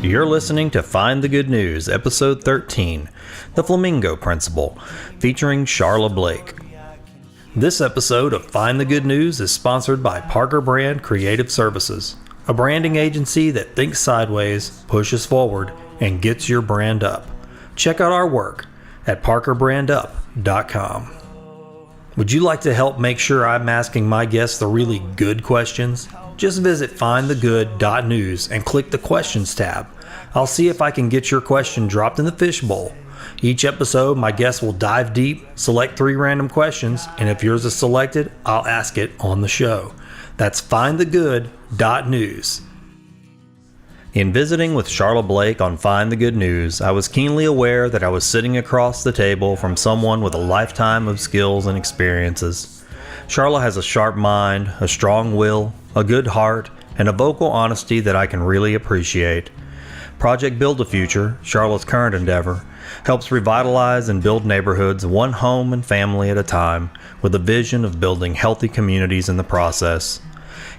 You're listening to Find the Good News, Episode 13, The Flamingo Principle, featuring Charla Blake. This episode of Find the Good News is sponsored by Parker Brand Creative Services, a branding agency that thinks sideways, pushes forward, and gets your brand up. Check out our work at parkerbrandup.com. Would you like to help make sure I'm asking my guests the really good questions? Just visit findthegood.news and click the Questions tab. I'll see if I can get your question dropped in the fishbowl. Each episode, my guests will dive deep, select 3 random questions, and if yours is selected, I'll ask it on the show. That's findthegood.news. In visiting with Charla Blake on Find the Good News, I was keenly aware that I was sitting across the table from someone with a lifetime of skills and experiences. Charla has a sharp mind, a strong will, a good heart, and a vocal honesty that I can really appreciate. Project Build a Future, Charla's current endeavor, helps revitalize and build neighborhoods one home and family at a time, with a vision of building healthy communities in the process.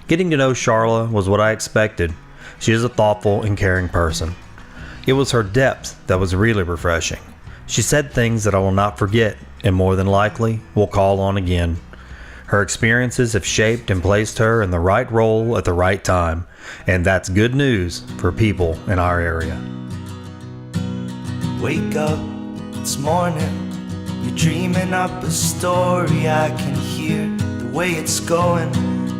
Getting to know Charla was what I expected. She is a thoughtful and caring person. It was her depth that was really refreshing. She said things that I will not forget, and more than likely, will call on again. Her experiences have shaped and placed her in the right role at the right time, and that's good news for people in our area. Wake up, it's morning. You're dreaming up a story. I can hear the way it's going,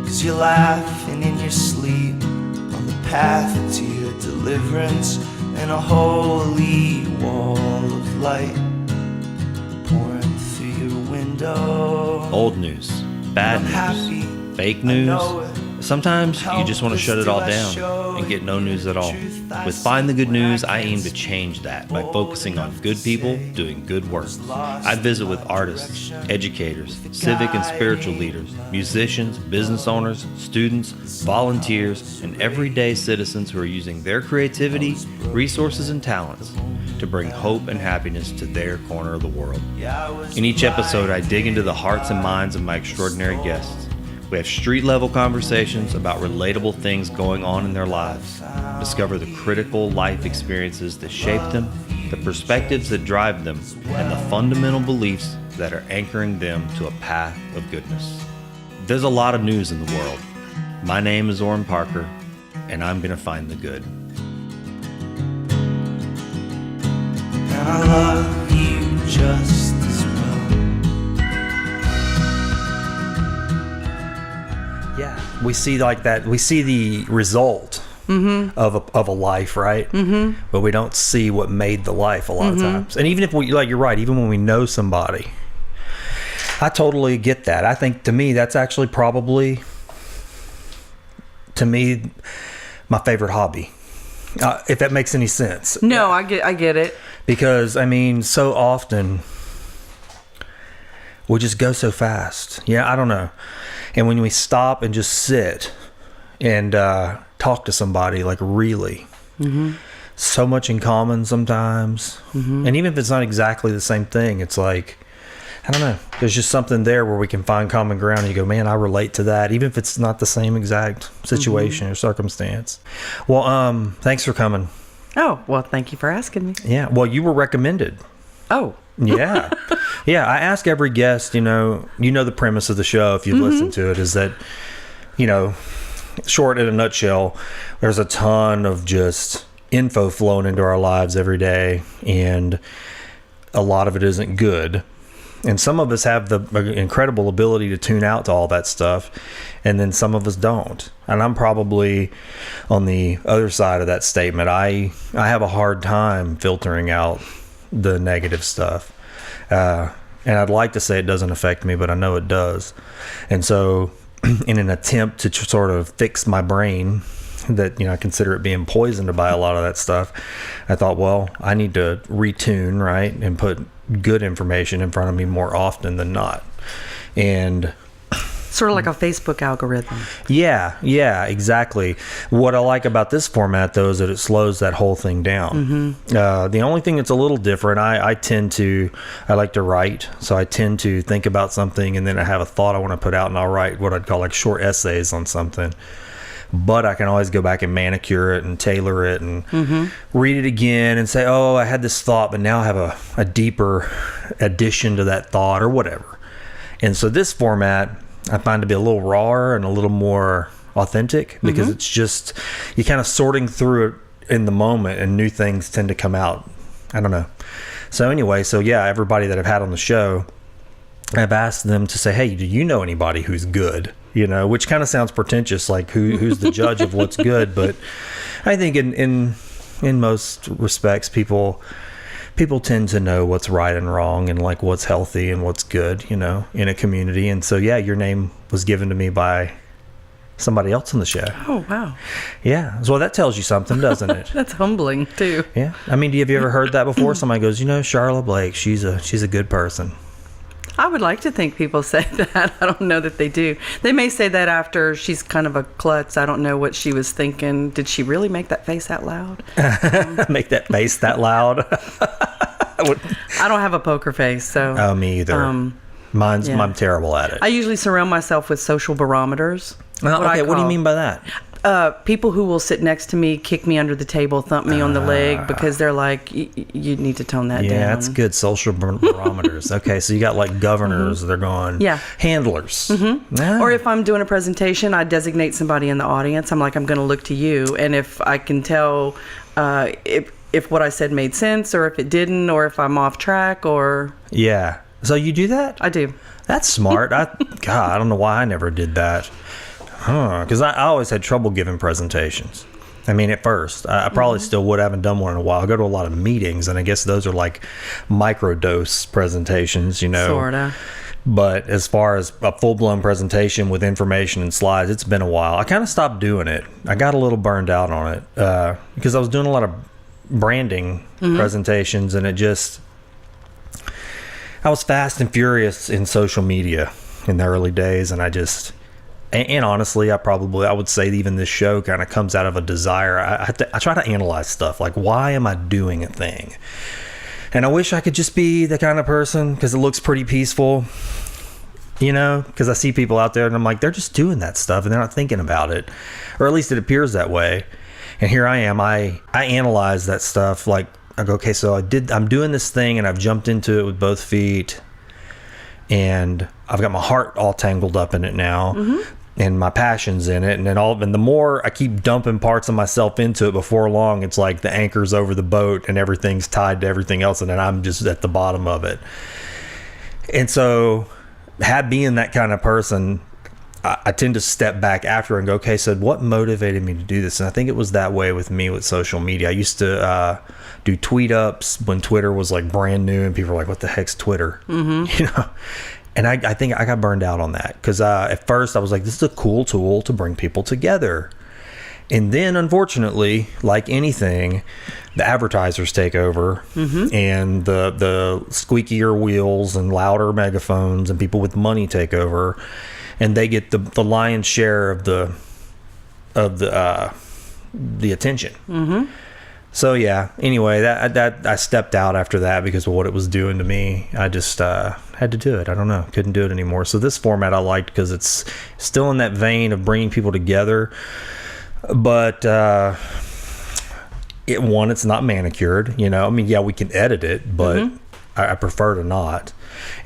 'cause you're laughing in your sleep, on the path to your deliverance, and a holy wall of light pouring through your window. Old news, bad news, fake news. Sometimes you just want to shut it all down and get no news at all. With Find the Good News, I aim to change that by focusing on good people doing good work. I visit with artists, educators, civic and spiritual leaders, musicians, business owners, students, volunteers, and everyday citizens who are using their creativity, resources, and talents to bring hope and happiness to their corner of the world. In each episode, I dig into the hearts and minds of my extraordinary guests. We have street-level conversations about relatable things going on in their lives. Discover the critical life experiences that shape them, the perspectives that drive them, and the fundamental beliefs that are anchoring them to a path of goodness. There's a lot of news in the world. My name is Oran Parker, and I'm going to find the good. And I love you just as well. Yeah, we see like that. We see the result of a life, right? Mm-hmm. But we don't see what made the life a lot of times. And even if we, like, you're right, even when we know somebody, I totally get that. I think to me, that's actually probably, to me, my favorite hobby. If that makes any sense. No, I get it. Because, I mean, so often we just go so fast. Yeah, I don't know. And when we stop and just sit and talk to somebody, like really, so much in common sometimes. And even if it's not exactly the same thing, it's like, I don't know, there's just something there where we can find common ground and you go, man, I relate to that, even if it's not the same exact situation or circumstance. Well, thanks for coming. Oh, well, thank you for asking me. Yeah, well, you were recommended. Oh. Yeah. Yeah, I ask every guest, you know the premise of the show, if you've listened to it, is that, short in a nutshell, there's a ton of just info flowing into our lives every day, and a lot of it isn't good. And some of us have the incredible ability to tune out to all that stuff, and then some of us don't. And I'm probably on the other side of that statement. I have a hard time filtering out the negative stuff. And I'd like to say it doesn't affect me, but I know it does. And so in an attempt to sort of fix my brain that, I consider it being poisoned by a lot of that stuff, I thought, well, I need to retune, right? And put good information in front of me more often than not. And Sort of like a Facebook algorithm. Yeah, exactly. What I like about this format, though, is that it slows that whole thing down. The only thing that's a little different, I like to write, so I tend to think about something, and then I have a thought I want to put out, and I'll write what I'd call like short essays on something. but I can always go back and manicure it and tailor it and read it again and say, oh, I had this thought, but now I have a deeper addition to that thought or whatever. And so this format I find to be a little rawer and a little more authentic because it's just, you're kind of sorting through it in the moment and new things tend to come out. I don't know. So anyway, everybody that I've had on the show, I've asked them to say, hey, do you know anybody who's good? Which kind of sounds pretentious, like who's the judge of what's good. But I think in most respects, people tend to know what's right and wrong and like what's healthy and what's good, in a community. And so, your name was given to me by somebody else on the show. Oh, wow. Yeah. So that tells you something, doesn't it? That's humbling, too. Yeah. I mean, have you ever heard that before? Somebody goes, Charla Blake, she's a good person. I would like to think people say that. I don't know that they do. They may say that after she's kind of a klutz. I don't know what she was thinking. Did she really make that face that loud? Make that face that loud? I don't have a poker face, so. Oh, me either. I'm terrible at it. I usually surround myself with social barometers. Okay, what do you mean by that? People who will sit next to me, kick me under the table, thump me on the leg because they're like, you need to tone that down. Yeah, that's good. Social barometers. Okay, so you got like governors. They're going. Yeah. Handlers. Ah. Or if I'm doing a presentation, I designate somebody in the audience. I'm like, I'm going to look to you, and if I can tell if what I said made sense, or if it didn't, or if I'm off track, or. Yeah. So you do that? I do. That's smart. I don't know why I never did that. Because I always had trouble giving presentations. I mean, at first, I probably still would. I haven't done one in a while. I go to a lot of meetings, and I guess those are like microdose presentations, Sorta. But as far as a full-blown presentation with information and slides, it's been a while. I kind of stopped doing it. I got a little burned out on it because I was doing a lot of branding presentations, and I was fast and furious in social media in the early days, and and honestly, I would say even this show kind of comes out of a desire. I try to analyze stuff, like why am I doing a thing? And I wish I could just be the kind of person, because it looks pretty peaceful, because I see people out there and I'm like, they're just doing that stuff and they're not thinking about it, or at least it appears that way. And here I am, I analyze that stuff. Like, I go, okay, so I'm doing this thing and I've jumped into it with both feet, and I've got my heart all tangled up in it now. And my passion's in it, and the more I keep dumping parts of myself into it, before long it's like the anchor's over the boat and everything's tied to everything else, and then I'm just at the bottom of it. And so, being that kind of person, I tend to step back after and go, okay, so what motivated me to do this? And I think it was that way with me with social media. I used to do tweet ups when Twitter was like brand new, and people were like, what the heck's Twitter? And I think I got burned out on that, because at first I was like, this is a cool tool to bring people together. And then, unfortunately, like anything, the advertisers take over, and the squeakier wheels and louder megaphones and people with money take over, and they get the lion's share of the attention. So anyway, that I stepped out after that because of what it was doing to me. I just had to do it. I don't know, couldn't do it anymore. So this format I liked because it's still in that vein of bringing people together, but it's not manicured. I mean, we can edit it, but I prefer to not.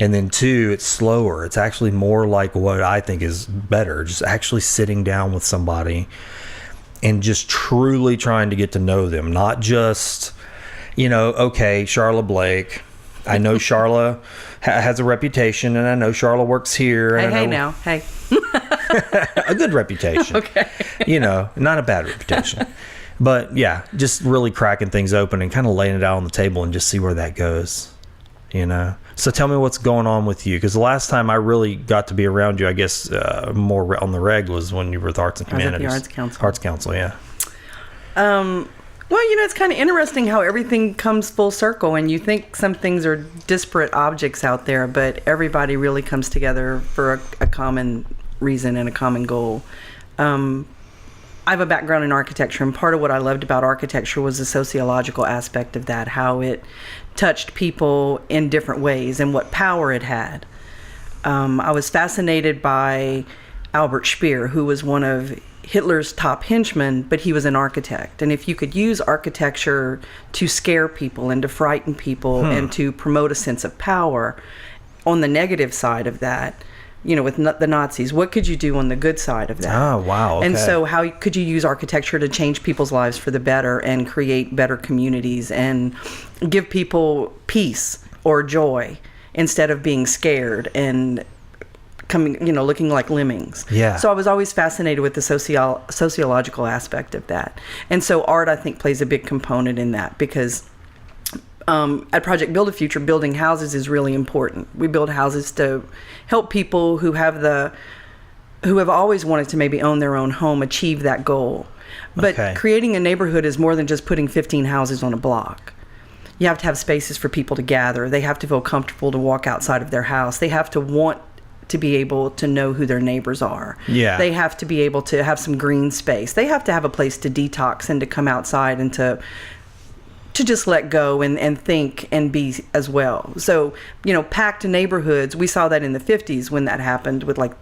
And then 2, it's slower. It's actually more like what I think is better, just actually sitting down with somebody and just truly trying to get to know them. Not just, okay, Charla Blake. I know Charla has a reputation, and I know Charla works here. Hey. A good reputation. Okay. Not a bad reputation. But just really cracking things open and kind of laying it out on the table and just see where that goes. So tell me what's going on with you, because the last time I really got to be around you, I guess more on the reg, was when you were with Arts and Humanities. I was at the Arts Council. Arts Council, yeah. Well, it's kind of interesting how everything comes full circle, and you think some things are disparate objects out there, but everybody really comes together for a common reason and a common goal. I have a background in architecture, and part of what I loved about architecture was the sociological aspect of that, how it touched people in different ways and what power it had. I was fascinated by Albert Speer, who was one of Hitler's top henchman, but he was an architect. And if you could use architecture to scare people and to frighten people and to promote a sense of power on the negative side of that, with the Nazis, what could you do on the good side of that? Oh, wow. Okay. And so how could you use architecture to change people's lives for the better and create better communities and give people peace or joy instead of being scared and coming, looking like lemmings. Yeah. So I was always fascinated with the sociological aspect of that. And so art, I think, plays a big component in that because at Project Build a Future, building houses is really important. We build houses to help people who have always wanted to maybe own their own home achieve that goal. But creating a neighborhood is more than just putting 15 houses on a block. You have to have spaces for people to gather. They have to feel comfortable to walk outside of their house. They have to want to be able to know who their neighbors are. Yeah. They have to be able to have some green space. They have to have a place to detox and to come outside and to just let go and think and be as well. So, packed neighborhoods, we saw that in the 50s when that happened with like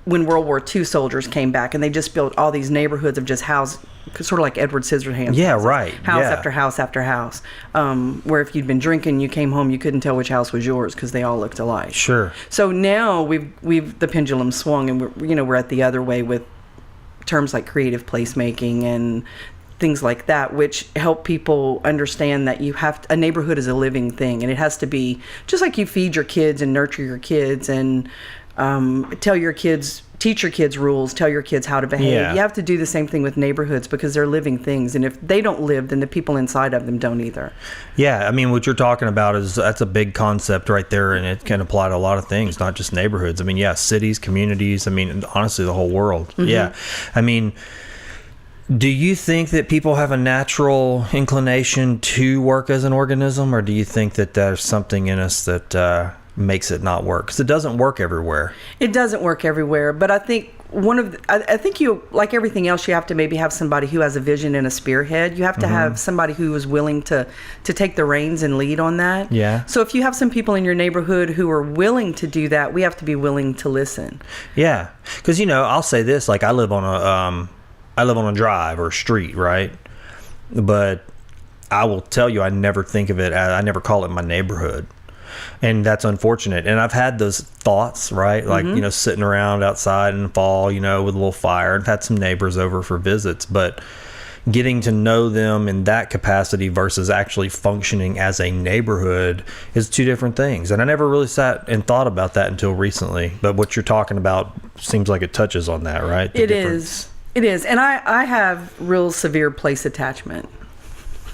when World War II soldiers came back and they just built all these neighborhoods of just houses, sort of like Edward Scissorhands. Yeah, right. House after house after house. Where if you'd been drinking, you came home, you couldn't tell which house was yours because they all looked alike. Sure. So now we've the pendulum swung and we're at the other way with terms like creative placemaking and things like that, which help people understand that a neighborhood is a living thing, and it has to be just like you feed your kids and nurture your kids and teach your kids rules, tell your kids how to behave. Yeah. You have to do the same thing with neighborhoods because they're living things, and if they don't live, then the people inside of them don't either. Yeah, I mean, what you're talking about that's a big concept right there, and it can apply to a lot of things, not just neighborhoods. I mean, yeah, cities, communities, I mean, honestly, the whole world. Mm-hmm. Yeah. I mean, do you think that people have a natural inclination to work as an organism, or do you think that there's something in us that makes it not work? Because it doesn't work everywhere. It doesn't work everywhere, but I think I think you, like everything else, you have to maybe have somebody who has a vision and a spearhead. You have to have somebody who is willing to take the reins and lead on that. Yeah. So if you have some people in your neighborhood who are willing to do that, we have to be willing to listen. Yeah, because I'll say this: like I live on a drive or a street, right? But I will tell you, I never think of it I never call it my neighborhood. And that's unfortunate. And I've had those thoughts, right? Like, sitting around outside in the fall, with a little fire. I've had some neighbors over for visits, but getting to know them in that capacity versus actually functioning as a neighborhood is two different things. And I never really sat and thought about that until recently. But what you're talking about seems like it touches on that, right? It is. And I have real severe place attachment.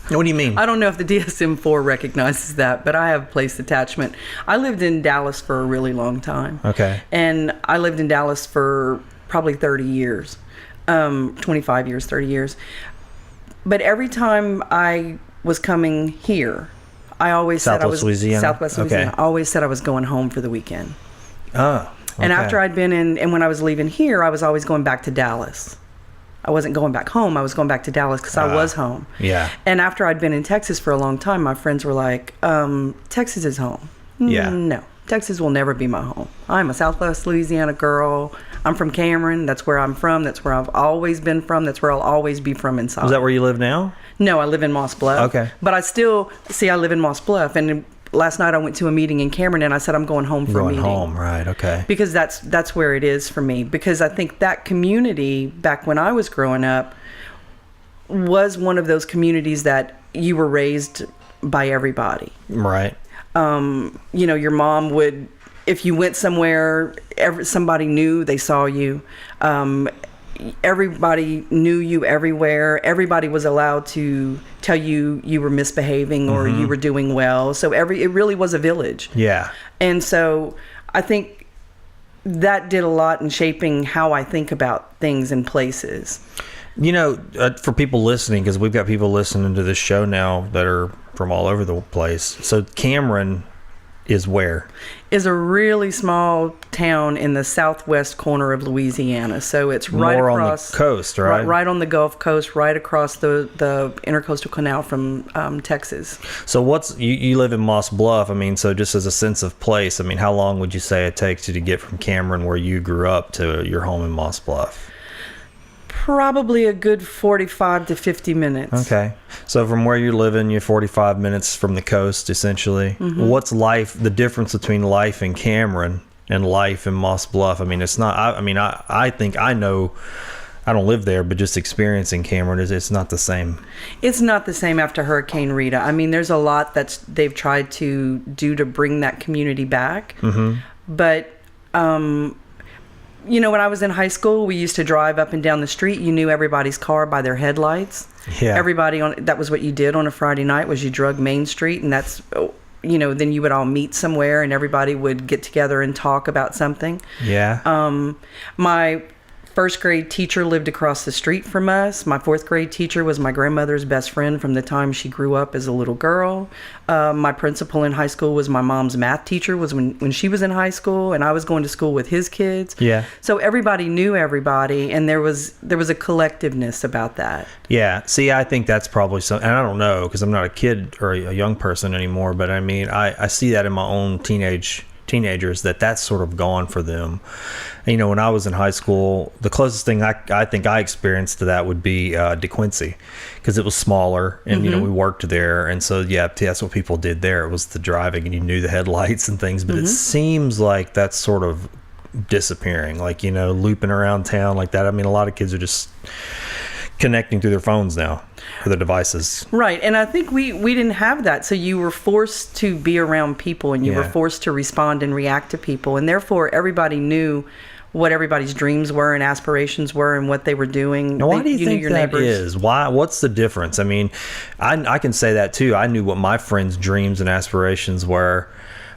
What do you mean? I don't know if the DSM-4 recognizes that, but I have place attachment. I lived in Dallas for a really long time. Okay. And I lived in Dallas for probably 30 years, 25 years, 30 years. But every time I was coming here, I always said I was... Southwest Louisiana. I always said I was going home for the weekend. Oh, okay. And after I'd been and when I was leaving here, I was always going back to Dallas. I wasn't going back home. I was going back to Dallas because I was home. Yeah. And after I'd been in Texas for a long time, my friends were like, Texas is home. Yeah. No, Texas will never be my home. I'm a Southwest Louisiana girl. I'm from Cameron. That's where I'm from. That's where I've always been from. That's where I'll always be from inside. Is that where you live now? No, I live in Moss Bluff. Okay. But I live in Moss Bluff. And last night I went to a meeting in Cameron and I said I'm going home for a meeting. Going home, right, okay. Because that's where it is for me. Because I think that community, back when I was growing up, was one of those communities that you were raised by everybody. Right. Your mom would, if you went somewhere, somebody knew, they saw you. Everybody knew you everywhere. Everybody was allowed to tell you were misbehaving or you were doing well. So it really was a village. Yeah. And so I think that did a lot in shaping how I think about things and places. For people listening, because we've got people listening to this show now that are from all over the place. So Cameron is where? Is a really small town in the southwest corner of Louisiana. So it's right More across on the coast, right? Right on the Gulf Coast, right across the intercoastal canal from Texas. So you live in Moss Bluff. I mean, so just as a sense of place, I mean, how long would you say it takes you to get from Cameron, where you grew up, to your home in Moss Bluff? Probably a good 45 to 50 minutes. Okay. So from where you're living, you're 45 minutes from the coast, essentially. Mm-hmm. What's the difference between life in Cameron and life in Moss Bluff? I mean, it's not, I think I know, I don't live there, but just experiencing Cameron, it's not the same. It's not the same after Hurricane Rita. I mean, there's a lot they've tried to do to bring that community back. Mm-hmm. But, you know, when I was in high school, we used to drive up and down the street. You knew everybody's car by their headlights. Yeah. That was what you did on a Friday night, was you drug Main Street, and that's, you know, then you would all meet somewhere and everybody would get together and talk about something. Yeah. My first grade teacher lived across the street from us. My fourth grade teacher was my grandmother's best friend from the time she grew up as a little girl. My principal in high school was my mom's math teacher, was when she was in high school, and I was going to school with his kids. Yeah. So everybody knew everybody, and there was a collectiveness about that. Yeah. See, I think that's probably something, and I don't know, because I'm not a kid or a young person anymore, but I mean, I see that in my own teenagers, that's sort of gone for them. You know, when I was in high school, the closest thing I think I experienced to that would be DeQuincy, because it was smaller, and mm-hmm. you know, we worked there, and so yeah, that's what people did there. It was the driving, and you knew the headlights and things. But mm-hmm. it seems like that's sort of disappearing, like, you know, looping around town like that. I mean, a lot of kids are just connecting through their phones now, or their devices. Right. And I think we didn't have that. So you were forced to be around people, and you were forced to respond and react to people. And therefore, everybody knew what everybody's dreams were and aspirations were and what they were doing. Now, why do you think that is? What's the difference? I mean, I can say that too. I knew what my friends' dreams and aspirations were.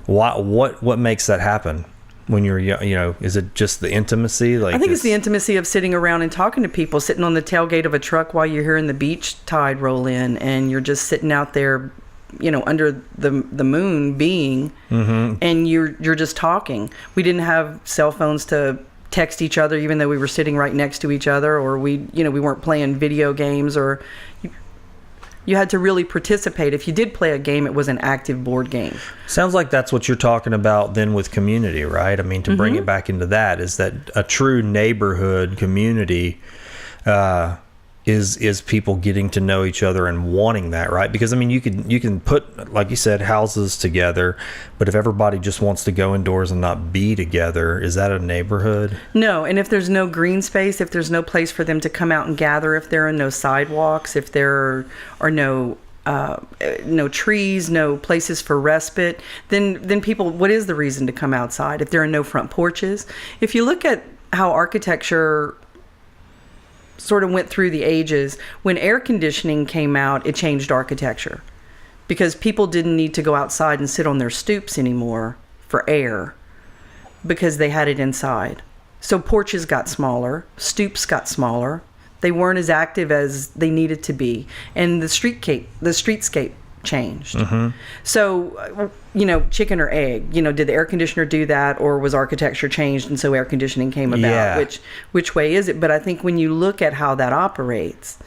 What makes that happen? When you're, you know, is it just the intimacy? Like, I think it's the intimacy of sitting around and talking to people, sitting on the tailgate of a truck while you're hearing the beach tide roll in, and you're just sitting out there, you know, under the moon mm-hmm. and you're just talking. We didn't have cell phones to text each other, even though we were sitting right next to each other, or we weren't playing video games, or you had to really participate. If you did play a game, it was an active board game. Sounds like that's what you're talking about then with community, right? I mean, to bring mm-hmm. it back into that, is that a true neighborhood community is people getting to know each other and wanting that, right? Because I mean, you can put, like you said, houses together, but if everybody just wants to go indoors and not be together, is that a neighborhood? No. And if there's no green space, if there's no place for them to come out and gather, if there are no sidewalks, if there are no trees, no places for respite, then people, what is the reason to come outside? If there are no front porches, if you look at how architecture sort of went through the ages, when air conditioning came out, it changed architecture, because people didn't need to go outside and sit on their stoops anymore for air, because they had it inside. So porches got smaller, stoops got smaller. They weren't as active as they needed to be, and the streetscape changed. Mm-hmm. So, you know, chicken or egg, you know, did the air conditioner do that, or was architecture changed and so air conditioning came about? Yeah. Which way is it? But I think when you look at how that operates,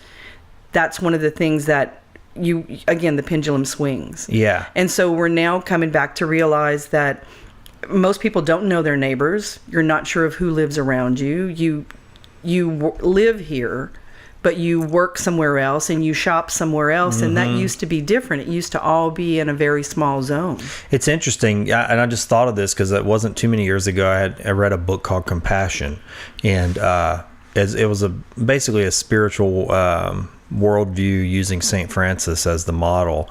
that's one of the things that the pendulum swings. Yeah. And so we're now coming back to realize that most people don't know their neighbors. You're not sure of who lives around you. You live here, but you work somewhere else and you shop somewhere else, mm-hmm. and that used to be different. It used to all be in a very small zone. It's interesting, and I just thought of this because it wasn't too many years ago. I read a book called Compassion, and as it was basically a spiritual worldview using St. Francis as the model,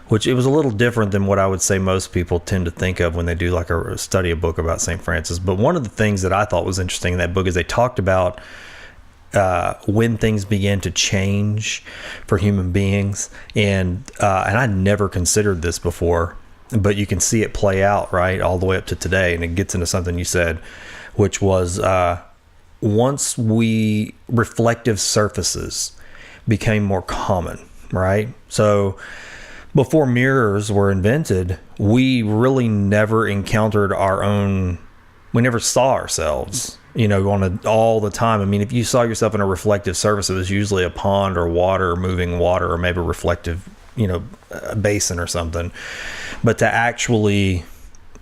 which it was a little different than what I would say most people tend to think of when they do like study a book about St. Francis. But one of the things that I thought was interesting in that book is they talked about when things began to change for human beings, and I never considered this before, but you can see it play out right all the way up to today, and it gets into something you said, which was once reflective surfaces became more common, right? So before mirrors were invented, we really never encountered we never saw ourselves, all the time. I mean, if you saw yourself in a reflective surface, it was usually a pond or water, or moving water, or maybe a reflective, a basin or something. But to actually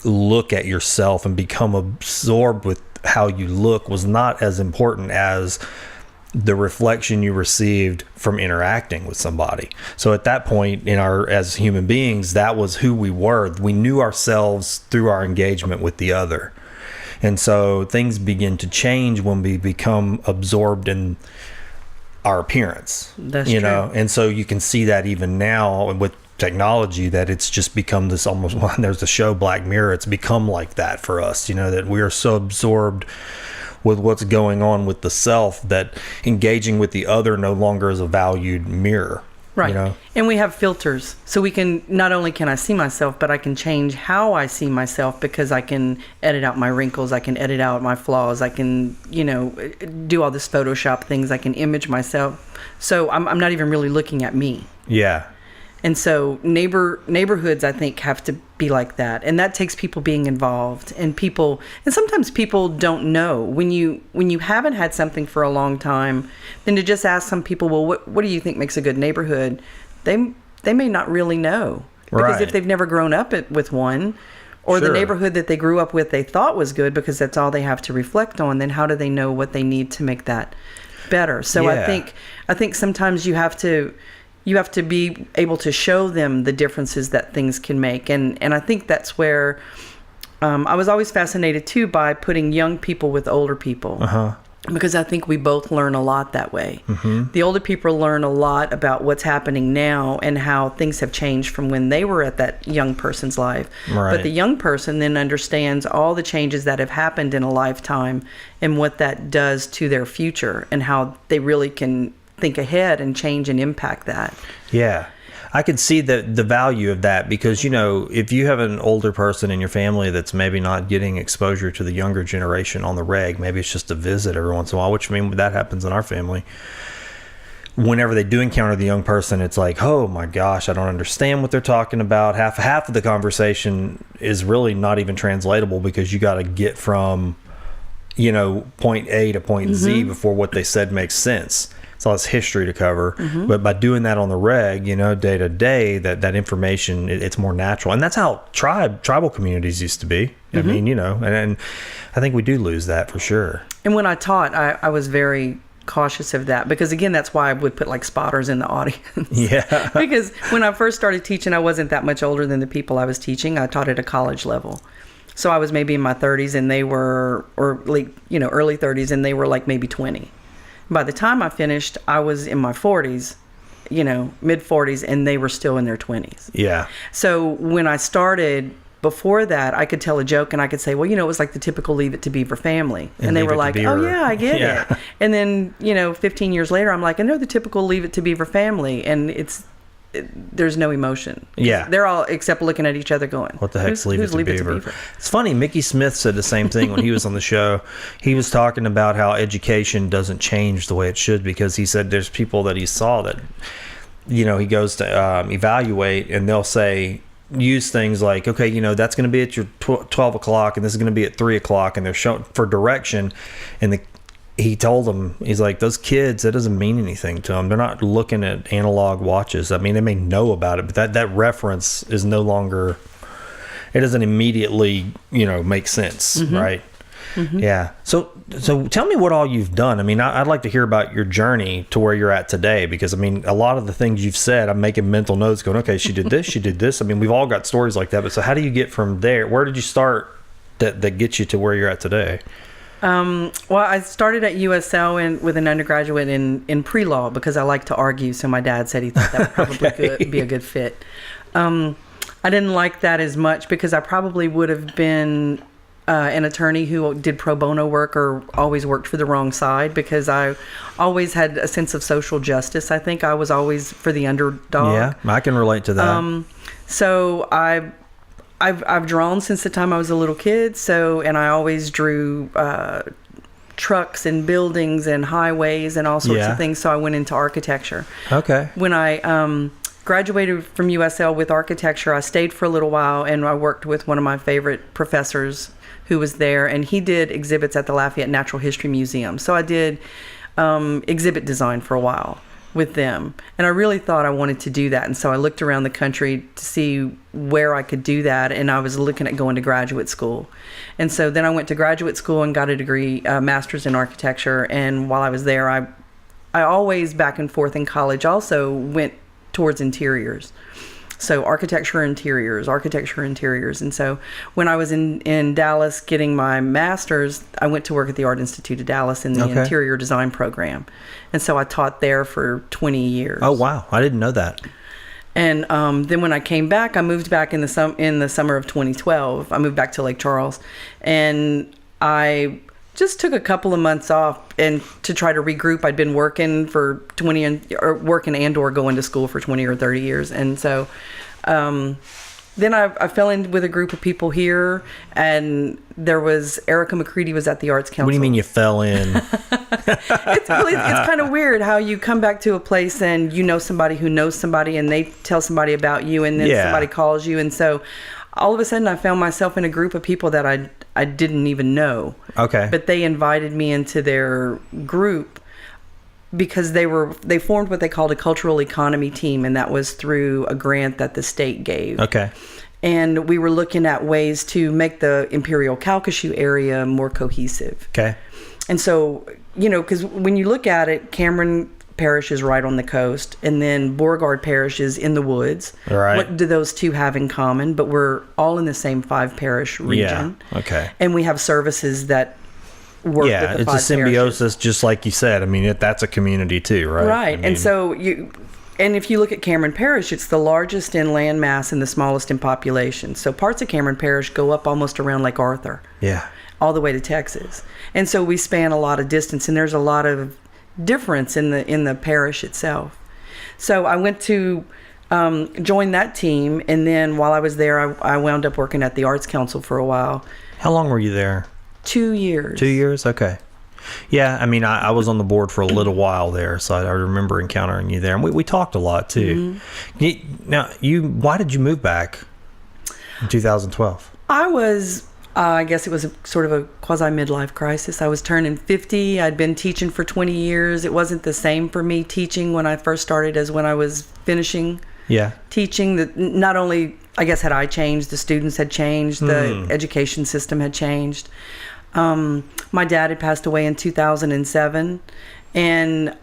look at yourself and become absorbed with how you look was not as important as the reflection you received from interacting with somebody. So at that point as human beings, that was who we were. We knew ourselves through our engagement with the other. And so things begin to change when we become absorbed in our appearance. That's true. And so you can see that even now with technology, that it's just become this almost, there's the show Black Mirror, it's become like that for us, that we are so absorbed with what's going on with the self that engaging with the other no longer is a valued mirror. Right. And we have filters. So we can, not only can I see myself, but I can change how I see myself, because I can edit out my wrinkles. I can edit out my flaws. I can, do all this Photoshop things. I can image myself. So I'm not even really looking at me. Yeah. And so neighborhoods, I think, have to be like that. And that takes people being involved, and sometimes people don't know. When you haven't had something for a long time, then to just ask some people, well, what do you think makes a good neighborhood? They may not really know. Because if they've never grown up with one, or the neighborhood that they grew up with they thought was good because that's all they have to reflect on, then how do they know what they need to make that better? So I think sometimes you have to be able to show them the differences that things can make. And I think that's where I was always fascinated, too, by putting young people with older people. Uh-huh. Because I think we both learn a lot that way. Mm-hmm. The older people learn a lot about what's happening now and how things have changed from when they were at that young person's life. Right. But the young person then understands all the changes that have happened in a lifetime and what that does to their future, and how they really can think ahead and change and impact that. Yeah. I could see the value of that, because, if you have an older person in your family that's maybe not getting exposure to the younger generation on the reg, maybe it's just a visit every once in a while, which that happens in our family. Whenever they do encounter the young person, it's like, oh my gosh, I don't understand what they're talking about. Half of the conversation is really not even translatable, because you got to get from, point A to point Z before what they said makes sense. It's all this history to cover. Mm-hmm. But by doing that on the reg, day to day, that information, it's more natural. And that's how tribal communities used to be. Mm-hmm. I mean, and I think we do lose that for sure. And when I taught, I was very cautious of that, because again, that's why I would put like spotters in the audience. Yeah. Because when I first started teaching, I wasn't that much older than the people I was teaching. I taught at a college level. So I was maybe in my 30s and they were, or like, early 30s, and they were like maybe 20. By the time I finished, I was in my 40s, mid 40s, and they were still in their 20s. Yeah. So when I started, before that, I could tell a joke and I could say, well, it was like the typical Leave It to Beaver family. And they were like, oh yeah, I get it. And then, 15 years later, I'm like, I know the typical Leave It to Beaver family. And there's no emotion. Yeah. They're all except looking at each other going, what the heck's Leave It to Beaver? It's funny, Mickey Smith said the same thing when he was on the show. He was talking about how education doesn't change the way it should, because he said there's people that he saw that, he goes to evaluate, and they'll use things like, okay, that's going to be at your 12 o'clock and this is going to be at 3 o'clock, and they're showing for direction. And he told them, he's like, those kids, that doesn't mean anything to them. They're not looking at analog watches. I mean, they may know about it, but that reference is no longer, it doesn't immediately, make sense, mm-hmm. right? Mm-hmm. Yeah. So tell me what all you've done. I mean, I'd like to hear about your journey to where you're at today, because I mean, a lot of the things you've said, I'm making mental notes going, okay, she did this, she did this. I mean, we've all got stories like that, but so how do you get from there? Where did you start that gets you to where you're at today? Well, I started at USL with an undergraduate in pre-law, because I like to argue. So my dad said he thought that would probably be a good fit. I didn't like that as much, because I probably would have been an attorney who did pro bono work or always worked for the wrong side, because I always had a sense of social justice. I think I was always for the underdog. Yeah, I can relate to that. So I've drawn since the time I was a little kid. And I always drew trucks and buildings and highways and all sorts of things. So I went into architecture. Okay. When I graduated from USL with architecture. I stayed for a little while, and I worked with one of my favorite professors who was there, and he did exhibits at the Lafayette Natural History Museum. So I did exhibit design for a while with them, and I really thought I wanted to do that. And so I looked around the country to see where I could do that, and I was looking at going to graduate school. And so then I went to graduate school and got a degree, master's in architecture. And while I was there, I always, back and forth in college, also went towards interiors. So architecture interiors. And so when I was in Dallas getting my master's, I went to work at the Art Institute of Dallas in the interior design program. And so I taught there for 20 years. Oh, wow. I didn't know that. And then when I came back, I moved back in the summer of 2012. I moved back to Lake Charles. And I just took a couple of months off and to try to regroup. I'd been working for working and/or going to school for 20 or 30 years. And so then I fell in with a group of people here, and there was Erica McCready was at the Arts Council. What do you mean you fell in? It's kind of weird how you come back to a place and you know somebody who knows somebody, and they tell somebody about you, and then somebody calls you. And so all of a sudden I found myself in a group of people that I didn't even know. Okay. But they invited me into their group because they formed what they called a cultural economy team, and that was through a grant that the state gave. Okay. And we were looking at ways to make the Imperial Calcasieu area more cohesive. Okay. And so, because when you look at it, Cameron Parish is right on the coast, and then Beauregard Parish is in the woods. Right. What do those two have in common? But we're all in the same 5-parish region. Yeah. Okay. And we have services that work with the 5 it's a parishes. symbiosis, just like you said. I mean, that's a community too, right? Right. I mean, And so and if you look at Cameron Parish, it's the largest in land mass and the smallest in population. So parts of Cameron Parish go up almost around Lake Arthur. Yeah. All the way to Texas. And so we span a lot of distance, and there's a lot of difference in the parish itself. So I went to join that team, and then while I was there, I wound up working at the Arts Council for a while. How long were you there? 2 years. 2 years? Okay. Yeah, I mean, I was on the board for a little while there, so I remember encountering you there. And we talked a lot, too. Mm-hmm. Why did you move back in 2012? I was, I guess it was sort of a quasi-midlife crisis. I was turning 50. I'd been teaching for 20 years. It wasn't the same for me teaching when I first started as when I was finishing teaching. That not only, I guess, had I changed, the students had changed, the education system had changed. My dad had passed away in 2007, and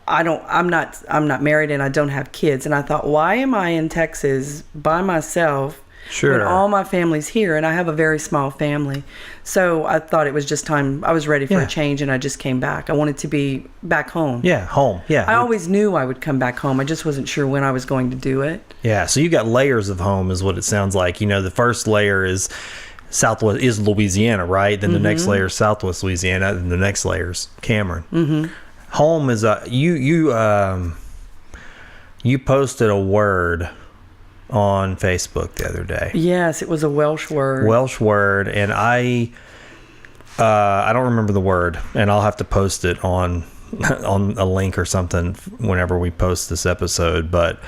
I'm not married, and I don't have kids. And I thought, why am I in Texas by myself when all my family's here? And I have a very small family. So I thought it was just time. I was ready for a change, and I just came back. I wanted to be back home. Yeah, home. Yeah. I always knew I would come back home. I just wasn't sure when I was going to do it. Yeah. So you got layers of home is what it sounds like. The first layer is Southwest is Louisiana, right? Then the next layer is Southwest Louisiana, and the next layer is Cameron. Mm-hmm. Home is you posted a word on Facebook the other day. Yes, it was a Welsh word. And I don't remember the word, and I'll have to post it on a link or something whenever we post this episode. But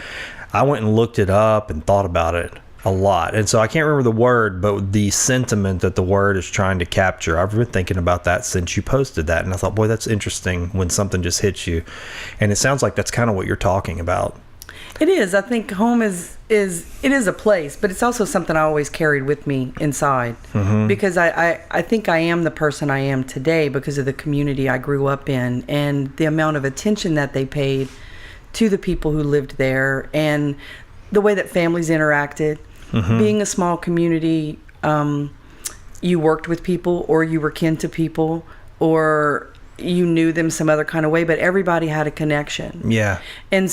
I went and looked it up and thought about it a lot, and so I can't remember the word, but the sentiment that the word is trying to capture, I've been thinking about that since you posted that, and I thought, boy, that's interesting when something just hits you. And it sounds like that's kind of what you're talking about. It is. I think home is a place, but it's also something I always carried with me inside, because I think I am the person I am today because of the community I grew up in and the amount of attention that they paid to the people who lived there, and the way that families interacted. Being a small community, you worked with people, or you were kin to people, or you knew them some other kind of way, but everybody had a connection. Yeah. And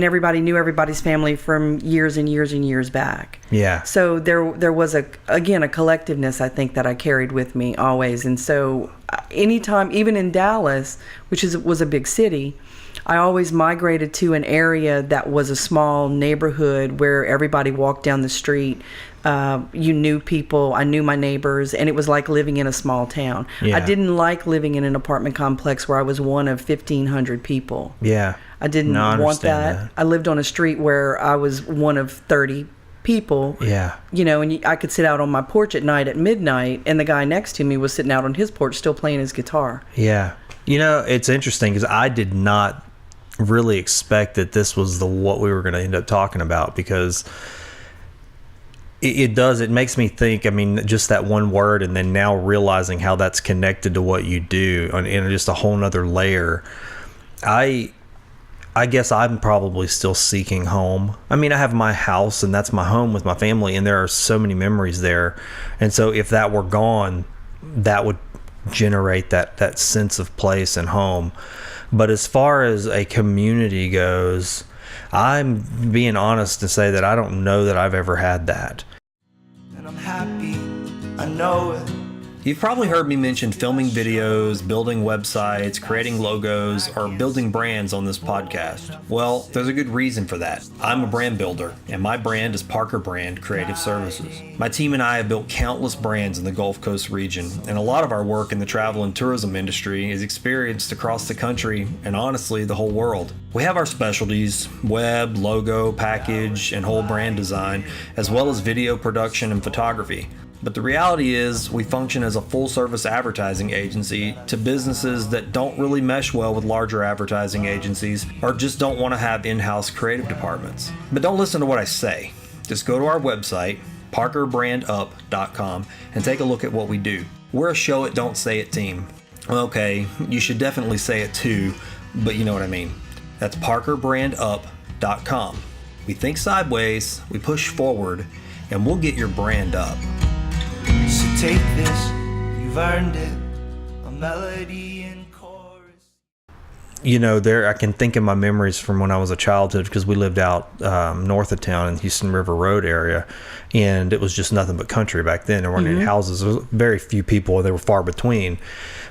everybody knew everybody's family from years and years and years back. Yeah. So there was a collectiveness, I think, that I carried with me always. And so anytime, even in Dallas, which was a big city, I always migrated to an area that was a small neighborhood where everybody walked down the street. You knew people, I knew my neighbors, and it was like living in a small town. Yeah. I didn't like living in an apartment complex where I was one of 1,500 people. Yeah. I didn't want that. I lived on a street where I was one of 30 people. Yeah. You know, and I could sit out on my porch at night at midnight, and the guy next to me was sitting out on his porch still playing his guitar. Yeah. You know, it's interesting because I did not really expect that this was what we were going to end up talking about, because it makes me think, I mean, just that one word, and then now realizing how that's connected to what you do in just a whole nother layer. I guess I'm probably still seeking home. I mean, I have my house, and that's my home with my family, and there are so many memories there. And so if that were gone, that would generate that sense of place and home. But as far as a community goes, I'm being honest to say that I don't know that I've ever had that. And I'm happy, I know it. You've probably heard me mention filming videos, building websites, creating logos, or building brands on this podcast. Well, there's a good reason for that. I'm a brand builder, and my brand is Parker Brand Creative Services. My team and I have built countless brands in the Gulf Coast region, and a lot of our work in the travel and tourism industry is experienced across the country and honestly the whole world. We have our specialties: web, logo, package, and whole brand design, as well as video production and photography. But the reality is, we function as a full-service advertising agency to businesses that don't really mesh well with larger advertising agencies, or just don't want to have in-house creative departments. But don't listen to what I say. Just go to our website, parkerbrandup.com, and take a look at what we do. We're a show it, don't say it team. Okay, you should definitely say it too, but you know what I mean. That's parkerbrandup.com. We think sideways, we push forward, and we'll get your brand up. So take this, you've earned it, a melody and chorus. You know, I can think of my memories from when I was a childhood, because we lived out north of town in Houston River Road area, and it was just nothing but country back then. There weren't any houses. There was very few people, and they were far between.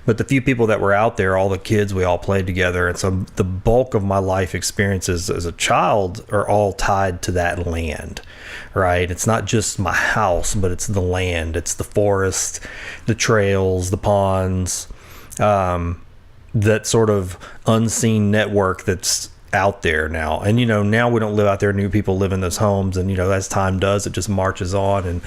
But the few people that were out there, all the kids, we all played together. And so the bulk of my life experiences as a child are all tied to that land, right? It's not just my house, but it's the land. It's the forest, the trails, the ponds, that sort of unseen network that's out there now. And, you know, now we don't live out there. New people live in those homes. And, you know, as time does, it just marches on, and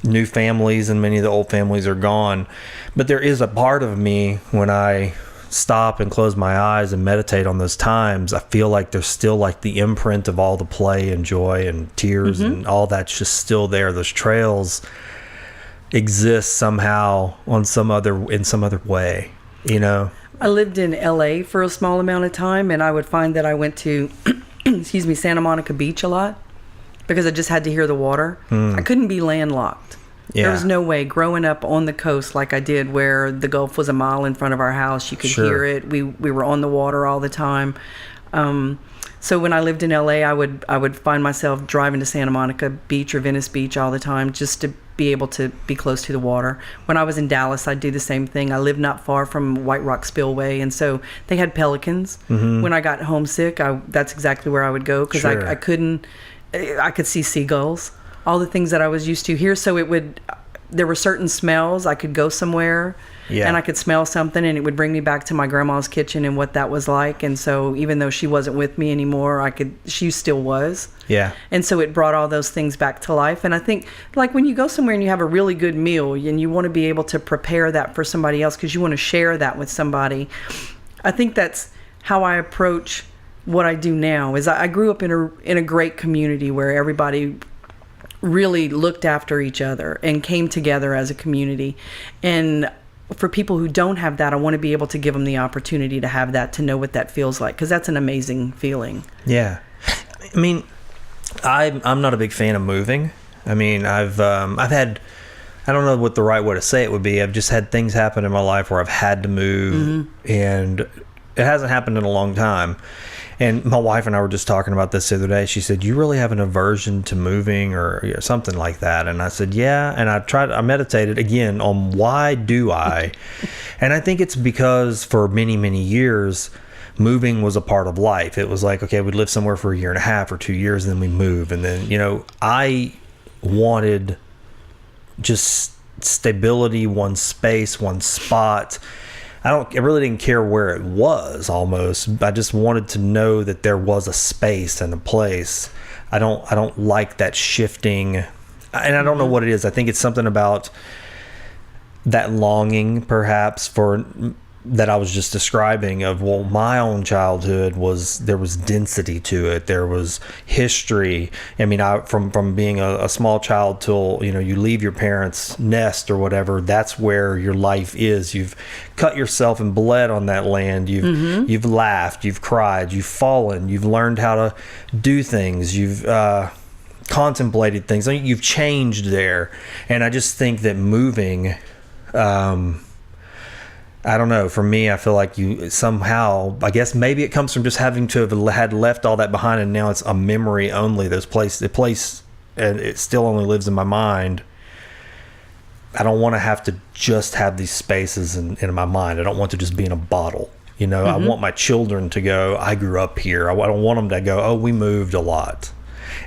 new families and many of the old families are gone. But there is a part of me, when I stop and close my eyes and meditate on those times, I feel like there's still like the imprint of all the play and joy and tears and all that's just still there. Those trails exist somehow in some other way, you know. I lived in LA for a small amount of time, and I would find that I went to Santa Monica Beach a lot, because I just had to hear the water. I couldn't be landlocked. Yeah. There was no way. Growing up on the coast like I did, where the Gulf was a mile in front of our house, you could hear it. We were on the water all the time. So when I lived in LA, I would find myself driving to Santa Monica Beach or Venice Beach all the time, just to be able to be close to the water. When I was in Dallas, I'd do the same thing. I lived not far from White Rock Spillway, and so they had pelicans. When I got homesick, that's exactly where I would go, because I could see seagulls, all the things that I was used to here. So there were certain smells. I could go somewhere and I could smell something, and it would bring me back to my grandma's kitchen and what that was like. And so even though she wasn't with me anymore, she still was. Yeah. And so it brought all those things back to life. And I think, like, when you go somewhere and you have a really good meal, and you want to be able to prepare that for somebody else, because you want to share that with somebody, I think that's how I approach what I do now. Is I grew up in a great community where everybody really looked after each other and came together as a community. And for people who don't have that, I want to be able to give them the opportunity to have that, to know what that feels like, because that's an amazing feeling. Yeah. I mean, I'm not a big fan of moving. I mean, I've had, I don't know what the right way to say it would be. I've just had things happen in my life where I've had to move, and it hasn't happened in a long time. And my wife and I were just talking about this the other day. She said, "You really have an aversion to moving," or something like that. And I said, "Yeah." And I meditated again on why do I? And I think it's because for many, many years, moving was a part of life. It was like, okay, we'd live somewhere for a year and a half or 2 years, and then we move. And then, I wanted just stability, one space, one spot. I really didn't care where it was almost. I just wanted to know that there was a space and a place. I don't like that shifting, and I don't know what it is. I think it's something about that longing perhaps for that I was just describing of, well, my own childhood there was density to it. There was history. I mean, from being a small child till, you leave your parents' nest or whatever, that's where your life is. You've cut yourself and bled on that land. You've laughed, you've cried, you've fallen, you've learned how to do things. You've, contemplated things. I mean, you've changed there. And I just think that moving, I don't know. For me, I feel like you somehow, I guess maybe it comes from just having to have had left all that behind, and now it's a memory only. The place, and it still only lives in my mind. I don't want to have to just have these spaces in my mind. I don't want to just be in a bottle. I want my children to go, I grew up here. I don't want them to go, oh, we moved a lot.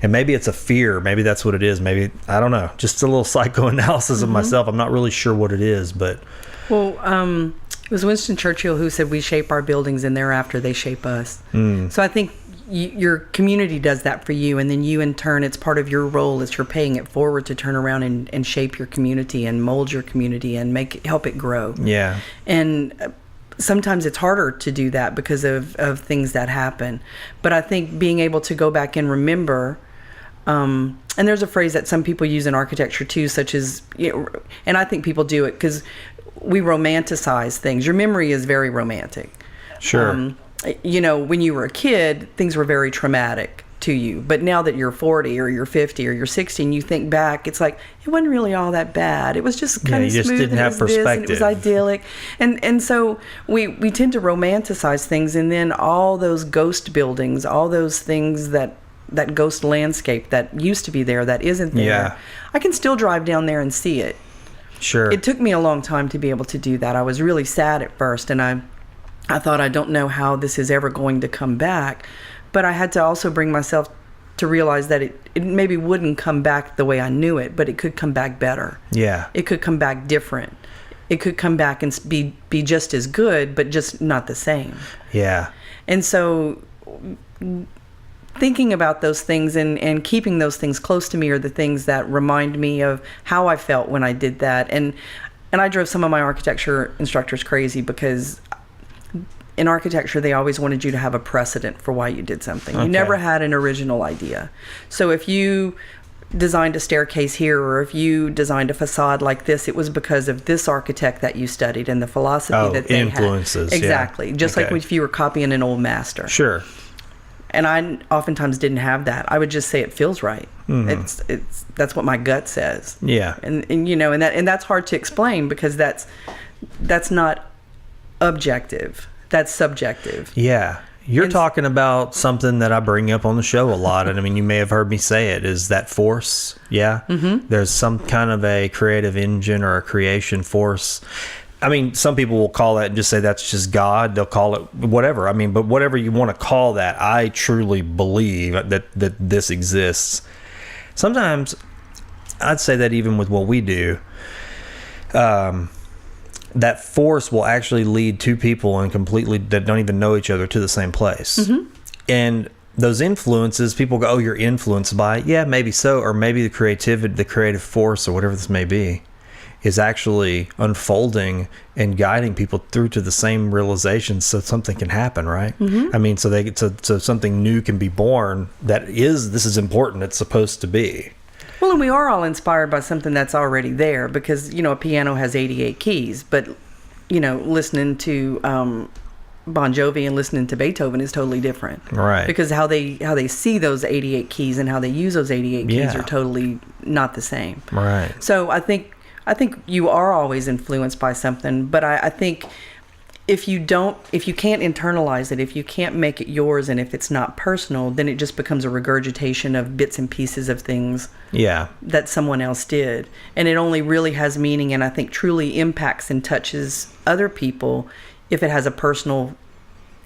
And maybe it's a fear. Maybe that's what it is. Maybe, I don't know. Just a little psychoanalysis of myself. I'm not really sure what it is, but. Well, it was Winston Churchill who said we shape our buildings and thereafter they shape us. So I think your community does that for you, and then you in turn, it's part of your role as you're paying it forward to turn around and shape your community and mold your community and help it grow. Yeah. And sometimes it's harder to do that because of things that happen. But I think being able to go back and remember, and there's a phrase that some people use in architecture too, such as, and I think people do it because we romanticize things. Your memory is very romantic. Sure. When you were a kid, things were very traumatic to you. But now that you're 40 or you're 50 or you're 60 and you think back, it's like, it wasn't really all that bad. It was just kind of smooth. You just didn't have perspective. And it was idyllic. And so we tend to romanticize things, and then all those ghost buildings, all those things that ghost landscape that used to be there that isn't there. Yeah. I can still drive down there and see it. Sure. It took me a long time to be able to do that. I was really sad at first, and I thought, I don't know how this is ever going to come back. But I had to also bring myself to realize that it maybe wouldn't come back the way I knew it, but it could come back better. Yeah. It could come back different. It could come back and be just as good, but just not the same. Yeah. And so thinking about those things and keeping those things close to me are the things that remind me of how I felt when I did that. And I drove some of my architecture instructors crazy because in architecture, they always wanted you to have a precedent for why you did something. Okay. You never had an original idea. So if you designed a staircase here, or if you designed a facade like this, it was because of this architect that you studied and the philosophy that they influences, had. Exactly. Just like if you were copying an old master. Sure. And I oftentimes didn't have that. I would just say it feels right. Mm-hmm. That's what my gut says. Yeah. And that's hard to explain because that's not objective. That's subjective. Yeah. You're talking about something that I bring up on the show a lot, and I mean, you may have heard me say it, is that force. Yeah. Mm-hmm. There's some kind of a creative engine or a creation force. I mean, some people will call that and just say that's just God. They'll call it whatever. I mean, but whatever you want to call that, I truly believe that this exists. Sometimes I'd say that even with what we do, that force will actually lead two people and completely that don't even know each other to the same place. Mm-hmm. And those influences, people go, oh, you're influenced by it. Yeah, maybe so. Or maybe the creative force or whatever this may be is actually unfolding and guiding people through to the same realizations so something can happen, right? Mm-hmm. I mean, so something new can be born this is important, it's supposed to be. Well, and we are all inspired by something that's already there because, a piano has 88 keys, but, listening to Bon Jovi and listening to Beethoven is totally different. Right. Because how they see those 88 keys and how they use those 88 keys are totally not the same. Right. So I think you are always influenced by something, but I think if you can't internalize it, if you can't make it yours, and if it's not personal, then it just becomes a regurgitation of bits and pieces of things that someone else did. And it only really has meaning, and I think truly impacts and touches other people if it has a personal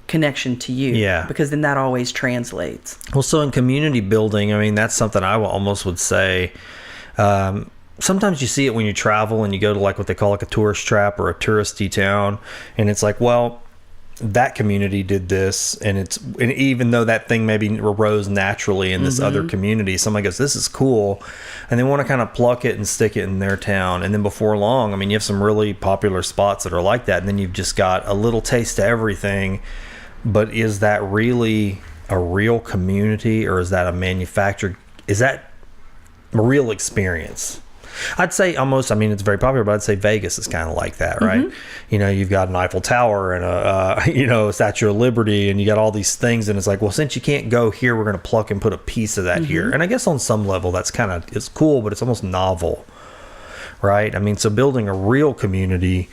connection to you. Yeah. Because then that always translates. Well, so in community building, I mean, that's something I almost would say, sometimes you see it when you travel and you go to like what they call like a tourist trap or a touristy town, and it's like, well, that community did this, and even though that thing maybe arose naturally in this other community, somebody goes, this is cool, and they want to kind of pluck it and stick it in their town. And then before long, I mean, you have some really popular spots that are like that, and then you've just got a little taste of everything. But is that really a real community, or is that a manufactured? Is that a real experience? I'd say almost, I mean, it's very popular, but I'd say Vegas is kind of like that, right? You know, you've got an Eiffel Tower and a Statue of Liberty, and you got all these things, and it's like, well, since you can't go here, we're going to pluck and put a piece of that here. And I guess on some level, that's it's cool, but it's almost novel, right? I mean, so building a real community,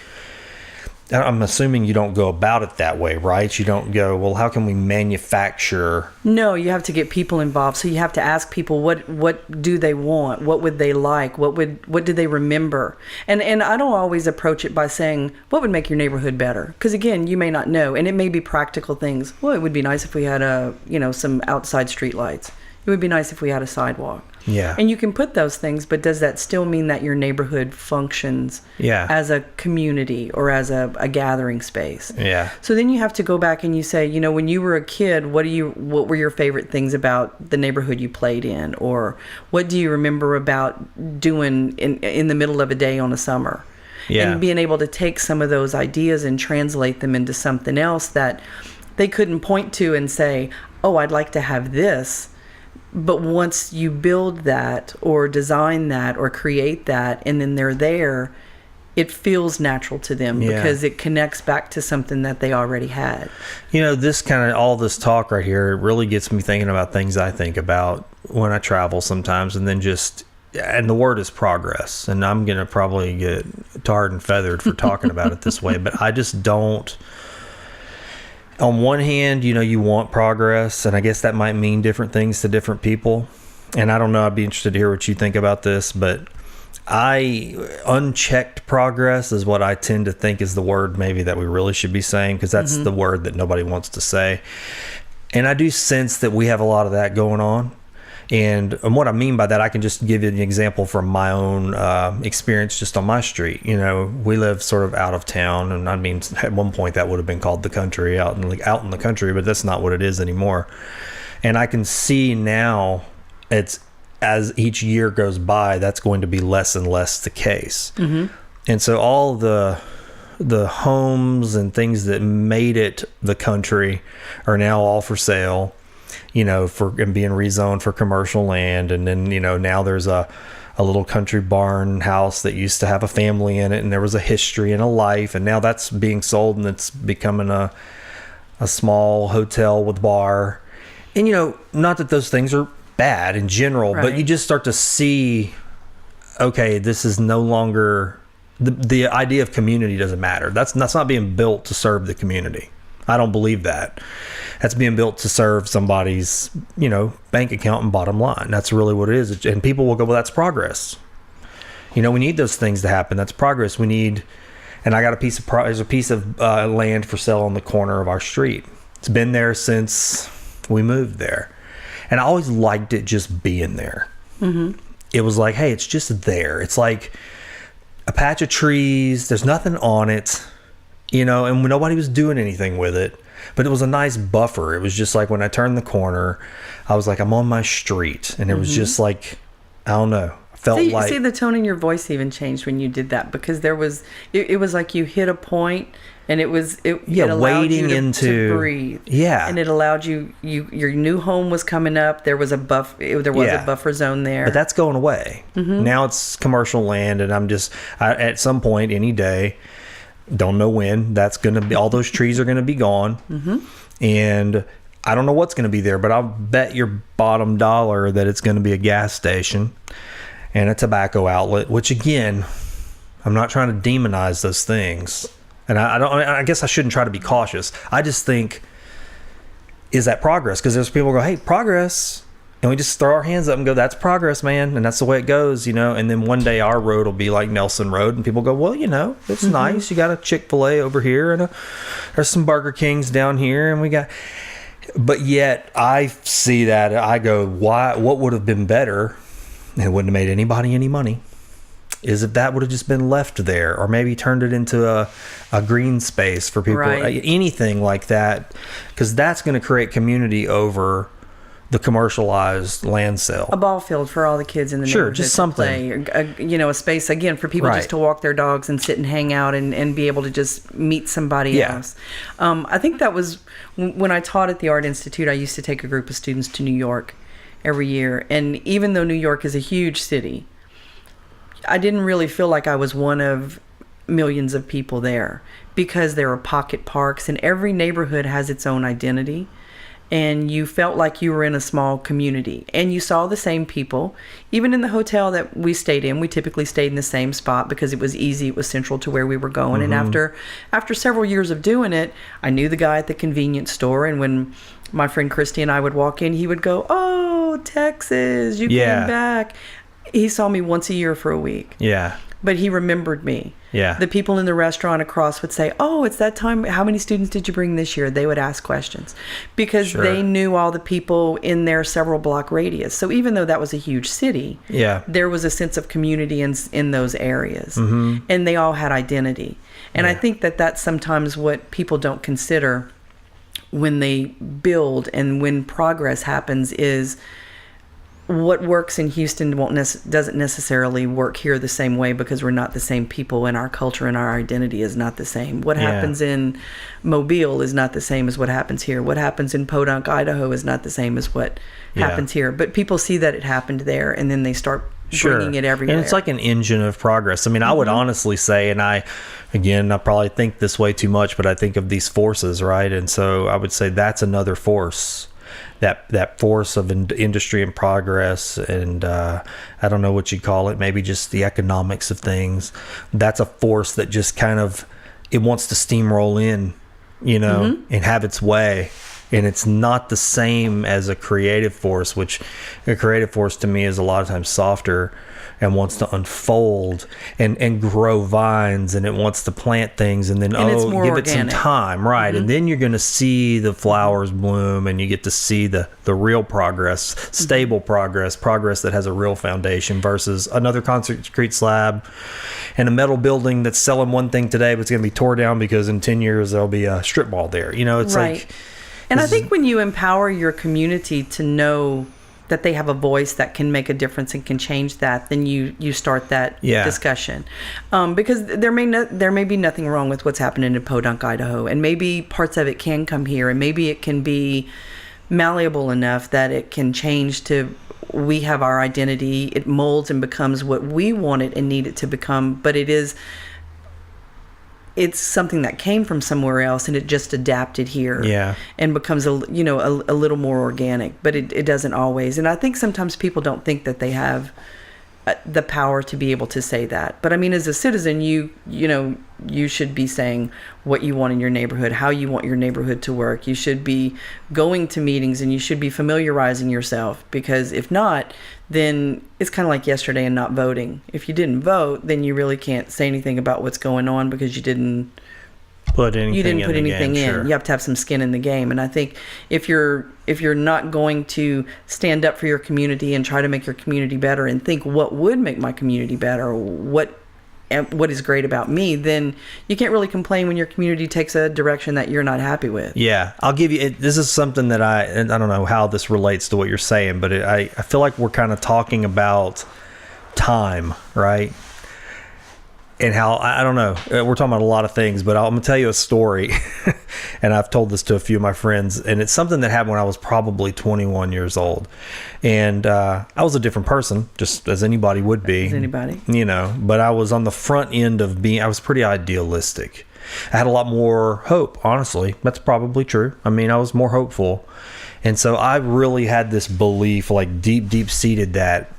I'm assuming you don't go about it that way, right? You don't go, well, how can we manufacture? No, you have to get people involved. So you have to ask people, what do they want? What would they like? What do they remember? And I don't always approach it by saying, what would make your neighborhood better? Because again, you may not know, and it may be practical things. Well, it would be nice if we had some outside street lights. It would be nice if we had a sidewalk. Yeah. And you can put those things, but does that still mean that your neighborhood functions as a community or as a gathering space? Yeah. So then you have to go back and you say, when you were a kid, what were your favorite things about the neighborhood you played in? Or what do you remember about doing in the middle of a day on a summer? Yeah. And being able to take some of those ideas and translate them into something else that they couldn't point to and say, oh, I'd like to have this. But once you build that or design that or create that, and then they're there, it feels natural to them because it connects back to something that they already had. This kind of, all this talk right here, it really gets me thinking about things I think about when I travel sometimes, and then and the word is progress. And I'm going to probably get tarred and feathered for talking about it this way, but I just don't. On one hand, you want progress, and I guess that might mean different things to different people. And I don't know, I'd be interested to hear what you think about this, but unchecked progress is what I tend to think is the word maybe that we really should be saying, because that's the word that nobody wants to say. And I do sense that we have a lot of that going on. And what I mean by that, I can just give you an example from my own experience just on my street. We live sort of out of town, and I mean, at one point that would have been called the country, out in the country, but that's not what it is anymore. And I can see now, as each year goes by, that's going to be less and less the case. And so all the homes and things that made it the country are now all for sale. And being rezoned for commercial land. And then, now there's a little country barn house that used to have a family in it, and there was a history and a life, and now that's being sold, and it's becoming a small hotel with bar. And, not that those things are bad in general, but you just start to see, okay, this is no longer, the idea of community doesn't matter. That's not being built to serve the community. I don't believe that. That's being built to serve somebody's, bank account and bottom line. That's really what it is. And people will go, well, that's progress. We need those things to happen. That's progress. We need, and I got there's a piece of land for sale on the corner of our street. It's been there since we moved there. And I always liked it just being there. It was like, hey, it's just there. It's like a patch of trees. There's nothing on it, and nobody was doing anything with it. But it was a nice buffer. It was just like when I turned the corner, I was like, I'm on my street. And it was just like, I don't know. I felt like... See, the tone in your voice even changed when you did that, because there was... It was like you hit a point, and it allowed wading you to breathe. Yeah. And it allowed you... Your new home was coming up. There was a buffer zone there. But that's going away. Now it's commercial land, and I'm just... at some point, any day... Don't know when that's going to be. All those trees are going to be gone. And I don't know what's going to be there, but I'll bet your bottom dollar that it's going to be a gas station and a tobacco outlet, which again, I'm not trying to demonize those things. And I guess I shouldn't try to be cautious. I just think, is that progress? Because there's people who go, hey, progress. And we just throw our hands up and go, that's progress, man. And that's the way it goes, And then one day our road will be like Nelson Road. And people go, well, it's nice. You got a Chick-fil-A over here and there's some Burger Kings down here. And we got... But yet I see that. I go, what would have been better, and it wouldn't have made anybody any money, is if that would have just been left there, or maybe turned it into a green space for people, right. Anything like that, because that's going to create community over the commercialized land sale. A ball field for all the kids in the neighborhood. Just something. Play. A space, again, for people just to walk their dogs and sit and hang out and be able to just meet somebody else. I think that was, when I taught at the Art Institute, I used to take a group of students to New York every year. And even though New York is a huge city, I didn't really feel like I was one of millions of people there, because there are pocket parks and every neighborhood has its own identity. And you felt like you were in a small community, and you saw the same people. Even in the hotel that we stayed in, we typically stayed in the same spot because it was easy. It was central to where we were going. And after several years of doing it, I knew the guy at the convenience store. And when my friend Christy and I would walk in, he would go, "Oh, Texas, you came back." He saw me once a year for a week. Yeah. But he remembered me. Yeah. The people in the restaurant across would say, "Oh, it's that time. How many students did you bring this year?" They would ask questions because they knew all the people in their several block radius. So even though that was a huge city, there was a sense of community in those areas. Mm-hmm. And they all had identity. And I think that that's sometimes what people don't consider when they build and when progress happens is what works in Houston doesn't necessarily work here the same way because we're not the same people and our culture and our identity is not the same. What happens in Mobile is not the same as what happens here. What happens in Podunk, Idaho is not the same as what happens here. But people see that it happened there and then they start bringing it everywhere. And it's like an engine of progress. I mean, I would honestly say, and I probably think this way too much, but I think of these forces, right? And so I would say that's another force. That force of industry and progress, and I don't know what you'd call it, maybe just the economics of things. That's a force that just kind of, it wants to steamroll in, and have its way. And it's not the same as a creative force, which a creative force to me is a lot of times softer and wants to unfold and grow vines, and it wants to plant things and then give organic. It some time, right? And then you're going to see the flowers bloom, and you get to see the real progress, stable progress that has a real foundation versus another concrete slab and a metal building that's selling one thing today, but it's going to be tore down because in 10 years there'll be a strip mall there. It's like. And I think when you empower your community to know that they have a voice that can make a difference and can change that, then you start that discussion. Because there may be nothing wrong with what's happening in Podunk, Idaho, and maybe parts of it can come here, and maybe it can be malleable enough that it can change to we have our identity, it molds and becomes what we want it and need it to become, but it's something that came from somewhere else and it just adapted here and becomes a little more organic, but it doesn't always. And I think sometimes people don't think that they have the power to be able to say that. But I mean, as a citizen, you should be saying what you want in your neighborhood, how you want your neighborhood to work. You should be going to meetings and you should be familiarizing yourself, because if not, then it's kind of like yesterday and not voting. If you didn't vote, then you really can't say anything about what's going on because you didn't put anything in. Sure. You have to have some skin in the game. And I think if you're not going to stand up for your community and try to make your community better and think what would make my community better, what is great about me, then you can't really complain when your community takes a direction that you're not happy with. Yeah, I'll give you, this is something that I don't know how this relates to what you're saying, but I feel like we're kind of talking about time, right? And how, I don't know, we're talking about a lot of things, but I'm going to tell you a story. And I've told this to a few of my friends, and it's something that happened when I was probably 21 years old. And I was a different person, just as anybody would be. As anybody. But I was on the front end of I was pretty idealistic. I had a lot more hope, honestly. That's probably true. I mean, I was more hopeful. And so I really had this belief, like deep seated, that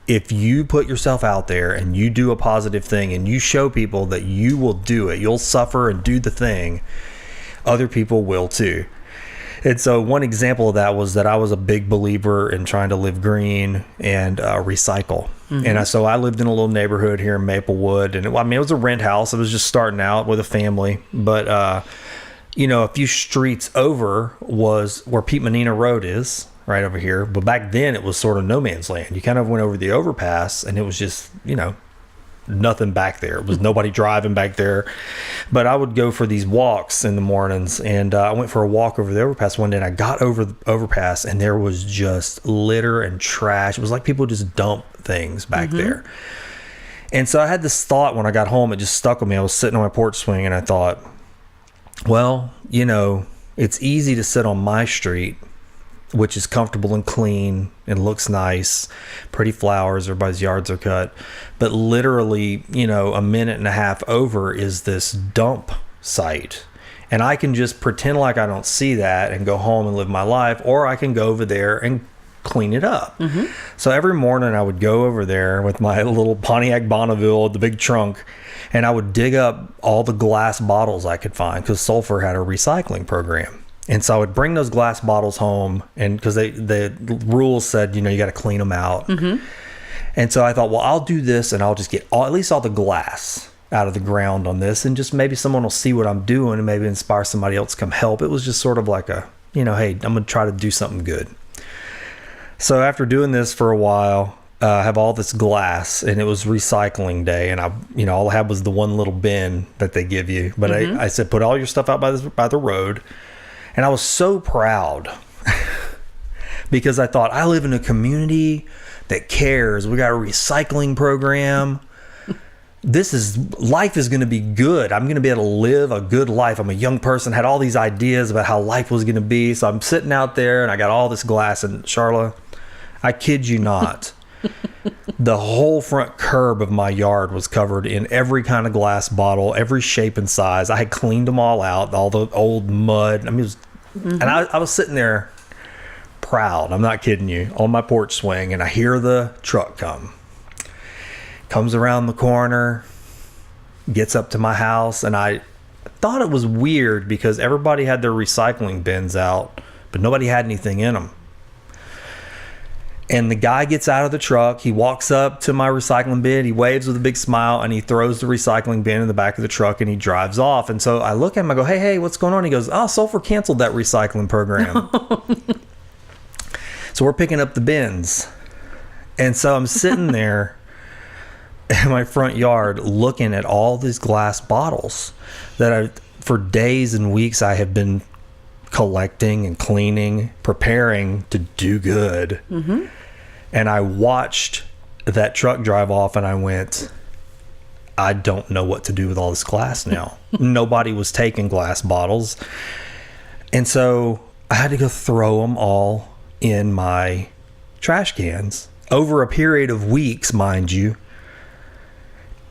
if you put yourself out there and you do a positive thing and you show people that you will do it, you'll suffer and do the thing, other people will too. And so one example of that was that I was a big believer in trying to live green and recycle. And so I lived in a little neighborhood here in Maplewood, and it was a rent house. I was just starting out with a family, but a few streets over was where Pete Menina Road is, right over here. But back then it was sort of no man's land. You kind of went over the overpass and it was just, nothing back there. It was nobody driving back there. But I would go for these walks in the mornings, and I went for a walk over the overpass one day, and I got over the overpass and there was just litter and trash. It was like people just dump things back there. And so I had this thought when I got home. It just stuck with me. I was sitting on my porch swing and I thought, well, it's easy to sit on my street, which is comfortable and clean and looks nice, pretty flowers, everybody's yards are cut. But literally, a minute and a half over is this dump site. And I can just pretend like I don't see that and go home and live my life, or I can go over there and clean it up. So every morning I would go over there with my little Pontiac Bonneville, the big trunk, and I would dig up all the glass bottles I could find, because Sulphur had a recycling program. And so I would bring those glass bottles home, and because the rules said, you got to clean them out. And so I thought, well, I'll do this and I'll just get at least all the glass out of the ground on this, and just maybe someone will see what I'm doing and maybe inspire somebody else to come help. It was just sort of like a, hey, I'm going to try to do something good. So after doing this for a while, I have all this glass, and it was recycling day, and all I had was the one little bin that they give you. But I said, put all your stuff out by the road. And I was so proud because I thought, I live in a community that cares. We got a recycling program. Life is going to be good. I'm going to be able to live a good life. I'm a young person, had all these ideas about how life was going to be. So I'm sitting out there and I got all this glass, and Charla, I kid you not, the whole front curb of my yard was covered in every kind of glass bottle, every shape and size. I had cleaned them all out, all the old mud. And I was sitting there proud. I'm not kidding you, on my porch swing, and I hear the truck comes around the corner, gets up to my house, and I thought it was weird because everybody had their recycling bins out, but nobody had anything in them. And the guy gets out of the truck, he walks up to my recycling bin, he waves with a big smile, and he throws the recycling bin in the back of the truck, and he drives off. And so I look at him, I go, hey, what's going on? He goes, Sulphur canceled that recycling program. So we're picking up the bins. And so I'm sitting there in my front yard looking at all these glass bottles that for days and weeks I have been collecting and cleaning, preparing to do good. And I watched that truck drive off, and I went, I don't know what to do with all this glass now. Nobody was taking glass bottles. And so I had to go throw them all in my trash cans over a period of weeks, mind you.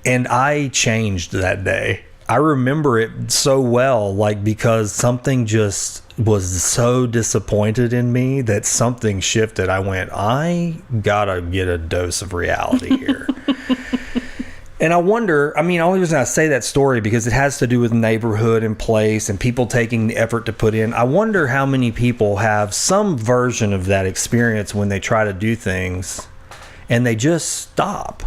And I changed that day. I remember it so well, because something just was so disappointed in me that something shifted. I went, I gotta get a dose of reality here. And I wonder, only reason I say that story because it has to do with neighborhood and place and people taking the effort to put in. I wonder how many people have some version of that experience when they try to do things and they just stop.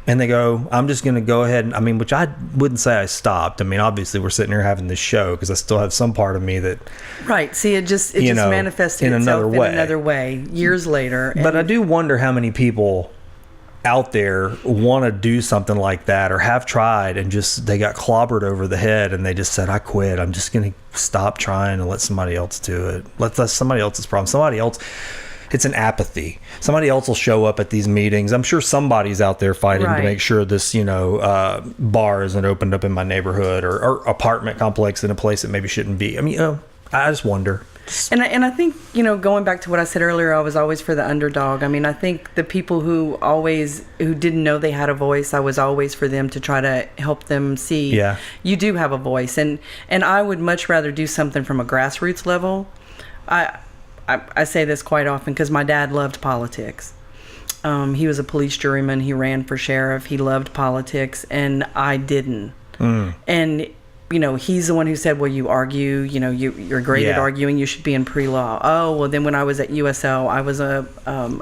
And they go, I'm just going to go ahead and, which I wouldn't say I stopped. Obviously we're sitting here having this show because I still have some part of me that. Right. See, it just manifested in itself another way years later. But I do wonder how many people out there want to do something like that or have tried and just, they got clobbered over the head and they just said, I quit. I'm just going to stop trying and let somebody else do it. That's somebody else's problem. Somebody else. It's an apathy. Somebody else will show up at these meetings. I'm sure somebody's out there fighting to make sure this, bar isn't opened up in my neighborhood or apartment complex in a place that maybe shouldn't be. I just wonder. And I think, going back to what I said earlier, I was always for the underdog. I think the people who didn't know they had a voice, I was always for them to try to help them see you do have a voice. And I would much rather do something from a grassroots level. I say this quite often because my dad loved politics. He was a police juryman. He ran for sheriff. He loved politics, and I didn't. And he's the one who said, well, you argue, you're great at arguing, you should be in pre-law. Oh, well, then when I was at USL, I was a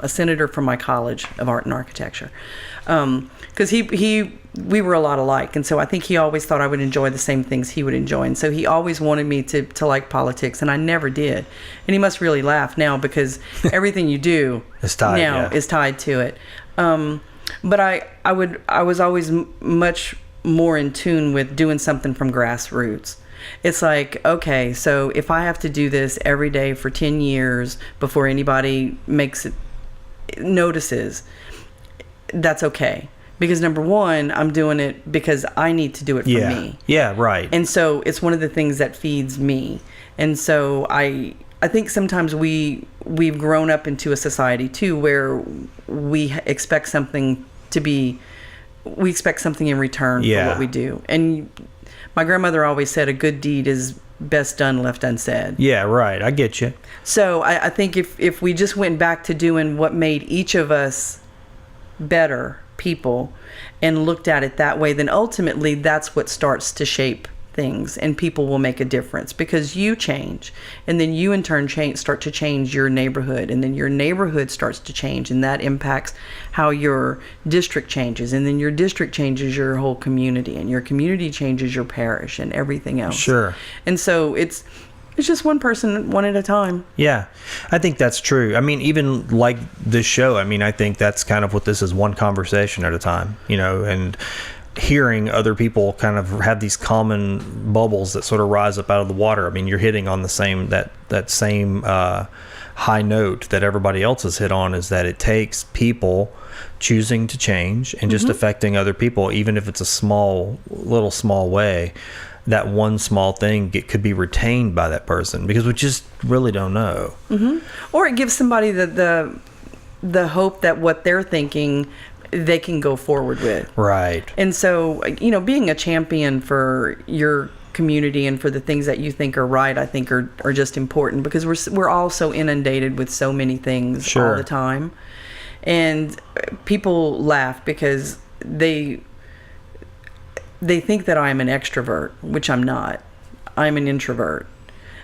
senator from my college of art and architecture. Because we were a lot alike. And so I think he always thought I would enjoy the same things he would enjoy. And so he always wanted me to like politics, and I never did. And he must really laugh now, because everything you do is tied to it. But I was always much more in tune with doing something from grassroots. It's like, okay, so if I have to do this every day for 10 years before anybody notices, that's okay. Because number one, I'm doing it because I need to do it for me. Yeah, right. And so it's one of the things that feeds me. And so I think sometimes we've grown up into a society too where we expect something in return for what we do. And my grandmother always said a good deed is best done left unsaid. Yeah, right. I get you. So I think if we just went back to doing what made each of us better people and looked at it that way, then ultimately that's what starts to shape things, and people will make a difference because you change, and then you in turn start to change your neighborhood, and then your neighborhood starts to change, and that impacts how your district changes, and then your district changes your whole community, and your community changes your parish and everything else. Sure. And so it's just one person, one at a time. Yeah, I think that's true. I mean, even like this show, I mean, I think that's kind of what this is, one conversation at a time, and hearing other people kind of have these common bubbles that sort of rise up out of the water. I mean, you're hitting on the same, that same high note that everybody else has hit on, is that it takes people choosing to change and just affecting other people, even if it's a small way. That one small thing could be retained by that person, because we just really don't know. Or it gives somebody the hope that what they're thinking they can go forward with. Right. And so, being a champion for your community and for the things that you think are right, I think are just important, because we're all so inundated with so many things all the time. And people laugh because they think that I'm an extrovert, which I'm not. I'm an introvert.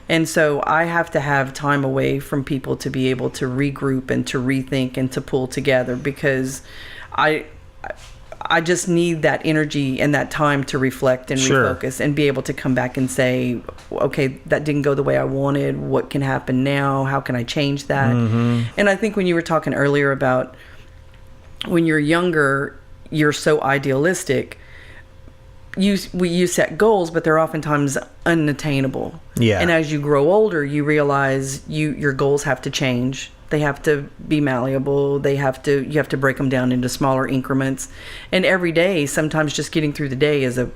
And so I have to have time away from people to be able to regroup and to rethink and to pull together, because I just need that energy and that time to reflect and refocus and be able to come back and say, okay, that didn't go the way I wanted. What can happen now? How can I change that? And I think when you were talking earlier about when you're younger, you're so idealistic. You set goals, but they're oftentimes unattainable. Yeah. And as you grow older, you realize your goals have to change. They have to be malleable. You have to break them down into smaller increments. And every day, sometimes just getting through the day is the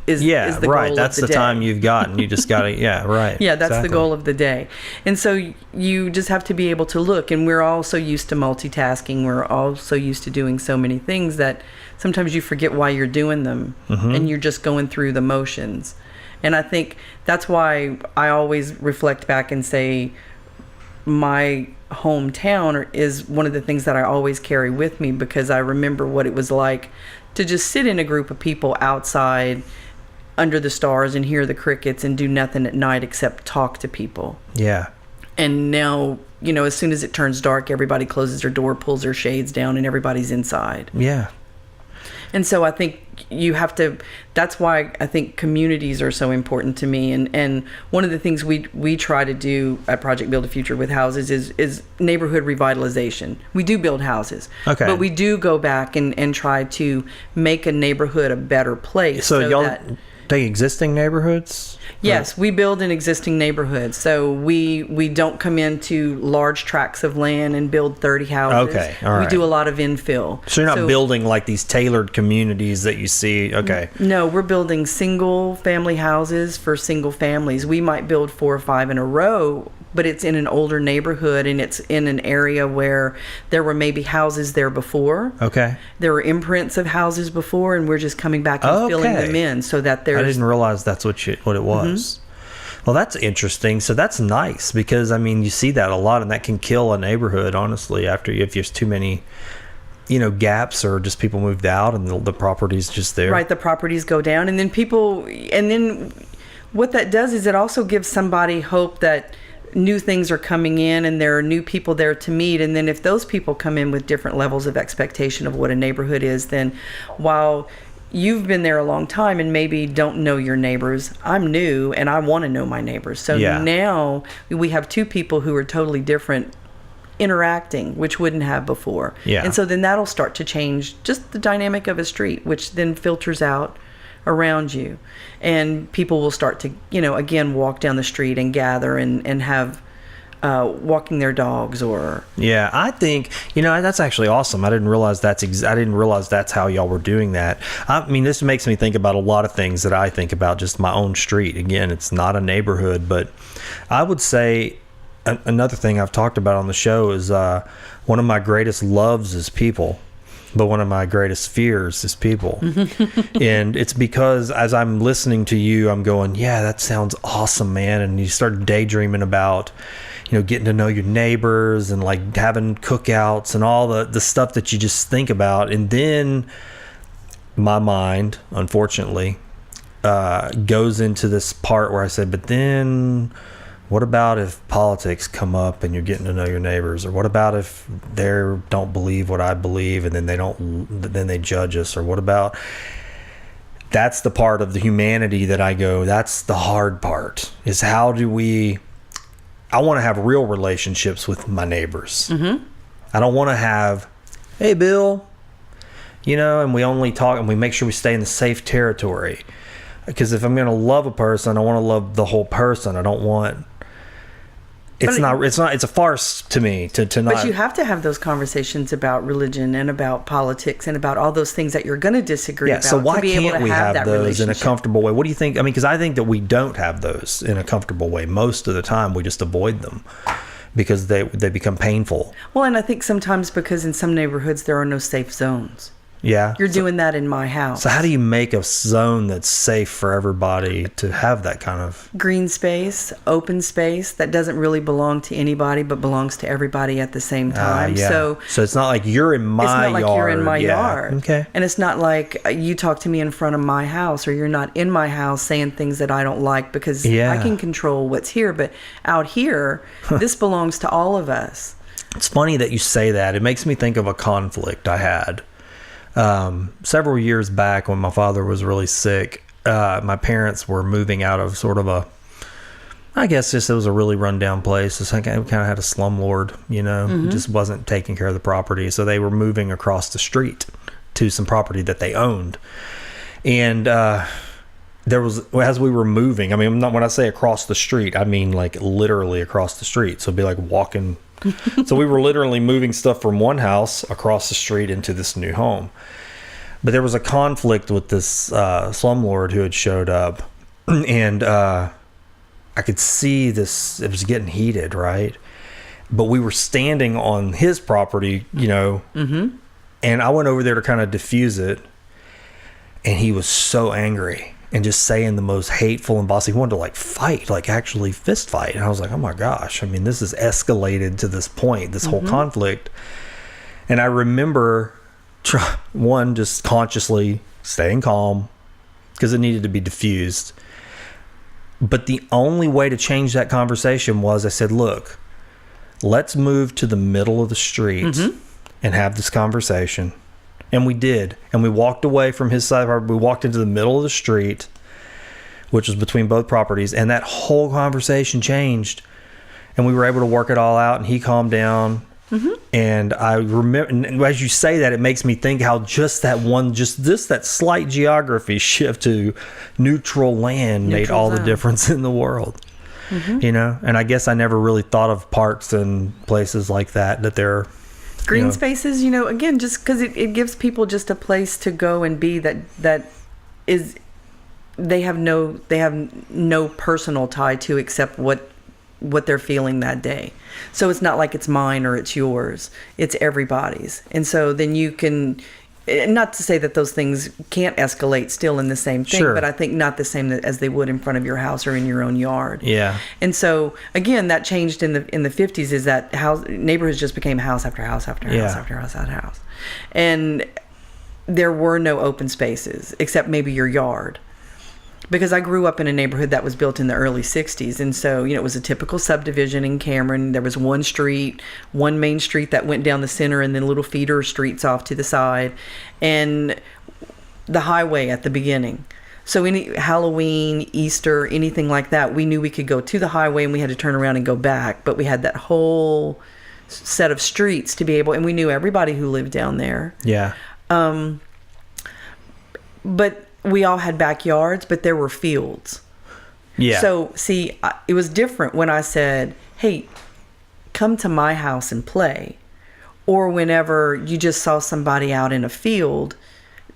right. Goal That's of the the day. time you've got, and you just got to, right. Yeah, that's exactly. the goal of the day. And so you just have to be able to look, and we're all so used to multitasking. We're all so used to doing so many things that sometimes you forget why you're doing them, and you're just going through the motions. And I think that's why I always reflect back and say my hometown is one of the things that I always carry with me, because I remember what it was like to just sit in a group of people outside under the stars and hear the crickets and do nothing at night except talk to people. Yeah. And now, as soon as it turns dark, everybody closes their door, pulls their shades down, and everybody's inside. Yeah. And so I think that's why I think communities are so important to me. And one of the things we try to do at Project Build a Future with houses is neighborhood revitalization. We do build houses. Okay. But we do go back and try to make a neighborhood a better place. So y'all take existing neighborhoods? Yes, we build in existing neighborhoods. So we don't come into large tracts of land and build 30 houses. Okay, all right. We do a lot of infill. So you're not building like these tailored communities that you see. Okay. No, we're building single family houses for single families. We might build 4 or 5 in a row, but it's in an older neighborhood, and it's in an area where there were maybe houses there before. Okay. There were imprints of houses before, and we're just coming back and filling them in so that there's... I didn't realize that's what it was. Well, that's interesting. So that's nice because, I mean, you see that a lot, and that can kill a neighborhood, honestly, if there's too many, gaps or just people moved out and the property's just there. Right, the properties go down, and then what that does is it also gives somebody hope that new things are coming in and there are new people there to meet. And then if those people come in with different levels of expectation of what a neighborhood is, then while you've been there a long time and maybe don't know your neighbors, I'm new and I want to know my neighbors. So now we have two people who are totally different interacting, which wouldn't have before. Yeah. And so then that'll start to change just the dynamic of a street, which then filters out around you, and people will start to again walk down the street and gather and have walking their dogs. Or I think that's actually awesome. I didn't realize that's how y'all were doing that. I mean, this makes me think about a lot of things that I think about just my own street. Again, it's not a neighborhood, but I would say another thing I've talked about on the show is one of my greatest loves is people. But one of my greatest fears is people. And it's because as I'm listening to you, I'm going, yeah, that sounds awesome, man. And you start daydreaming about, getting to know your neighbors and like having cookouts and all the stuff that you just think about. And then my mind, unfortunately, goes into this part where I said, but then what about if politics come up and you're getting to know your neighbors? Or what about if they don't believe what I believe and then they judge us? Or what about, that's the part of the humanity that I go, that's the hard part, is how do I want to have real relationships with my neighbors. Mm-hmm. I don't want to have, hey, Bill, and we only talk and we make sure we stay in the safe territory. Because if I'm going to love a person, I want to love the whole person. I don't want... It's a farce to me to not. But you have to have those conversations about religion and about politics and about all those things that you're going to disagree about. So why to be able can't to we have those in a comfortable way? What do you think? I mean, because I think that we don't have those in a comfortable way. Most of the time, we just avoid them because they become painful. Well, and I think sometimes because in some neighborhoods there are no safe zones. Yeah. You're doing that in my house. So how do you make a zone that's safe for everybody to have that kind of... Green space, open space that doesn't really belong to anybody but belongs to everybody at the same time. So it's not like you're in my yard. It's not like you're in my yard. Okay. And it's not like you talk to me in front of my house or you're not in my house saying things that I don't like because I can control what's here. But out here, this belongs to all of us. It's funny that you say that. It makes me think of a conflict I had. Several years back when my father was really sick, my parents were moving out of sort of I guess it was a really rundown place. It's like we kind of had a slumlord, just wasn't taking care of the property. So they were moving across the street to some property that they owned. And, there was, as we were moving, I mean, when I say across the street, I mean like literally across the street. So it'd be like walking. So we were literally moving stuff from one house across the street into this new home. But there was a conflict with this slumlord who had showed up. And I could see this, it was getting heated, right? But we were standing on his property, and I went over there to kind of diffuse it. And he was so angry and just saying the most hateful and bossy. He wanted to like fight, like actually fist fight. And I was like, oh my gosh. I mean, this has escalated to this point, this whole conflict. And I remember just consciously staying calm because it needed to be diffused. But the only way to change that conversation was I said, look, let's move to the middle of the street and have this conversation. And we did. And we walked away from his side. We walked into the middle of the street, which was between both properties. And that whole conversation changed. And we were able to work it all out. And he calmed down. And I remember, and as you say that, it makes me think how that slight geography shift to neutral land made all the difference in the world. And I guess I never really thought of parks and places like that they're green spaces, again, just because it gives people just a place to go and be that is, they have no personal tie to except what they're feeling that day. So it's not like it's mine or it's yours. It's everybody's. And so then you can not to say that those things can't escalate still in the same thing, Sure. but I think not the same as they would in front of your house or in your own yard. Yeah. And so again, that changed in the 50s. Is that neighborhoods just became house after house after house after house after house, and there were no open spaces except maybe your yard. Because I grew up in a neighborhood that was built in the early 60s. And so, it was a typical subdivision in Cameron. There was one main street that went down the center, and then little feeder streets off to the side, and the highway at the beginning. So any Halloween, Easter, anything like that, we knew we could go to the highway and we had to turn around and go back. But we had that whole set of streets to be able, and we knew everybody who lived down there. Yeah. But we all had backyards, but there were fields. Yeah. So, see, it was different when I said, hey, come to my house and play. Or whenever you just saw somebody out in a field,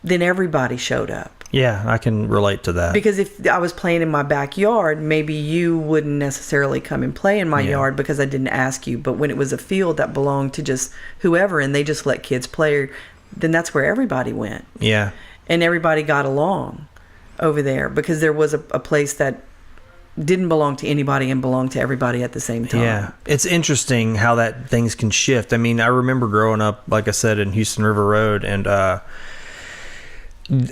then everybody showed up. Yeah, I can relate to that. Because if I was playing in my backyard, maybe you wouldn't necessarily come and play in my yard because I didn't ask you. But when it was a field that belonged to just whoever and they just let kids play, then that's where everybody went. Yeah. And everybody got along over there because there was a place that didn't belong to anybody and belonged to everybody at the same time. Yeah. It's interesting how that things can shift. I mean, I remember growing up, like I said, in Houston River Road, and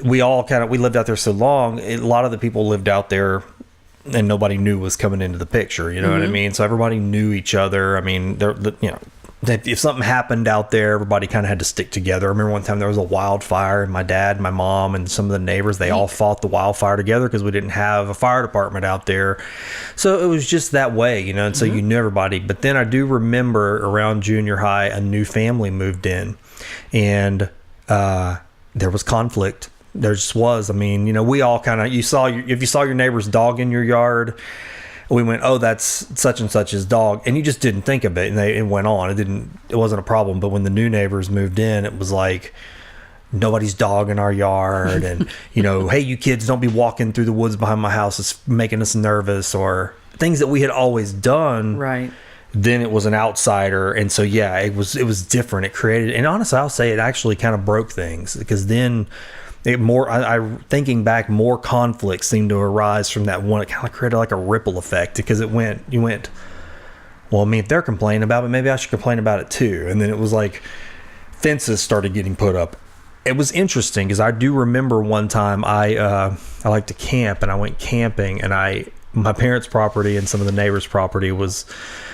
we lived out there so long. A lot of the people lived out there and nobody knew was coming into the picture. You know what I mean? So everybody knew each other. I mean, if something happened out there, everybody kind of had to stick together. I remember one time there was a wildfire, and my dad, my mom, and some of the neighbors, they all fought the wildfire together because we didn't have a fire department out there. So it was just that way, and so you knew everybody. But then I do remember around junior high, a new family moved in, and there was conflict. There just was. I mean, we all kind of, if you saw your neighbor's dog in your yard, we went, oh, that's such and such's dog, and you just didn't think of it, and it went on. It wasn't a problem. But when the new neighbors moved in, it was like nobody's dog in our yard, and hey, you kids, don't be walking through the woods behind my house. It's making us nervous, or things that we had always done. Right. Then it was an outsider, and so it was different. It created, and honestly, I'll say it actually kind of broke things, because then. Thinking back, more conflicts seemed to arise from that one. It kind of created like a ripple effect, because you went, well, I mean, if they're complaining about it, maybe I should complain about it too. And then it was like fences started getting put up. It was interesting because I do remember one time I like to camp, and I went camping, and my parents' property and some of the neighbors' property was,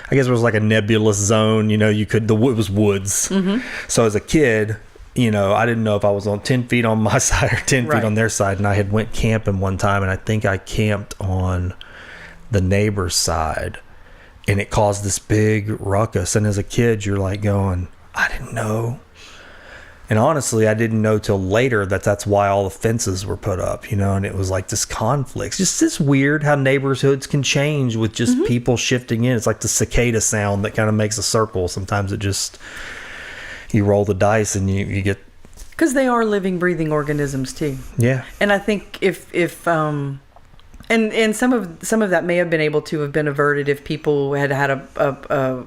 I guess it was like a nebulous zone. It was woods. Mm-hmm. So as a kid, I didn't know if I was on 10 feet on my side or 10 feet on their side. And I had went camping one time, and I think I camped on the neighbor's side, and it caused this big ruckus. And as a kid, you're like going, I didn't know. And honestly, I didn't know till later that's why all the fences were put up, and it was like this conflict. Just this weird how neighborhoods can change with just people shifting in. It's like the cicada sound that kind of makes a circle. Sometimes it just... You roll the dice and you get, because they are living, breathing organisms too. Yeah. And I think if and some of that may have been able to have been averted if people had a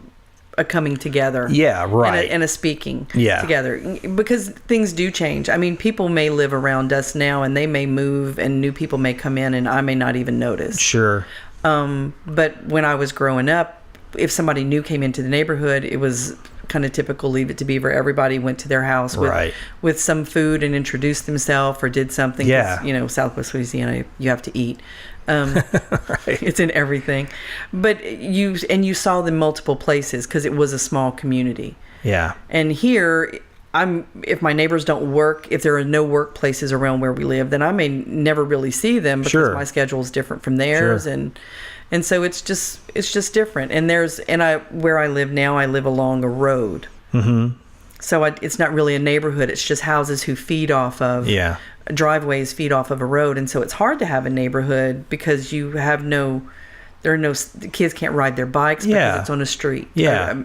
coming together. Yeah, right. And a speaking together, because things do change. I mean, people may live around us now, and they may move, and new people may come in, and I may not even notice. Sure. But when I was growing up, if somebody new came into the neighborhood, it was kind of typical Leave It to Beaver. Everybody went to their house with some food and introduced themselves or did something. Yeah. Southwest Louisiana, you have to eat. It's in everything. But you saw them multiple places because it was a small community. Yeah. And here, if my neighbors don't work, if there are no workplaces around where we live, then I may never really see them because my schedule is different from theirs. Sure. And so it's just different. And where I live now, I live along a road. Mm-hmm. So it's not really a neighborhood. It's just houses who feed off of driveways, feed off of a road. And so it's hard to have a neighborhood because the kids can't ride their bikes because it's on a street. Yeah.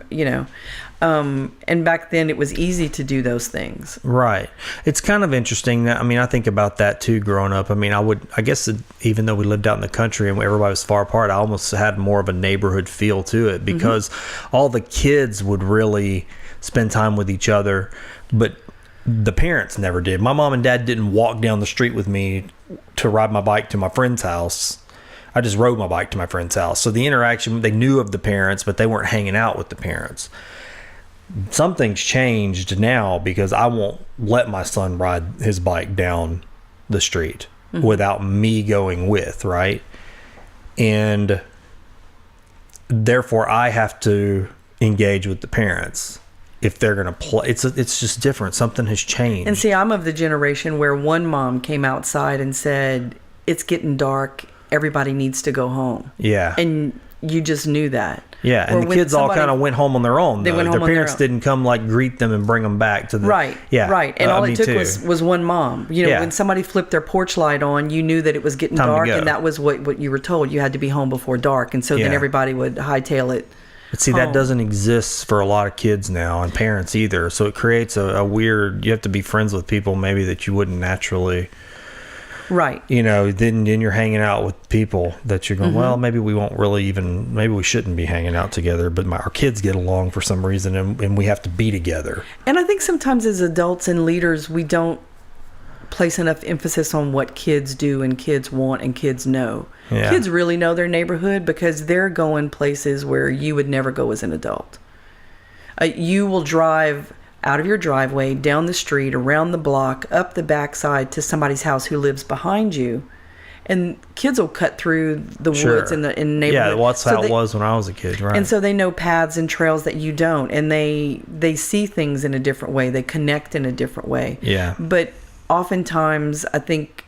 And back then it was easy to do those things. Right. It's kind of interesting. I mean, I think about that too growing up. I mean, I guess even though we lived out in the country and everybody was far apart, I almost had more of a neighborhood feel to it because all the kids would really spend time with each other. But the parents never did. My mom and dad didn't walk down the street with me to ride my bike to my friend's house. I just rode my bike to my friend's house. So the interaction, they knew of the parents, but they weren't hanging out with the parents. Something's changed now because I won't let my son ride his bike down the street without me going with, right? And therefore I have to engage with the parents if they're going to play. It's just different. Something has changed. And see, I'm of the generation where one mom came outside and said, it's getting dark, everybody needs to go home. Yeah. And you just knew that. Yeah, and the kids all kind of went home on their own. They went home their on their parents own. didn't come like greet them and bring them back to the right. Yeah, right. And all it took too. was one mom. You know, Yeah. when somebody flipped their porch light on, you knew that it was getting Time to dark, go. and that was what you were told. You had to be home before dark, and so then Yeah. everybody would hightail it. But see, that doesn't exist for a lot of kids now, and parents either. So it creates a weird. You have to be friends with people maybe that you wouldn't naturally. Right. You know, then you're hanging out with people that you're going, well, maybe we won't really even, maybe we shouldn't be hanging out together, but our kids get along for some reason, and we have to be together. And I think sometimes as adults and leaders, we don't place enough emphasis on what kids do and kids want and kids know. Yeah. Kids really know their neighborhood because they're going places where you would never go as an adult. You will drive out of your driveway, down the street, around the block, up the backside to somebody's house who lives behind you. And kids will cut through the woods in the neighborhood. Yeah, well, that's how it was when I was a kid, right? And so they know paths and trails that you don't. And they see things in a different way. They connect in a different way. Yeah. But oftentimes, I think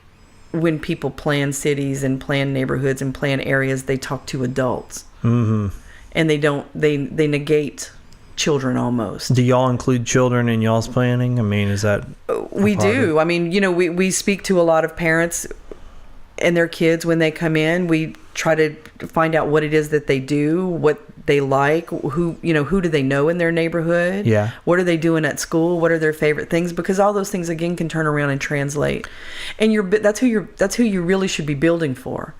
when people plan cities and plan neighborhoods and plan areas, they talk to adults. Mm-hmm. And they negate children almost. Do y'all include children in y'all's planning? I mean, is that... We do. I mean, you know, we speak to a lot of parents and their kids when they come in. We try to find out what it is that they do, what they like, who do they know in their neighborhood? Yeah. What are they doing at school? What are their favorite things? Because all those things again can turn around and translate. And that's who you really should be building for.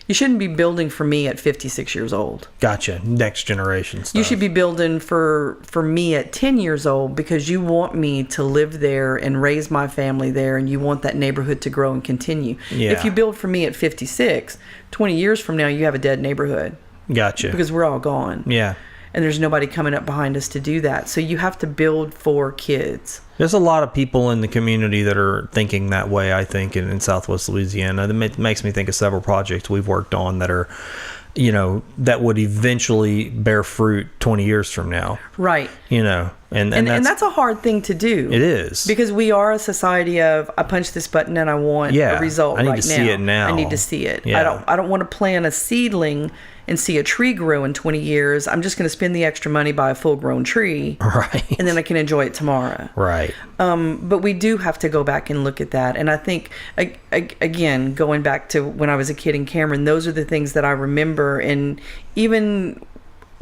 You shouldn't be building for me at 56 years old. Gotcha. Next generation stuff. You should be building for me at 10 years old because you want me to live there and raise my family there, and you want that neighborhood to grow and continue. Yeah. If you build for me at 56, 20 years from now, you have a dead neighborhood. Gotcha. Because we're all gone. Yeah. And there's nobody coming up behind us to do that. So you have to build for kids. There's a lot of people in the community that are thinking that way, I think, in Southwest Louisiana. It makes me think of several projects we've worked on that are, that would eventually bear fruit 20 years from now. Right. And that's a hard thing to do. It is. Because we are a society of, I punch this button and I want a result right now. I need to see it now. I need to see it. Yeah. I don't want to plant a seedling and see a tree grow in 20 years. I'm just going to spend the extra money, buy a full-grown tree. Right. And then I can enjoy it tomorrow. Right. But we do have to go back and look at that. And I think, again, going back to when I was a kid in Cameron, those are the things that I remember. And even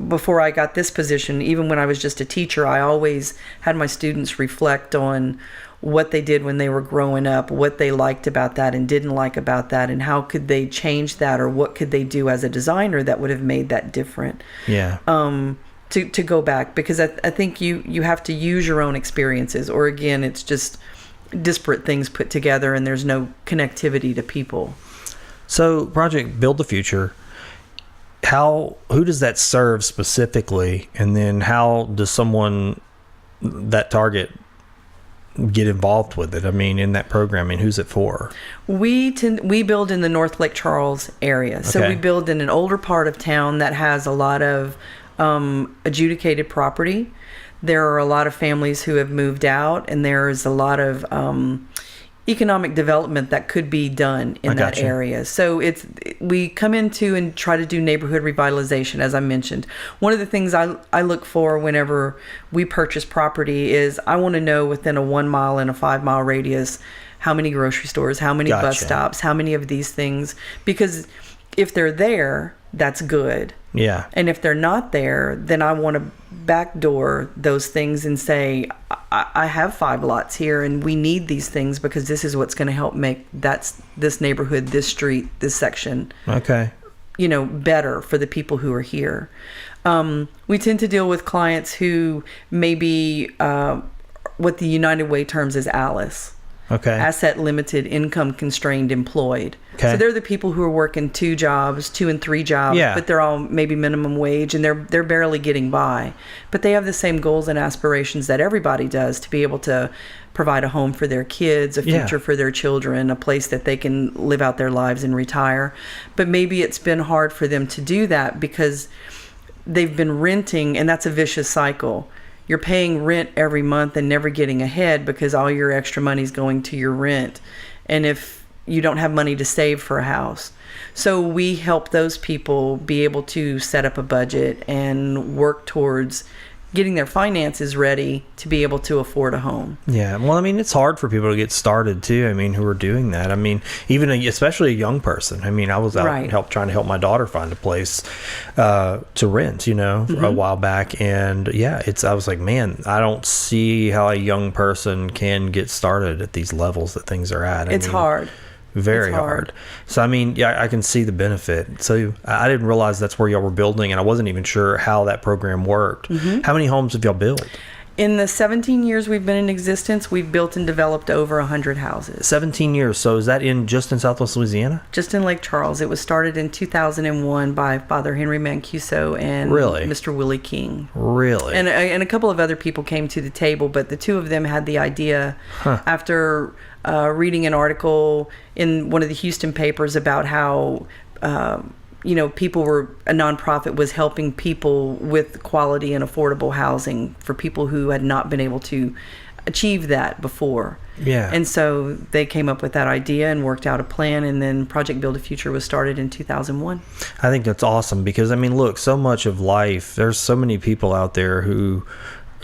before I got this position, even when I was just a teacher, I always had my students reflect on what they did when they were growing up, what they liked about that and didn't like about that, and how could they change that, or what could they do as a designer that would have made that different. Yeah. To go back, because I think you have to use your own experiences, or again, it's just disparate things put together and there's no connectivity to people. So Project Build the Future, who does that serve specifically, and then how does someone that target get involved with it? I mean, in that programming, who's it for? We build in the North Lake Charles area. So we build in an older part of town that has a lot of adjudicated property. There are a lot of families who have moved out, and there's a lot of economic development that could be done in that area. So we come into and try to do neighborhood revitalization, as I mentioned. One of the things I look for whenever we purchase property is I want to know within a 1 mile and a 5 mile radius how many grocery stores, how many bus stops, how many of these things. Because if they're there, that's good. Yeah. And if they're not there, then I want to backdoor those things and say, I have 5 lots here and we need these things because this is what's going to help make this neighborhood, this street, this section, better for the people who are here. We tend to deal with clients who maybe what the United Way terms as ALICE. Okay. Asset limited, income constrained, employed. Okay. So they're the people who are working 2 and 3 jobs, Yeah. but they're all maybe minimum wage and they're barely getting by. But they have the same goals and aspirations that everybody does, to be able to provide a home for their kids, a future for their children, a place that they can live out their lives and retire. But maybe it's been hard for them to do that because they've been renting, and that's a vicious cycle. You're paying rent every month and never getting ahead because all your extra money is going to your rent. And if you don't have money to save for a house. So we help those people be able to set up a budget and work towards getting their finances ready to be able to afford a home. Yeah. Well, I mean, it's hard for people to get started too. I mean, who are doing that. I mean, even especially a young person. I mean, I was out trying to help my daughter find a place to rent, a while back. And I was like, man, I don't see how a young person can get started at these levels that things are at. It's hard. Very hard. So, I mean, I can see the benefit. So, I didn't realize that's where y'all were building, and I wasn't even sure how that program worked. How many homes have y'all built? In the 17 years we've been in existence, we've built and developed over 100 houses. 17 years. So, is that just in Southwest Louisiana? Just in Lake Charles. It was started in 2001 by Father Henry Mancuso and Mr. Willie King. Really? And a couple of other people came to the table, but the two of them had the idea after reading an article in one of the Houston papers about how a nonprofit was helping people with quality and affordable housing for people who had not been able to achieve that before. Yeah. And so they came up with that idea and worked out a plan, and then Project Build a Future was started in 2001. I think that's awesome because, I mean, look, so much of life, there's so many people out there who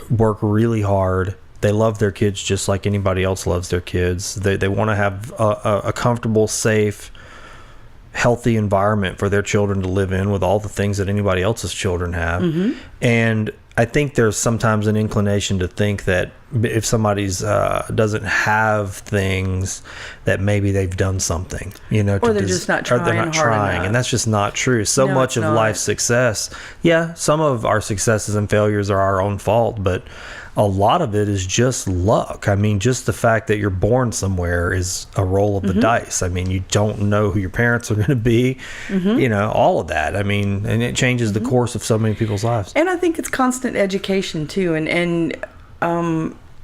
work really hard. They love their kids just like anybody else loves their kids. They want to have a comfortable, safe, healthy environment for their children to live in with all the things that anybody else's children have. And I think there's sometimes an inclination to think that if somebody's doesn't have things, that maybe they've done something, or they're just not trying. Or they're not trying, and that's just not true. So much of life's success, some of our successes and failures are our own fault, but a lot of it is just luck. I mean, just the fact that you're born somewhere is a roll of the dice. I mean, you don't know who your parents are going to be, all of that. I mean, and it changes the course of so many people's lives. And I think it's constant education too. And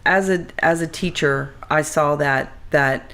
as a teacher, I saw that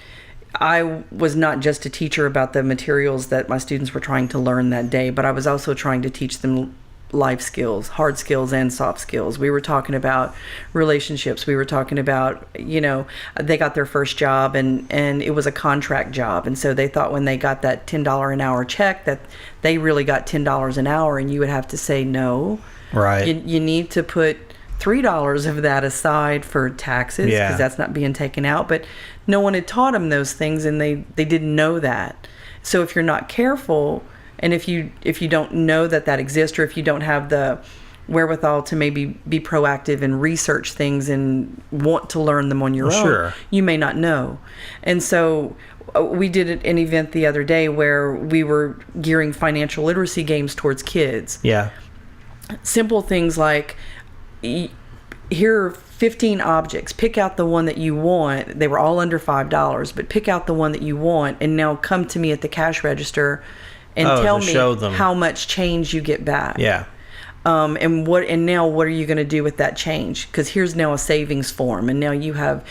I was not just a teacher about the materials that my students were trying to learn that day, but I was also trying to teach them life skills, hard skills and soft skills. We were talking about relationships. We were talking about, they got their first job and it was a contract job. And so they thought when they got that $10 an hour check that they really got $10 an hour, and you would have to say no. Right. You need to put $3 of that aside for taxes because that's not being taken out. But no one had taught them those things, and they didn't know that. So if you're not careful, and if you don't know that exists, or if you don't have the wherewithal to maybe be proactive and research things and want to learn them on your own, you may not know. And so we did an event the other day where we were gearing financial literacy games towards kids. Yeah. Simple things like, here are 15 objects. Pick out the one that you want. They were all under $5, but pick out the one that you want, and now come to me at the cash register and tell me how much change you get back. Yeah. And now what are you going to do with that change? Because here's now a savings form, and now you've gotten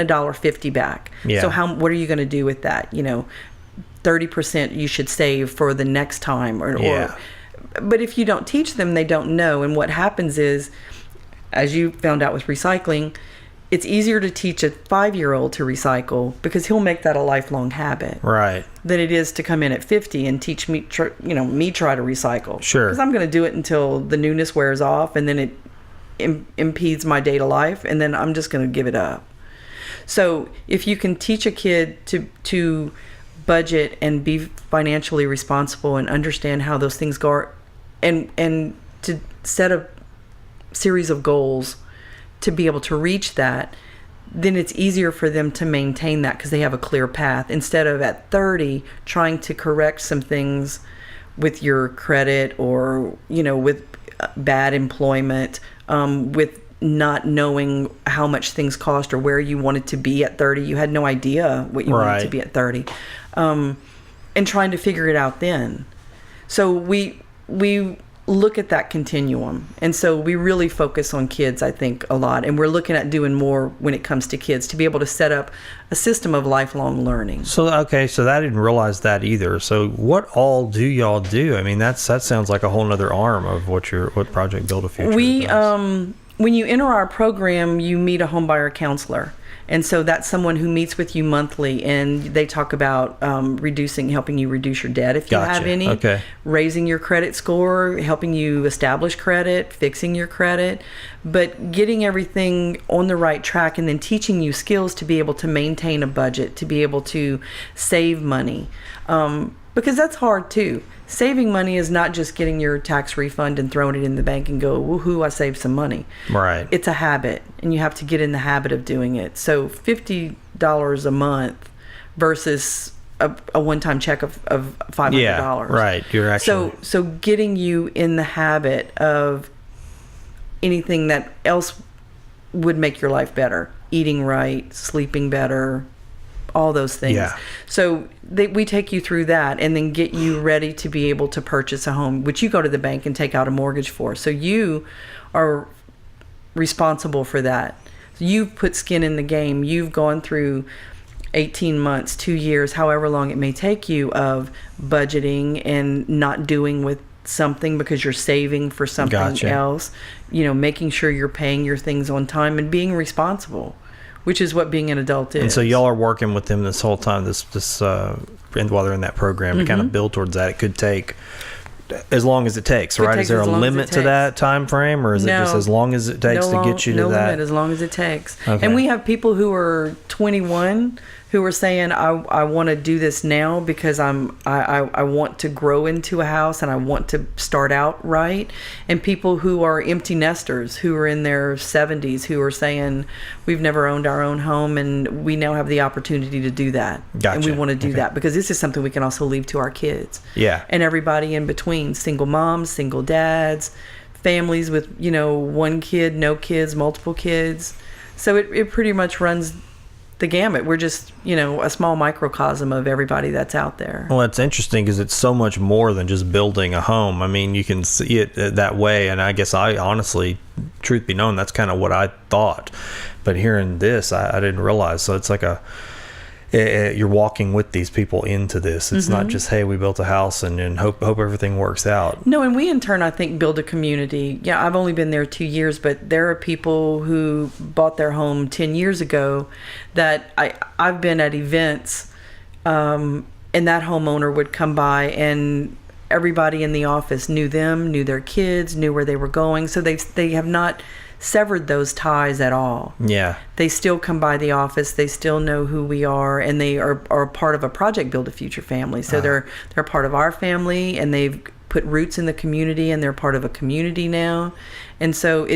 $1.50 back. Yeah. So what are you going to do with that? 30% you should save for the next time, but if you don't teach them, they don't know. And what happens is, as you found out with recycling, it's easier to teach a 5-year-old to recycle because he'll make that a lifelong habit. Right. Than it is to come in at 50 and teach me, try to recycle. Sure. Because I'm going to do it until the newness wears off, and then it impedes my day to life, and then I'm just going to give it up. So if you can teach a kid to budget and be financially responsible and understand how those things go, and to set a series of goals to be able to reach that, then it's easier for them to maintain that because they have a clear path, instead of at 30 trying to correct some things with your credit or with bad employment, with not knowing how much things cost or where you wanted to be at 30. You had no idea what you wanted to be at 30. And trying to figure it out then. So we look at that continuum. And so we really focus on kids, I think, a lot. And we're looking at doing more when it comes to kids to be able to set up a system of lifelong learning. So, okay, so I didn't realize that either. So what all do y'all do? I mean, that sounds like a whole nother arm of what Project Build a Future does. When you enter our program, you meet a homebuyer counselor. And so that's someone who meets with you monthly, and they talk about helping you reduce your debt if you have any, raising your credit score, helping you establish credit, fixing your credit, but getting everything on the right track, and then teaching you skills to be able to maintain a budget, to be able to save money, because that's hard too. Saving money is not just getting your tax refund and throwing it in the bank and go, woohoo, I saved some money. Right. It's a habit, and you have to get in the habit of doing it. So $50 a month versus a one-time check of $500. Yeah, right. You're actually... So getting you in the habit of anything that else would make your life better. Eating right, sleeping better, all those things. Yeah. So we take you through that and then get you ready to be able to purchase a home, which you go to the bank and take out a mortgage for. So you are responsible for that. You've put skin in the game. You've gone through 18 months, 2 years, however long it may take you, of budgeting and not doing with something because you're saving for something else. Making sure you're paying your things on time and being responsible, which is what being an adult is. And so y'all are working with them this whole time, and while they're in that program, to kind of build towards that. It could take as long as it takes, right? Is there a limit to that time frame, or is it just as long as it takes to get you to that? No limit, as long as it takes. Okay. And we have people who are 21 who are saying, I want to do this now because I want to grow into a house and I want to start out right. And people who are empty nesters who are in their 70s who are saying, we've never owned our own home and we now have the opportunity to do that. Gotcha. And we want to do that because this is something we can also leave to our kids. Yeah. And everybody in between, single moms, single dads, families with, one kid, no kids, multiple kids. So it pretty much runs the gamut. We're just, a small microcosm of everybody that's out there. Well, that's interesting because it's so much more than just building a home. I mean, you can see it that way, and I guess I honestly, truth be known, that's kind of what I thought. But hearing this, I didn't realize. So it's like you're walking with these people into this. It's not just, hey, we built a house and hope everything works out. No, and we in turn, I think, build a community. Yeah, I've only been there 2 years, but there are people who bought their home 10 years ago that I've been at events, and that homeowner would come by and everybody in the office knew them, knew their kids, knew where they were going. So they have not severed those ties at all. Yeah. They still come by the office. They still know who we are, and they are part of a Project Build a Future family. So they're part of our family, and they've put roots in the community, and they're part of a community now. And so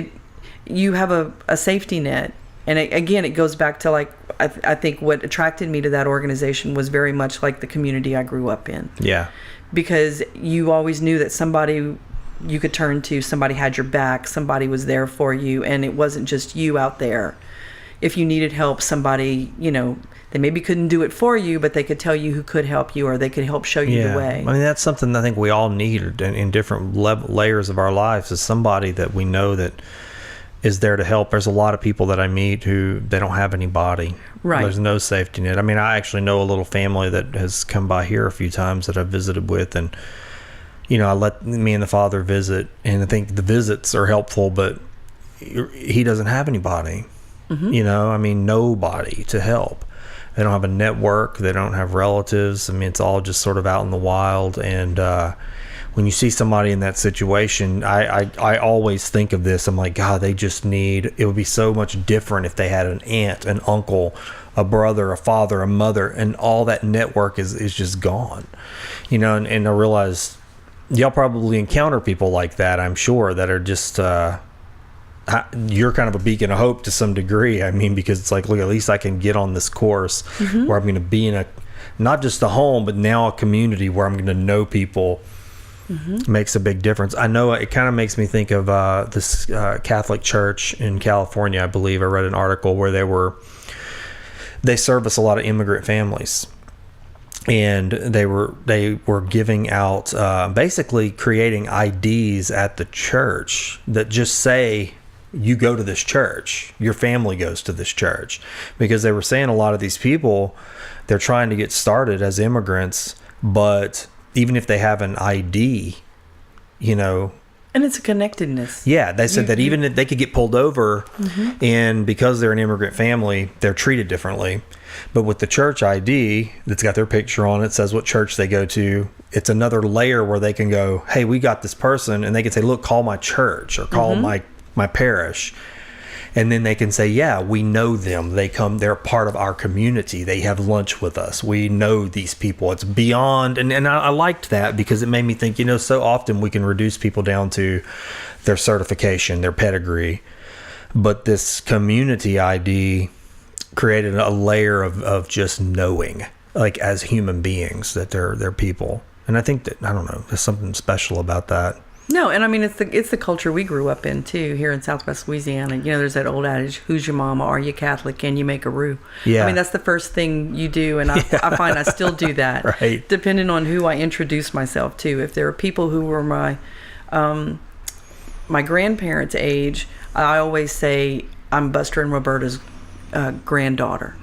you have a safety net. And it goes back to I think what attracted me to that organization was very much like the community I grew up in. Yeah. Because you always knew that somebody you could turn to, somebody had your back, somebody was there for you, and it wasn't just you out there. If you needed help, somebody, they maybe couldn't do it for you, but they could tell you who could help you, or they could help show you the way. I mean, that's something I think we all need in different layers of our lives, is somebody that we know that is there to help. There's a lot of people that I meet who they don't have anybody. Right. There's no safety net. I mean, I actually know a little family that has come by here a few times that I've visited with, and I let me and the father visit, and I think the visits are helpful, but he doesn't have anybody. I mean, nobody to help. They don't have a network. They don't have relatives. I mean, it's all just sort of out in the wild. And when you see somebody in that situation, I always think of this. I'm like, God, it would be so much different if they had an aunt, an uncle, a brother, a father, a mother, and all that network is just gone. And I realize y'all probably encounter people like that, I'm sure, that are just you're kind of a beacon of hope to some degree. I mean, because it's like, look, at least I can get on this course where I'm going to be in not just a home, but now a community where I'm going to know people makes a big difference. I know it kind of makes me think of this Catholic church in California. I believe I read an article where they service a lot of immigrant families, and they were giving out basically creating IDs at the church that just say, you go to this church, your family goes to this church, because they were saying a lot of these people, they're trying to get started as immigrants, but even if they have an ID, and it's a connectedness. Yeah, they said that even if they could get pulled over, and because they're an immigrant family, they're treated differently. But with the church ID that's got their picture on it, says what church they go to, it's another layer where they can go, hey, we got this person, and they can say, look, call my church or call my parish. And then they can say, yeah, we know them. They're part of our community. They have lunch with us. We know these people. It's beyond. And I liked that because it made me think, so often we can reduce people down to their certification, their pedigree. But this community ID created a layer of just knowing, like as human beings, that they're people. And I think that, I don't know, there's something special about that. No, and I mean, it's the culture we grew up in, too, here in Southwest Louisiana. There's that old adage, who's your mama? Are you Catholic? Can you make a roux? Yeah. I mean, that's the first thing you do, and I find I still do that. Right. Depending on who I introduce myself to. If there are people who were my grandparents' age, I always say, I'm Buster and Roberta's granddaughter.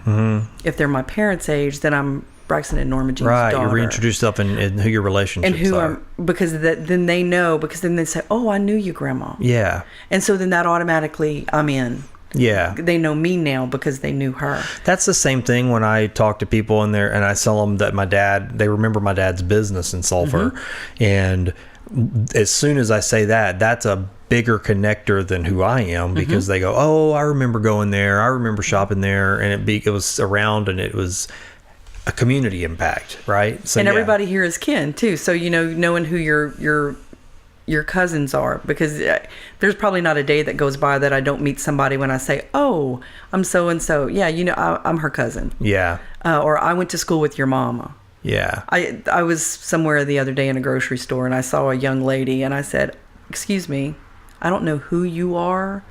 If they're my parents' age, then I'm Braxton and Norma Jean's daughter. You reintroduce yourself and who your relationships are. Because then they know, because then they say, oh, I knew you, Grandma. Yeah. And so then that automatically, I'm in. Yeah. They know me now because they knew her. That's the same thing when I talk to people and I tell them that they remember my dad's business in Sulphur. And as soon as I say that, that's a bigger connector than who I am, because they go, oh, I remember going there. I remember shopping there. And it was around, and it was a community impact, right? So, and everybody here is kin too. So, knowing who your cousins are, because there's probably not a day that goes by that I don't meet somebody when I say, oh, I'm so-and-so. Yeah, I'm her cousin. Yeah. Or I went to school with your mama. Yeah. I was somewhere the other day in a grocery store, and I saw a young lady, and I said, excuse me, I don't know who you are,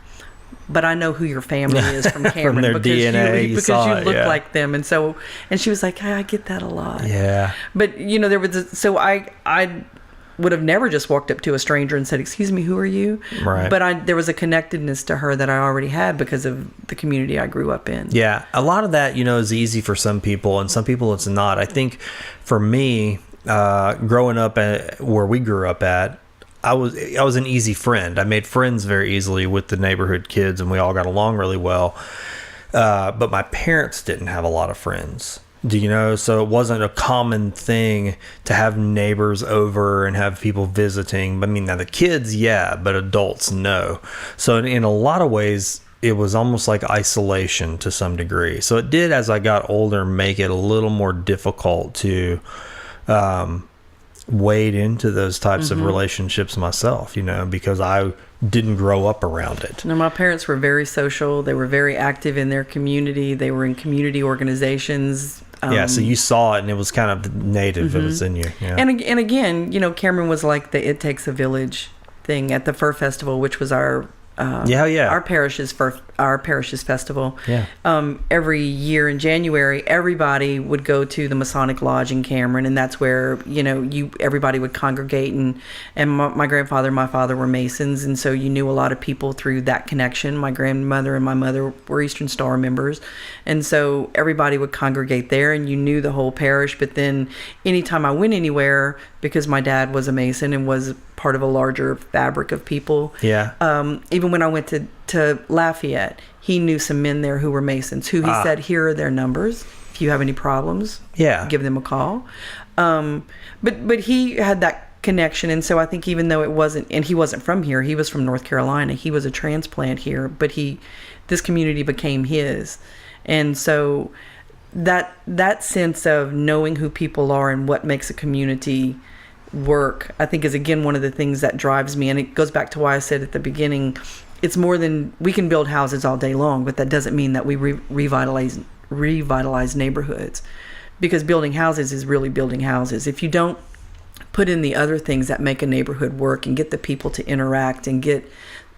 but I know who your family is from Cameron. From their DNA, because you look like them. And she was like, hey, I get that a lot. Yeah. But, there was I would have never just walked up to a stranger and said, excuse me, who are you? Right. But there was a connectedness to her that I already had because of the community I grew up in. Yeah. A lot of that, is easy for some people, and some people it's not. I think for me, growing up where we grew up at, I was an easy friend. I made friends very easily with the neighborhood kids, and we all got along really well. But my parents didn't have a lot of friends. So it wasn't a common thing to have neighbors over and have people visiting. I mean, now the kids, yeah, but adults, no. So in a lot of ways, it was almost like isolation to some degree. So it did, as I got older, make it a little more difficult to wade into those types of relationships myself, because I didn't grow up around it. No, my parents were very social. They were very active in their community. They were in community organizations. So you saw it, and it was kind of native. It was in you. Yeah. And again, Cameron was like the It Takes a Village thing at the Fur Festival, which was our our parish's festival. Yeah. Every year in January, everybody would go to the Masonic Lodge in Cameron, and that's where everybody would congregate. And my grandfather and my father were Masons, and so you knew a lot of people through that connection. My grandmother and my mother were Eastern Star members, and so everybody would congregate there, and you knew the whole parish. But then, anytime I went anywhere, because my dad was a Mason and was part of a larger fabric of people. Yeah. Even when I went to Lafayette, he knew some men there who were Masons, who he said, here are their numbers. If you have any problems, give them a call. But he had that connection. And so I think even though he wasn't from here, he was from North Carolina. He was a transplant here, but this community became his. And so that sense of knowing who people are and what makes a community work, I think, is again one of the things that drives me. And it goes back to why I said at the beginning, it's more than we can build houses all day long, but that doesn't mean that we revitalize neighborhoods, because building houses is really building houses. If you don't put in the other things that make a neighborhood work and get the people to interact and get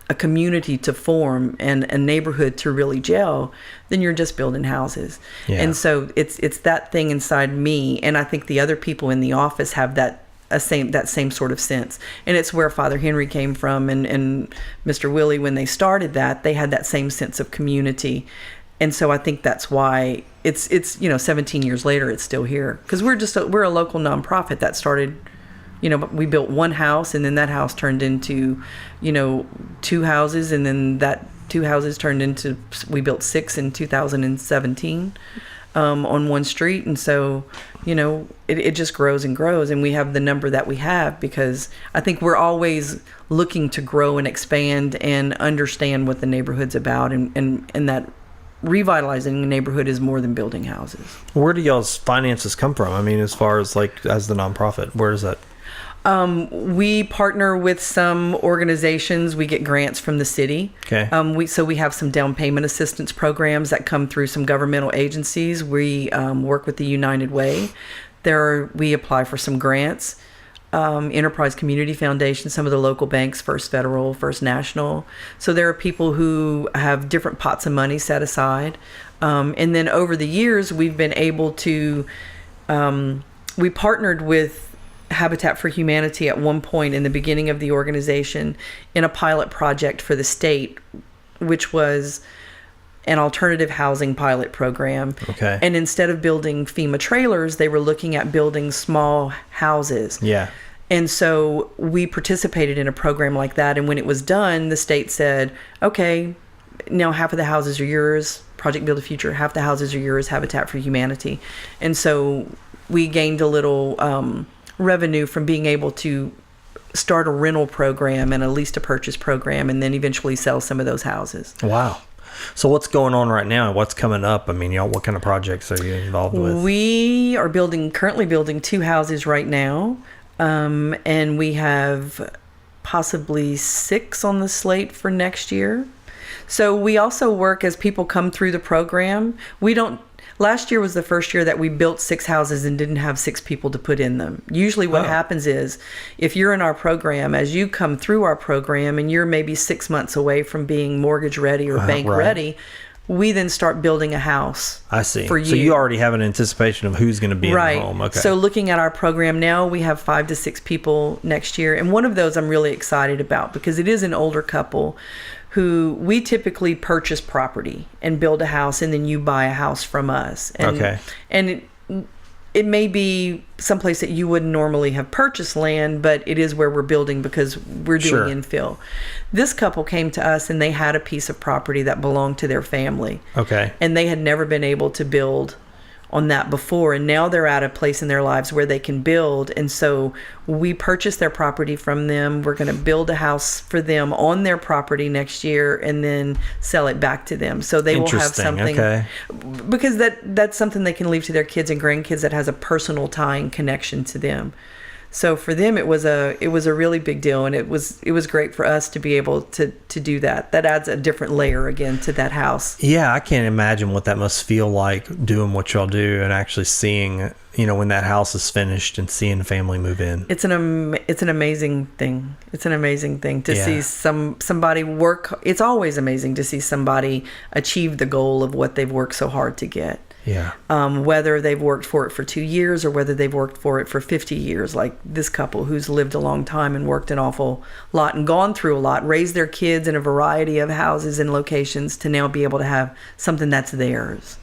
a community to form and a neighborhood to really gel, then you're just building houses. Yeah. And so it's that thing inside me, and I think the other people in the office have that same sort of sense. And it's where Father Henry came from, and Mr. Willie, when they started that, they had that same sense of community. And so I think that's why it's 17 years later it's still here, because we're a local nonprofit that started. We built one house, and then that house turned into, 2 houses, and then that 2 houses turned into, we built 6 in 2017 on one street. And so, it just grows and grows, and we have the number that we have because I think we're always looking to grow and expand and understand what the neighborhood's about, and that revitalizing a neighborhood is more than building houses. Where do y'all's finances come from? I mean, as far as as the nonprofit, where does that? We partner with some organizations. We get grants from the city. Okay. We have some down payment assistance programs that come through some governmental agencies. We work with the United Way. We apply for some grants. Enterprise Community Foundation, some of the local banks, First Federal, First National. So there are people who have different pots of money set aside. And then over the years, we've been able to, we partnered with Habitat for Humanity at one point in the beginning of the organization in a pilot project for the state, which was an alternative housing pilot program. Okay. And instead of building FEMA trailers, they were looking at building small houses. Yeah. And so we participated in a program like that. And when it was done, the state said, okay, now half of the houses are yours, Project Build a Future, half the houses are yours, Habitat for Humanity. And so we gained a little revenue from being able to start a rental program and a lease to purchase program, and then eventually sell some of those houses. Wow. So what's going on right now? What's coming up? I mean, y'all, what kind of projects are you involved with? We are currently building 2 houses right now, and we have possibly 6 on the slate for next year. So we also work as people come through the program. Last year was the first year that we built 6 houses and didn't have 6 people to put in them. Usually what happens is, if you're in our program, as you come through our program and you're maybe 6 months away from being mortgage ready or bank ready, we then start building a house. I see. For you. So you already have an anticipation of who's going to be in the home. Okay. So looking at our program now, we have 5 to 6 people next year. And one of those I'm really excited about because it is an older couple who we typically purchase property and build a house, and then you buy a house from us. And, okay. And it may be someplace that you wouldn't normally have purchased land, but it is where we're building because we're doing infill. This couple came to us and they had a piece of property that belonged to their family. Okay. And they had never been able to build on that before, and now they're at a place in their lives where they can build. And so we purchased their property from them. We're going to build a house for them on their property next year and then sell it back to them, so they will have something. Okay. Because that's something they can leave to their kids and grandkids that has a personal tying connection to them. So for them, it was a really big deal, and it was great for us to be able to do that. That adds a different layer again to that house. Yeah, I can't imagine what that must feel like doing what y'all do and actually seeing, when that house is finished and seeing the family move in. It's an amazing thing. It's an amazing thing to see somebody work. It's always amazing to see somebody achieve the goal of what they've worked so hard to get. Yeah. Whether they've worked for it for 2 years or whether they've worked for it for 50 years, like this couple who's lived a long time and worked an awful lot and gone through a lot, raised their kids in a variety of houses and locations to now be able to have something that's theirs.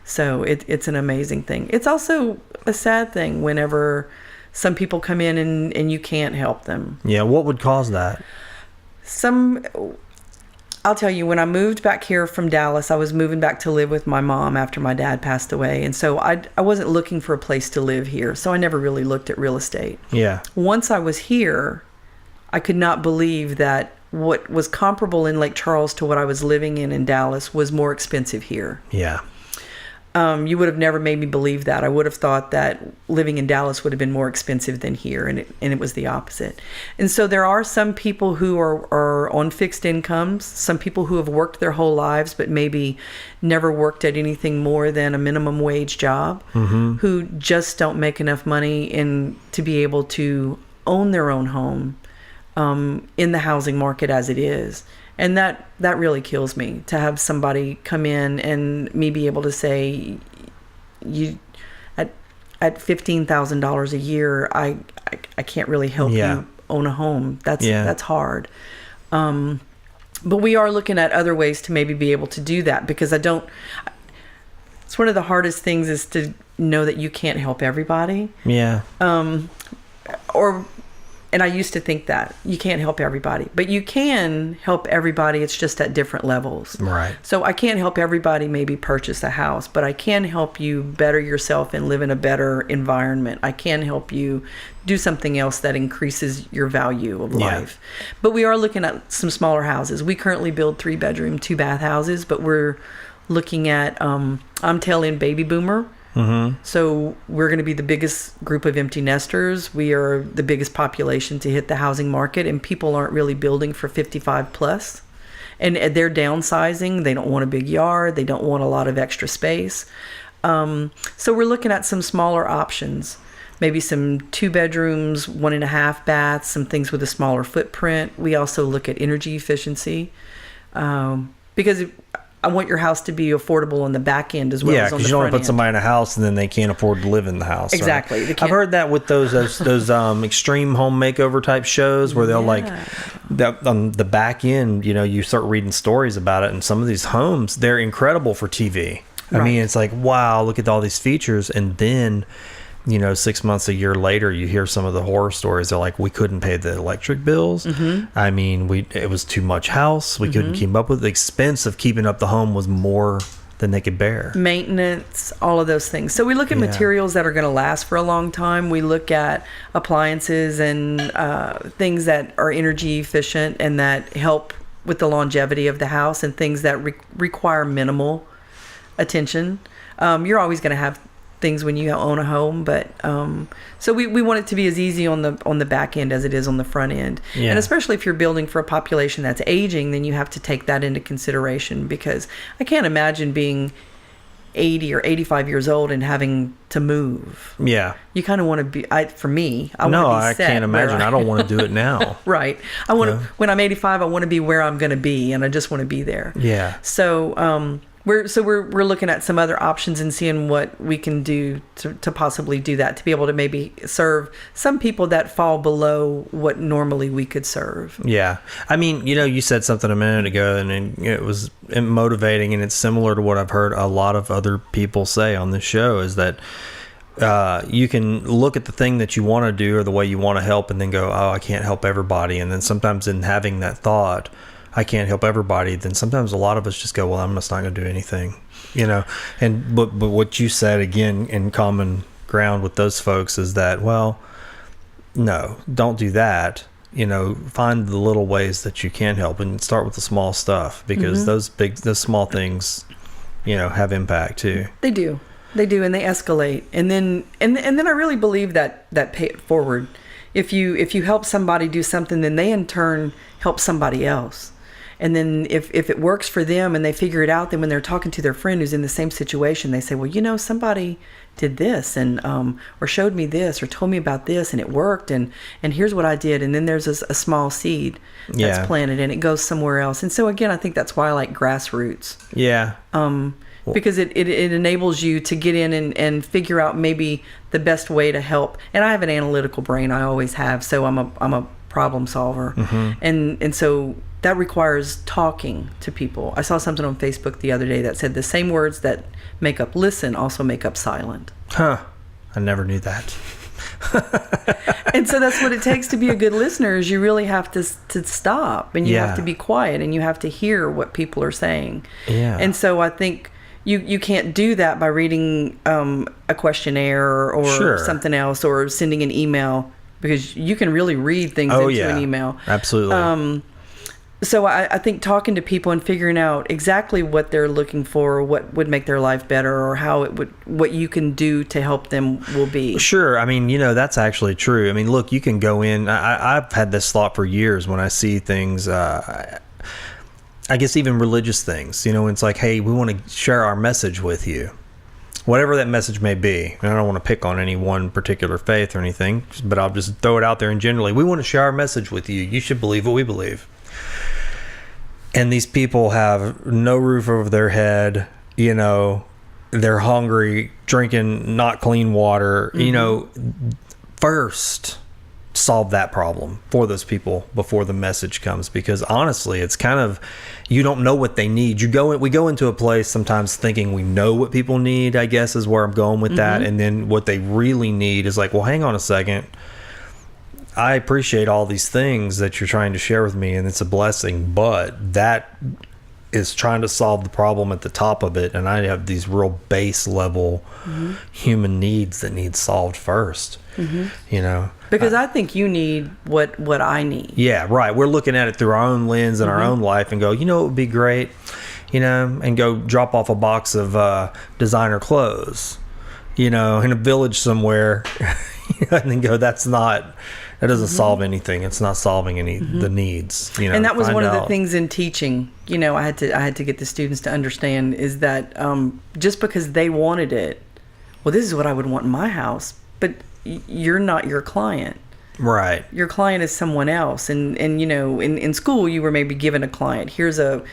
So it's an amazing thing. It's also a sad thing whenever some people come in and you can't help them. Yeah. What would cause that? I'll tell you, when I moved back here from Dallas, I was moving back to live with my mom after my dad passed away. And so I wasn't looking for a place to live here. So I never really looked at real estate. Yeah. Once I was here, I could not believe that what was comparable in Lake Charles to what I was living in Dallas was more expensive here. Yeah. You would have never made me believe that. I would have thought that living in Dallas would have been more expensive than here, and it was the opposite. And so there are some people who are on fixed incomes, some people who have worked their whole lives but maybe never worked at anything more than a minimum wage job, who just don't make enough money to be able to own their own home in the housing market as it is. And that really kills me, to have somebody come in and me be able to say, you at $15,000 a year, I can't really help you own a home. That's hard. But we are looking at other ways to maybe be able to do that, because it's one of the hardest things is to know that you can't help everybody. Yeah. And I used to think that you can't help everybody, but you can help everybody. It's just at different levels. Right. So I can't help everybody maybe purchase a house, but I can help you better yourself and live in a better environment. I can help you do something else that increases your value of life. But we are looking at some smaller houses. We currently build 3-bedroom, 2-bath houses, but we're looking at, I'm tail end baby boomer. So we're going to be the biggest group of empty nesters. We are the biggest population to hit the housing market, and people aren't really building for 55 plus. And they're downsizing. They don't want a big yard. They don't want a lot of extra space. So we're looking at some smaller options, maybe some 2 bedrooms, 1.5 baths, some things with a smaller footprint. We also look at energy efficiency, because I want your house to be affordable on the back end as well as on the front end. Yeah, because you don't want to put somebody in a house and then they can't afford to live in the house. Exactly. Right? I've heard that with those extreme home makeover type shows where they'll on the back end, you start reading stories about it, and some of these homes, they're incredible for TV. I mean, it's like, wow, look at all these features, and then 6 months, a year later, you hear some of the horror stories. They're like, we couldn't pay the electric bills. I mean, it was too much house. We couldn't keep up with the expense of keeping up the home was more than they could bear. Maintenance, all of those things. So we look at materials that are going to last for a long time. We look at appliances and things that are energy efficient and that help with the longevity of the house, and things that require minimal attention. You're always going to have things when you own a home, but so we want it to be as easy on the back end as it is on the front end. And especially if you're building for a population that's aging, then you have to take that into consideration, because I can't imagine being 80 or 85 years old and having to move. You kind of want to be, for me, I want to be set. Can't imagine. I don't want to do it now. Right. I want to, when I'm 85, I want to be where I'm going to be, and I just want to be there. So we're looking at some other options and seeing what we can do to possibly do that, to be able to maybe serve some people that fall below what normally we could serve. I mean, you said something a minute ago, and it was motivating, and it's similar to what I've heard a lot of other people say on this show, is that you can look at the thing that you want to do or the way you want to help, and then go, oh, I can't help everybody. And then sometimes in having that thought, I can't help everybody, then sometimes a lot of us just go, well, I'm just not going to do anything, and but what you said again in common ground with those folks is that, well, no, don't do that. Find the little ways that you can help, and start with the small stuff, because those small things, have impact too. They do, and they escalate, and then I really believe that pay it forward. If you help somebody do something, then they in turn help somebody else. And then if it works for them and they figure it out, then when they're talking to their friend who's in the same situation, they say, well, somebody did this and or showed me this or told me about this and it worked, and here's what I did. And then there's a small seed that's planted and it goes somewhere else. And so again, I think that's why I like grassroots. Because it enables you to get in and figure out maybe the best way to help. And I have an analytical brain, I always have, so I'm a problem solver. And so that requires talking to people. I saw something on Facebook the other day that said the same words that make up listen also make up silent. I never knew that. And so that's what it takes to be a good listener, is you really have to stop, and you have to be quiet, and you have to hear what people are saying. And so I think you can't do that by reading a questionnaire or something else, or sending an email, because you can really read things into an email. Absolutely. So I think talking to people and figuring out exactly what they're looking for, what would make their life better, or what you can do to help them will be. Sure. I mean, that's actually true. I mean, look, you can go in. I've had this thought for years when I see things, I guess even religious things, it's like, hey, we want to share our message with you. Whatever that message may be. And I don't want to pick on any one particular faith or anything, but I'll just throw it out there and generally, we want to share our message with you. You should believe what we believe. And these people have no roof over their head, they're hungry, drinking not clean water. First solve that problem for those people before the message comes, because honestly, it's kind of, you don't know what they need. We go into a place sometimes thinking we know what people need, I guess is where I'm going with that. And then what they really need is like, well, hang on a second. I appreciate all these things that you're trying to share with me, and it's a blessing, but that is trying to solve the problem at the top of it, and I have these real base level human needs that need solved first. Because I think you need what I need. Yeah, right. We're looking at it through our own lens and our own life and go, it would be great, and go drop off a box of designer clothes, in a village somewhere, and then go, that doesn't solve anything. It's not solving any the needs. And that was one of the things in teaching. I had to get the students to understand is that just because they wanted it, well, this is what I would want in my house, but you're not your client. Right. Your client is someone else, and in school you were maybe given a client. Here's a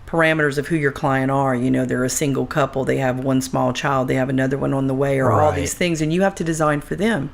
parameters of who your client are. They're a single couple, they have one small child, they have another one on the way, or all these things, and you have to design for them.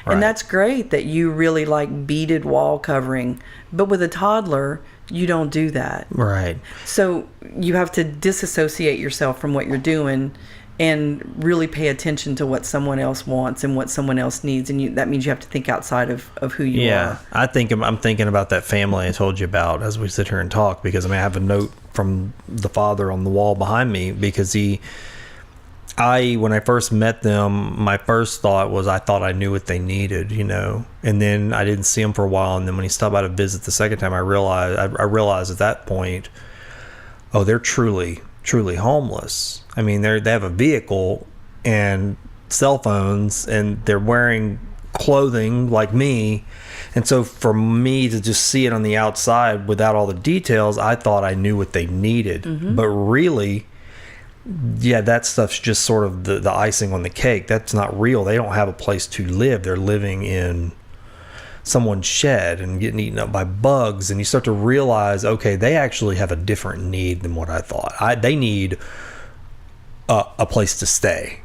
And that's great that you really like beaded wall covering, but with a toddler you don't do that. Right. So you have to disassociate yourself from what you're doing and really pay attention to what someone else wants and what someone else needs, and that means you have to think outside of who you are. Yeah, I'm thinking about that family I told you about as we sit here and talk, because I have a note from the father on the wall behind me, because when I first met them, my first thought was I thought I knew what they needed, and then I didn't see them for a while, and then when he stopped by to visit the second time, I realized at that point, oh, they're truly homeless. They have a vehicle and cell phones, and they're wearing clothing like me. And so for me to just see it on the outside without all the details, I thought I knew what they needed. But really, that stuff's just sort of the icing on the cake. That's not real. They don't have a place to live. They're living in someone's shed and getting eaten up by bugs. And you start to realize, okay, they actually have a different need than what I thought. They need a place to stay,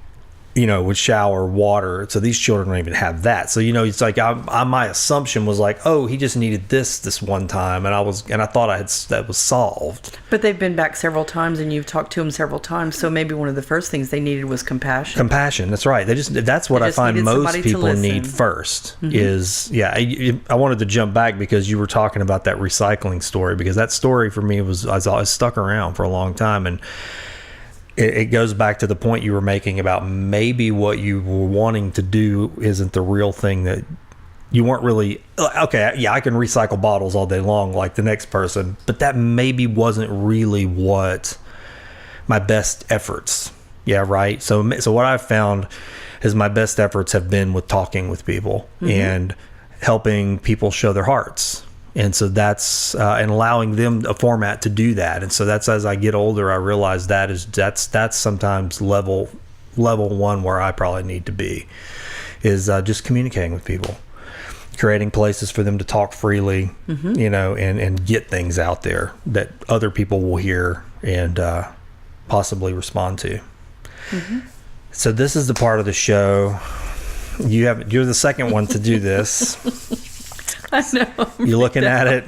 with shower, water. So these children don't even have that. So, it's like my assumption was like, oh, he just needed this one time. And I thought that was solved. But they've been back several times and you've talked to them several times. So maybe one of the first things they needed was compassion. Compassion. That's right. That's what I find most people need first is, I wanted to jump back because you were talking about that recycling story, because that story for me was stuck around for a long time. And it goes back to the point you were making about maybe what you were wanting to do isn't the real thing, that you weren't really, okay, yeah, I can recycle bottles all day long like the next person, but that maybe wasn't really what my best efforts. Yeah, right. So what I've found is my best efforts have been with talking with people and helping people show their hearts. And so that's and allowing them a format to do that. And so that's, as I get older, I realize that's sometimes level one where I probably need to be, is just communicating with people, creating places for them to talk freely, and get things out there that other people will hear and possibly respond to. So this is the part of the show you're the second one to do this. I know. You're looking at it.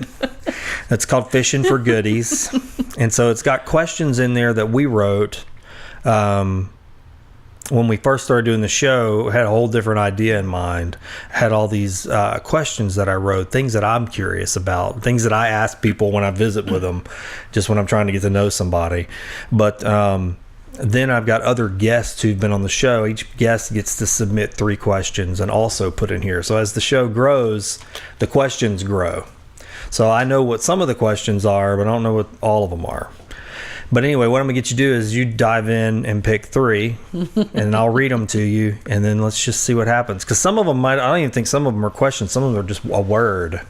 It's called Fishing for Goodies. And so it's got questions in there that we wrote. When we first started doing the show, I had a whole different idea in mind. I had all these questions that I wrote, things that I'm curious about, things that I ask people when I visit with them, just when I'm trying to get to know somebody. But then I've got other guests who've been on the show. Each guest gets to submit 3 questions and also put in here. So as the show grows, the questions grow. So I know what some of the questions are, but I don't know what all of them are. But anyway, what I'm going to get you to do is you dive in and pick 3, and I'll read them to you, and then let's just see what happens. Because some of them I don't even think some of them are questions. Some of them are just a word.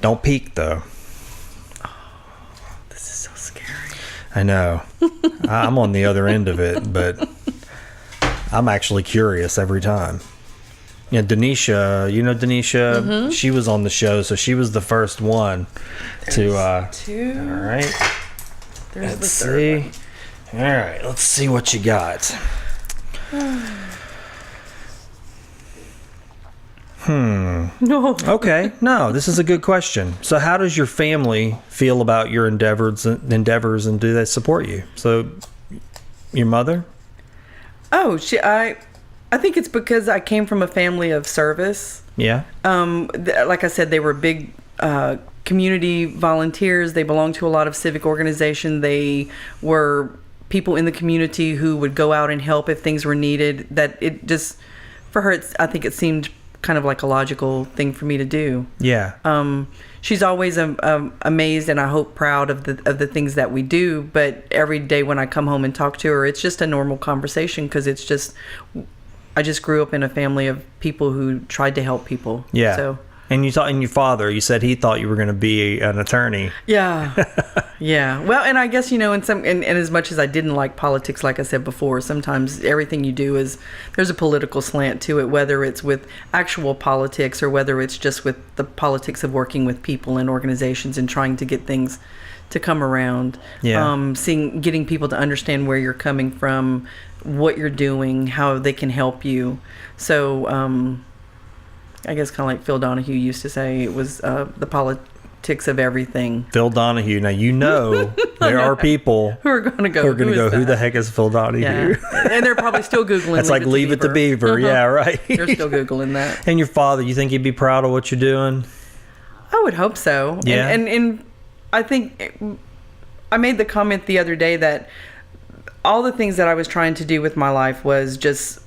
Don't peek, though. This is so scary. I know. I'm on the other end of it, but I'm actually curious every time. Yeah, Denisha, you know Denisha? Mm-hmm. She was on the show, so she was the first one to... 2. All right. There's Let's the third see. All right, let's see what you got. No. Okay, no, this is a good question. So how does your family feel about your endeavors and do they support you? So your mother? Oh, I think it's because I came from a family of service. Yeah. Like I said, they were big community volunteers. They belonged to a lot of civic organization. They were people in the community who would go out and help if things were needed. That it just, for her, I think it seemed kind of like a logical thing for me to do. Yeah. She's always amazed and I hope proud of the things that we do. But every day when I come home and talk to her, it's just a normal conversation because it's just, I just grew up in a family of people who tried to help people. Yeah. So. And your father, you said he thought you were going to be an attorney. Yeah. Yeah. Well, and I guess, and as much as I didn't like politics, like I said before, sometimes everything you do there's a political slant to it, whether it's with actual politics or whether it's just with the politics of working with people and organizations and trying to get things to come around. Yeah. Getting people to understand where you're coming from, what you're doing, how they can help you. So, I guess kind of like Phil Donahue used to say, it was the politics of everything. Phil Donahue. Now, there are people who are going to go, who the heck is Phil Donahue? Yeah. And they're probably still Googling. That's like Leave It to Beaver. Uh-huh. Yeah, right. They're still Googling that. And your father, you think he'd be proud of what you're doing? I would hope so. Yeah. And I think I made the comment the other day that all the things that I was trying to do with my life was just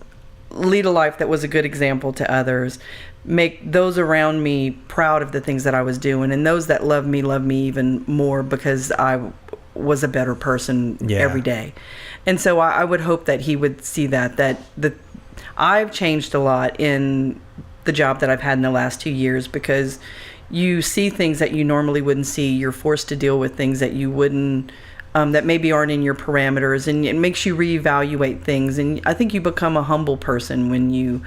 lead a life that was a good example to others, make those around me proud of the things that I was doing, and those that love me even more because I was a better person every day. And so I would hope that he would see that I've changed a lot in the job that I've had in the last 2 years, because you see things that you normally wouldn't see. You're forced to deal with things that you wouldn't, that maybe aren't in your parameters, and it makes you reevaluate things. And I think you become a humble person when you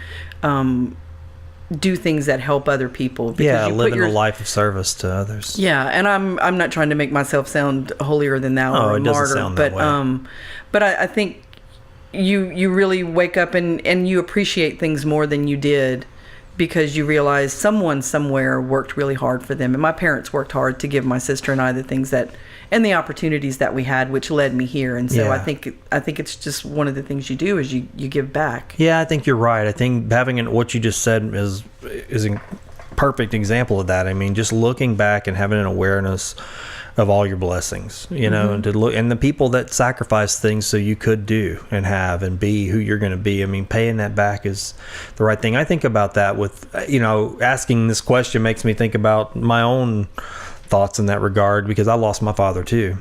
do things that help other people. Yeah, living a life of service to others. Yeah, and I'm not trying to make myself sound holier than thou or a martyr. Doesn't sound that way. But I think you really wake up and you appreciate things more than you did, because you realize someone somewhere worked really hard for them. And my parents worked hard to give my sister and I the things and the opportunities that we had, which led me here. And so I think it's just one of the things you do is you give back. Yeah, I think you're right. I think having what you just said is a perfect example of that. I mean, just looking back and having an awareness of all your blessings, know, and to look, and the people that sacrifice things so you could do and have and be who you're going to be. I mean, paying that back is the right thing. I think about that with, asking this question makes me think about my own thoughts in that regard, because I lost my father too.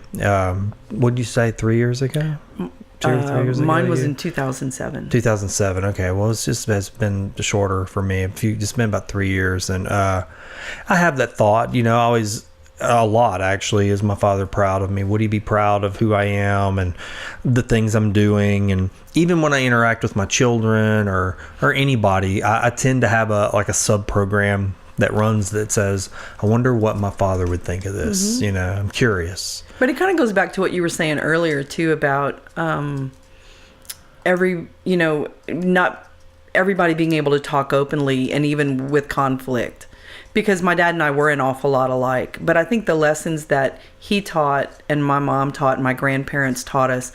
What did you say, 3 years ago? 2 or 3 years ago? Mine was in 2007. 2007. Okay. Well, it's been shorter for me. It's been about 3 years. And, I have that thought, always, a lot actually. Is my father proud of me? Would he be proud of who I am and the things I'm doing? And even when I interact with my children or anybody, I tend to have a sub program that runs that says, I wonder what my father would think of this. I'm curious. But it kind of goes back to what you were saying earlier too about not everybody being able to talk openly, and even with conflict. Because my dad and I were an awful lot alike. But I think the lessons that he taught and my mom taught and my grandparents taught us,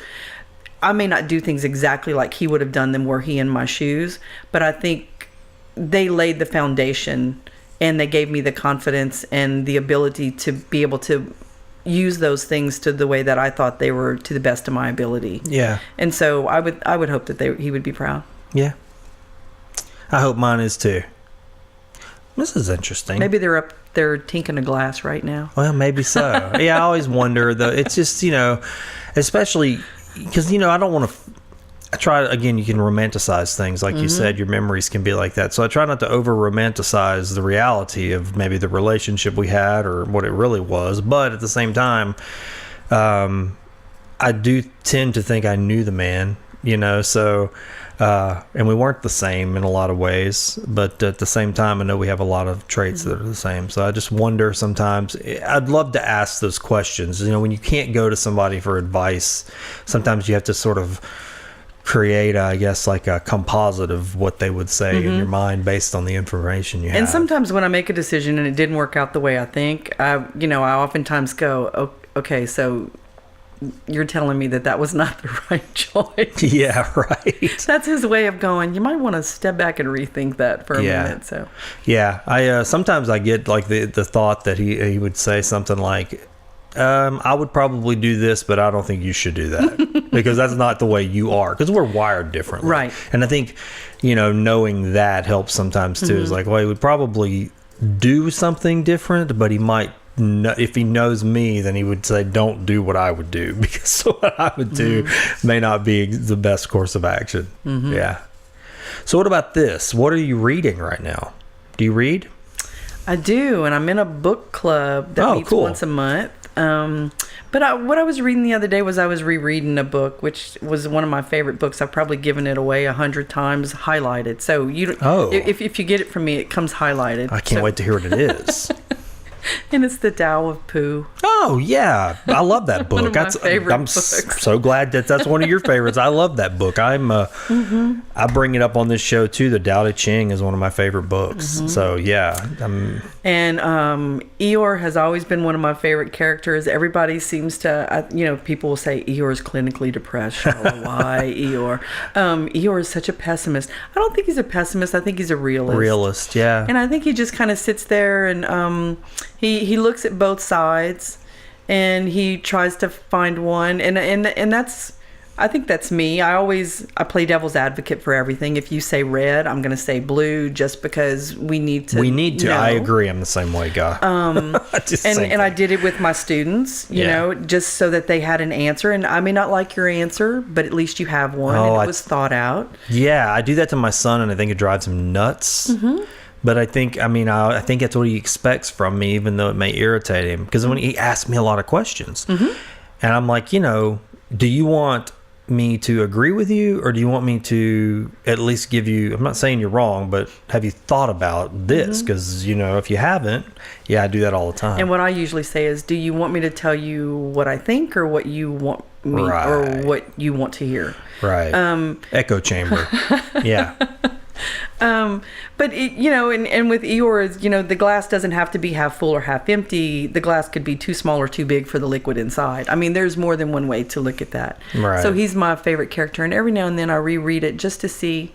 I may not do things exactly like he would have done them were he in my shoes, but I think they laid the foundation, and they gave me the confidence and the ability to be able to use those things to the way that I thought they were, to the best of my ability. Yeah. And so I would hope that he would be proud. Yeah. I hope mine is too. This is interesting. Maybe they're up they're tinking a glass right now. Well, maybe so. Yeah, I always wonder, though. It's just, especially because, I don't want to... I try, again, you can romanticize things. Like you said, your memories can be like that. So I try not to over-romanticize the reality of maybe the relationship we had or what it really was. But at the same time, I do tend to think I knew the man, so... and we weren't the same in a lot of ways, but at the same time, I know we have a lot of traits that are the same. So I just wonder sometimes, I'd love to ask those questions. When you can't go to somebody for advice, sometimes you have to sort of create, I guess, like a composite of what they would say in your mind based on the information you have. And sometimes when I make a decision and it didn't work out the way I think, I oftentimes go, oh, okay, so you're telling me that was not the right choice. Yeah, right. That's his way of going, you might want to step back and rethink that for a minute. So yeah, I sometimes I get like the thought that he would say something like, I would probably do this, but I don't think you should do that because that's not the way you are, because we're wired differently. Right. And I think, knowing that helps sometimes too. Is like, well, he would probably do something different, but he might, if he knows me, then he would say, don't do what I would do, because what I would do may not be the best course of action. Yeah. So what about this? What are you reading right now? Do you read? I do, and I'm in a book club that meets once a month. But what I was reading the other day was I was rereading a book, which was one of my favorite books. I've probably given it away 100 times, highlighted. So if you get it from me, it comes highlighted. I can't wait to hear what it is. And it's The Tao of Pooh. Oh, yeah. I love that book. One of my favorite I'm books. So glad that's one of your favorites. I love that book. I bring it up on this show, too. The Tao Te Ching is one of my favorite books. So, yeah. And Eeyore has always been one of my favorite characters. Everybody seems to, people will say Eeyore is clinically depressed. Charla, why Eeyore? Eeyore is such a pessimist. I don't think he's a pessimist. I think he's a realist. Realist, yeah. And I think he just kind of sits there and he looks at both sides and he tries to find one. And that's, I think that's me. I play devil's advocate for everything. If you say red, I'm going to say blue just because we need to. Know. I agree. I'm the same way, guy. And I did it with my students, you know, just so that they had an answer. And I may not like your answer, but at least you have one and it was thought out. Yeah, I do that to my son and I think it drives him nuts. But I think that's what he expects from me, even though it may irritate him. Because when he asks me a lot of questions, and I'm like, do you want me to agree with you, or do you want me to at least give you, I'm not saying you're wrong, but have you thought about this? Because, if you haven't, I do that all the time. And what I usually say is, do you want me to tell you what I think or what you want me or what you want to hear? Right. Echo chamber. Yeah. But and with Eeyore, the glass doesn't have to be half full or half empty. The glass could be too small or too big for the liquid inside. I mean, there's more than one way to look at that. Right. So he's my favorite character, and every now and then I reread it just to see,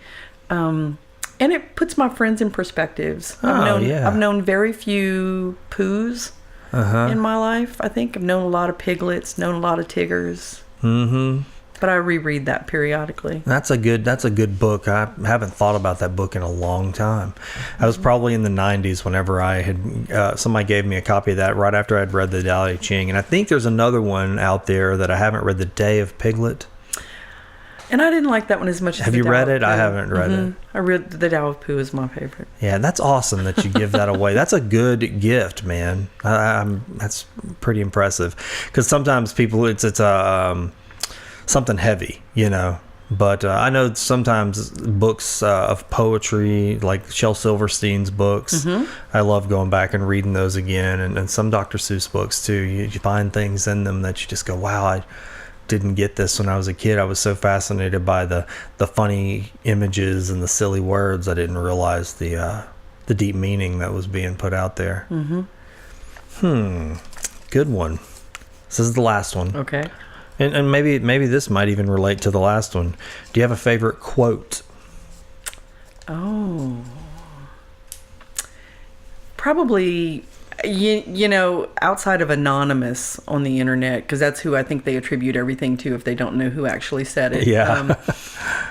and it puts my friends in perspectives. I've known very few Poohs in my life. I think I've known a lot of Piglets, known a lot of Tiggers. But I reread that periodically. That's a good book. I haven't thought about that book in a long time. I was probably in the 90s whenever I had somebody gave me a copy of that right after I'd read the Tao Te Ching. And I think there's another one out there that I haven't read, The Day of Piglet. And I didn't like that one as much as Have you read it? I haven't read it. I read The Tao of Pooh is my favorite. Yeah, that's awesome that you give that away. That's a good gift, man. That's pretty impressive. Because sometimes people, it's something heavy, but I know sometimes books of poetry, like Shel Silverstein's books, I love going back and reading those again, and some Dr. Seuss books too. You find things in them that you just go, wow, I didn't get this when I was a kid. I was so fascinated by the funny images and the silly words, I didn't realize the deep meaning that was being put out there. Good one. This is the last one. Okay. And maybe this might even relate to the last one. Do you have a favorite quote? Oh. Probably, outside of anonymous on the internet, because that's who I think they attribute everything to if they don't know who actually said it. Yeah.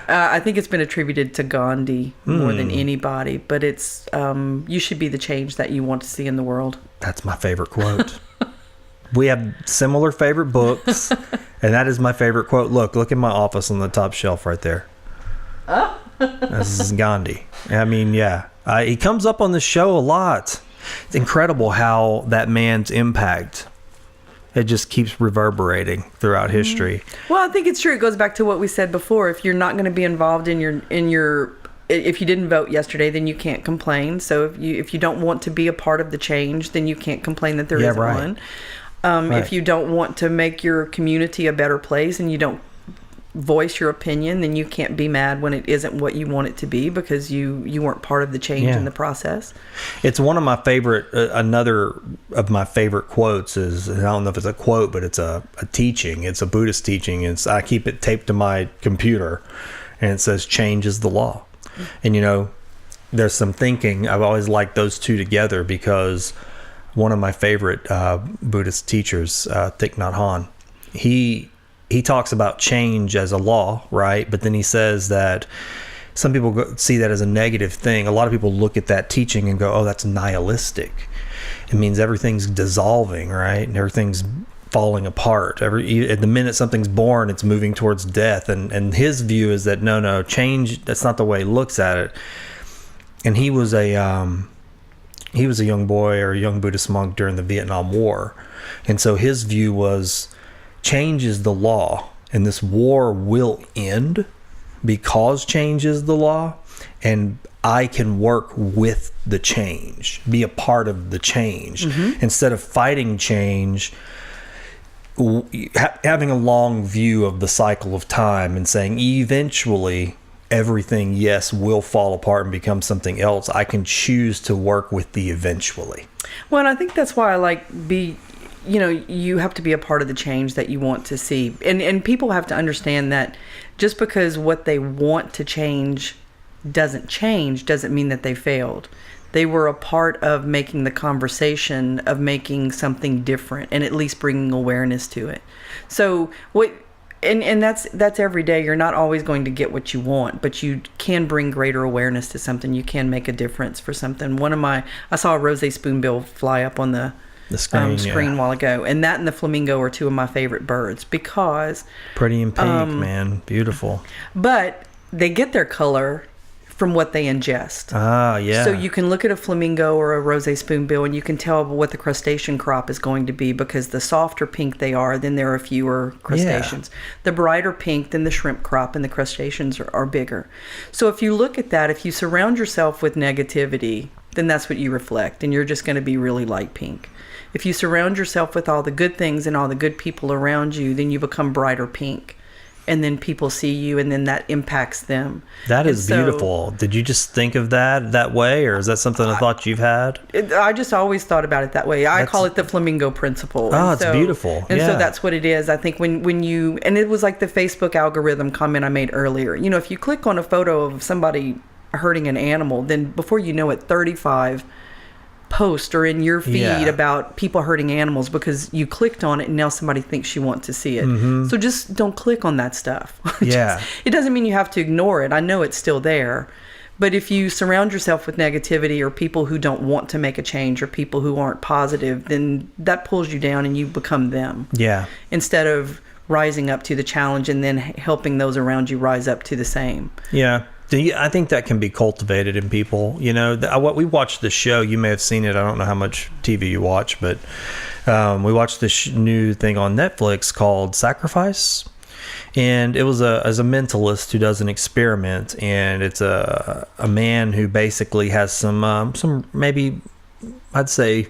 I think it's been attributed to Gandhi more than anybody, but it's you should be the change that you want to see in the world. That's my favorite quote. We have similar favorite books, and that is my favorite quote. Look in my office on the top shelf right there. Oh. This is Gandhi. I mean, yeah. He comes up on the show a lot. It's incredible how that man's impact, it just keeps reverberating throughout history. Well, I think it's true. It goes back to what we said before. If you're not going to be involved in your if you didn't vote yesterday, then you can't complain. So if you don't want to be a part of the change, then you can't complain that there isn't one. Right. If you don't want to make your community a better place and you don't voice your opinion, then you can't be mad when it isn't what you want it to be because you weren't part of the change in the process. It's one of my favorite, another of my favorite quotes is, I don't know if it's a quote, but it's a teaching. It's a Buddhist teaching. I keep it taped to my computer, and it says, change is the law. And, there's some thinking. I've always liked those two together because one of my favorite Buddhist teachers, Thich Nhat Hanh, he talks about change as a law, right? But then he says that some people see that as a negative thing. A lot of people look at that teaching and go, oh, that's nihilistic. It means everything's dissolving, right? And everything's falling apart. At the minute something's born, it's moving towards death. And his view is that, no, change, that's not the way he looks at it. And he was a young boy or a young Buddhist monk during the Vietnam War. And so his view was, change is the law, and this war will end because change is the law, and I can work with the change, be a part of the change. Instead of fighting change, having a long view of the cycle of time and saying eventually everything, yes, will fall apart and become something else. I can choose to work with the eventually. Well, and I think that's why I like you have to be a part of the change that you want to see. And people have to understand that just because what they want to change doesn't mean that they failed. They were a part of making the conversation, of making something different, and at least bringing awareness to it. So and that's every day. You're not always going to get what you want, but you can bring greater awareness to something. You can make a difference for something. I saw a rose spoonbill fly up on the screen a while ago, and that and the flamingo are two of my favorite birds because pretty in pink, man, beautiful. But they get their color from what they ingest. So you can look at a flamingo or a rose spoonbill and you can tell what the crustacean crop is going to be, because the softer pink they are, then there are fewer crustaceans. The brighter pink, then the shrimp crop and the crustaceans are bigger. So if you look at that, if you surround yourself with negativity, then that's what you reflect, and you're just going to be really light pink. If you surround yourself with all the good things and all the good people around you, then you become brighter pink. And then people see you, and then that impacts them. That is beautiful. Did you just think of that way, or is that something I thought you've had? I just always thought about it that way. I call it the flamingo principle. Oh, it's beautiful. And so that's what it is. I think when you, and it was like the Facebook algorithm comment I made earlier. If you click on a photo of somebody hurting an animal, then before you know it, 35 posts are in your feed about people hurting animals because you clicked on it and now somebody thinks you want to see it. So just don't click on that stuff. It doesn't mean you have to ignore it. I know it's still there. But if you surround yourself with negativity or people who don't want to make a change or people who aren't positive, then that pulls you down and you become them. Instead of rising up to the challenge and then helping those around you rise up to the same. I think that can be cultivated in people. What we watched the show, you may have seen it. I don't know how much TV you watch, but we watched this new thing on Netflix called Sacrifice. And it was a mentalist who does an experiment, and it's a man who basically has some maybe, I'd say,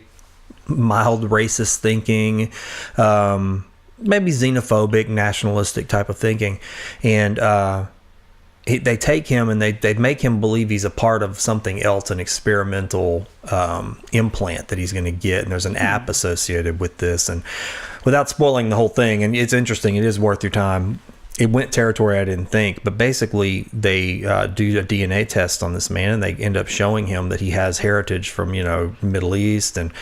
mild racist thinking, maybe xenophobic, nationalistic type of thinking. And they take him and they make him believe he's a part of something else, an experimental implant that he's going to get. And there's an app associated with this. And without spoiling the whole thing, and it's interesting, it is worth your time. It went territory I didn't think, but basically they do a DNA test on this man, and they end up showing him that he has heritage from, Middle East and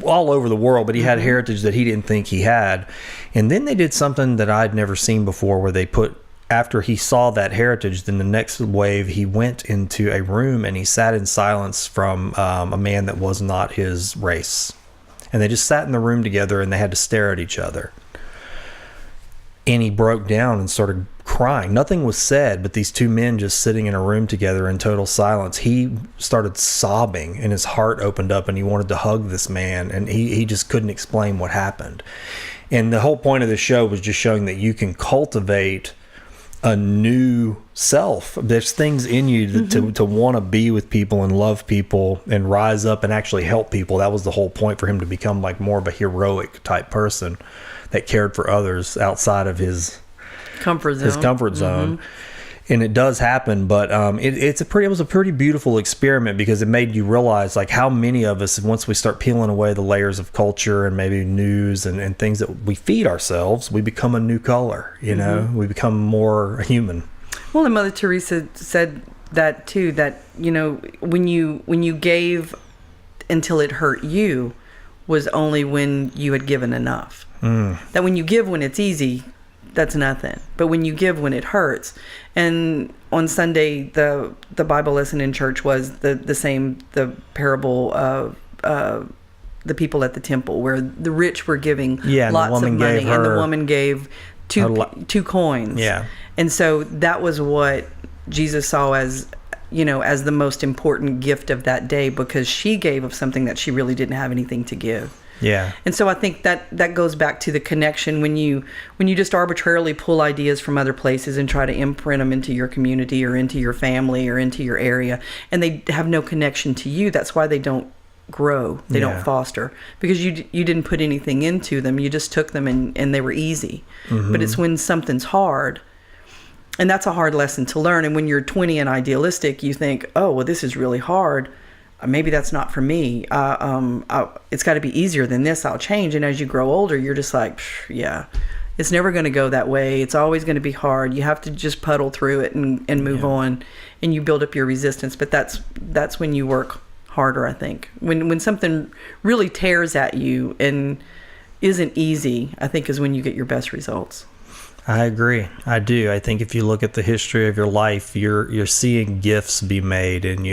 all over the world, but he had heritage that he didn't think he had. And then they did something that I'd never seen before, where they put after he saw that heritage, then the next wave, he went into a room and he sat in silence from a man that was not his race. And they just sat in the room together and they had to stare at each other. And he broke down and started crying. Nothing was said, but these two men just sitting in a room together in total silence. He started sobbing and his heart opened up and he wanted to hug this man, and he just couldn't explain what happened. And the whole point of the show was just showing that you can cultivate a new self. There's things in you to want to be with people and love people and rise up and actually help people. That was the whole point for him to become like more of a heroic type person that cared for others outside of his comfort zone. And it does happen, but it was a pretty beautiful experiment, because it made you realize like how many of us, once we start peeling away the layers of culture and maybe news and things that we feed ourselves, we become a new color, you know, we become more human. Well, and Mother Teresa said that too, that, you know, when you gave until it hurt you was only when you had given enough. That when you give when it's easy, that's nothing. But when you give when it hurts. And on Sunday, the Bible lesson in church was the parable of the people at the temple, where the rich were giving lots of money, and the woman gave two coins. Yeah. And so that was what Jesus saw as, you know, as the most important gift of that day, because she gave of something that she really didn't have anything to give. Yeah. And so I think that goes back to the connection when you just arbitrarily pull ideas from other places and try to imprint them into your community or into your family or into your area, and they have no connection to you. That's why they don't grow. They don't foster, because you didn't put anything into them. You just took them and they were easy. But it's when something's hard, and that's a hard lesson to learn. And when you're 20 and idealistic, you think, oh, well, this is really hard. Maybe that's not for me. It's got to be easier than this. I'll change. And as you grow older, you're just like, yeah, it's never going to go that way. It's always going to be hard. You have to just puddle through it and move on, and you build up your resistance. But that's when you work harder, I think. When something really tears at you and isn't easy, I think is when you get your best results. I agree. I do. I think if you look at the history of your life, you're seeing gifts be made, and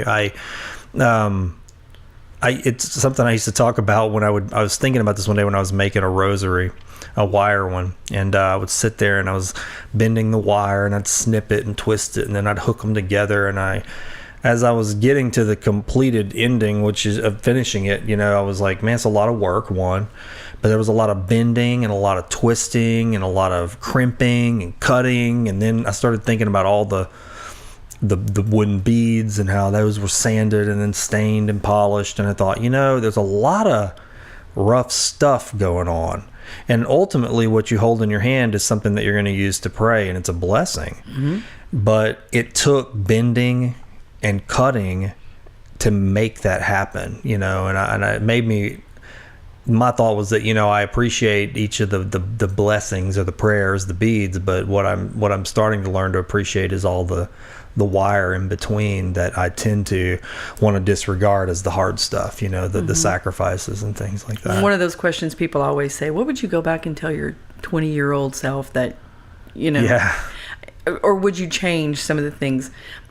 it's something I used to talk about when I was thinking about this one day when I was making a rosary, a wire one, and I would sit there and I was bending the wire and I'd snip it and twist it and then I'd hook them together, and as I was getting to the completed ending, which is of finishing it, you know, I was like, man, it's a lot of work, one, but there was a lot of bending and a lot of twisting and a lot of crimping and cutting, and then I started thinking about all the wooden beads and how those were sanded and then stained and polished, and I thought, you know, there's a lot of rough stuff going on, and ultimately what you hold in your hand is something that you're going to use to pray, and it's a blessing. But it took bending and cutting to make that happen, you know, and it made me, my thought was that, you know, I appreciate each of the blessings or the prayers, the beads, but what I'm starting to learn to appreciate is all the wire in between that I tend to want to disregard as the hard stuff, you know, the sacrifices and things like that. One of those questions people always say, what would you go back and tell your 20-year-old self that, you know, or would you change some of the things?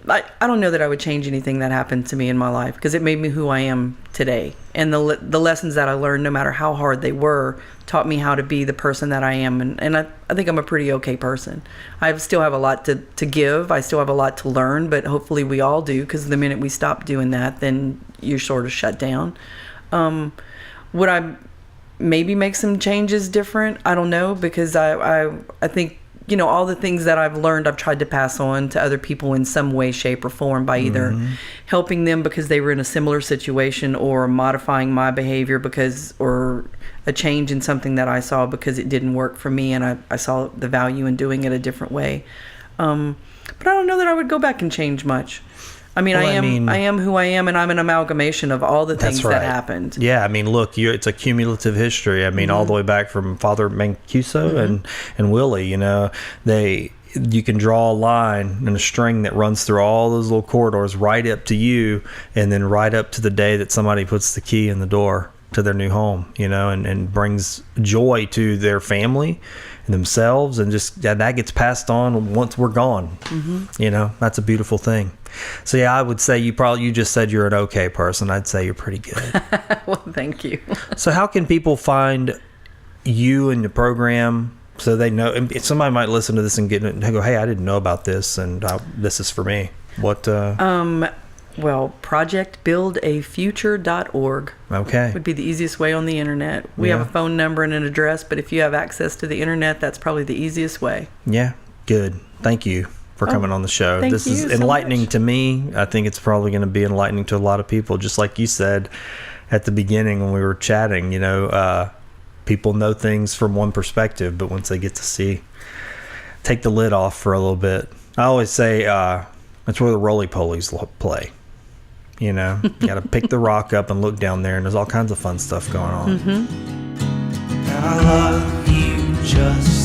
I don't know that I would change anything that happened to me in my life, because it made me who I am today. And the lessons that I learned, no matter how hard they were, taught me how to be the person that I am. And I think I'm a pretty okay person. I still have a lot to give. I still have a lot to learn, but hopefully we all do, because the minute we stop doing that, then you're sort of shut down. Would I maybe make some changes different? I don't know, because I think, you know, all the things that I've learned, I've tried to pass on to other people in some way, shape, or form, by either helping them because they were in a similar situation, or modifying my behavior or a change in something that I saw because it didn't work for me, and I saw the value in doing it a different way. But I don't know that I would go back and change much. I mean, I am who I am, and I'm an amalgamation of all the things that happened. Yeah, I mean, look, it's a cumulative history. I mean, all the way back from Father Mancuso and Willie, you know, you can draw a line and a string that runs through all those little corridors right up to you, and then right up to the day that somebody puts the key in the door. to their new home, and brings joy to their family and themselves, and just that gets passed on once we're gone. That's a beautiful thing. So yeah, I would say you just said you're an okay person. I'd say you're pretty good. Well, thank you. So how can people find you and the program so they know? If somebody might listen to this and go, hey, I didn't know about this, and this is for me. What? Well, projectbuildafuture.org would be the easiest way on the internet. We have a phone number and an address, but if you have access to the internet, that's probably the easiest way. Yeah, good. Thank you for coming on the show. Thank this you is so enlightening much. to me. I think it's probably going to be enlightening to a lot of people. Just like you said at the beginning when we were chatting, people know things from one perspective, but once they get to take the lid off for a little bit. I always say that's where the roly-polies play. You got to pick the rock up and look down there, and there's all kinds of fun stuff going on. And I love you just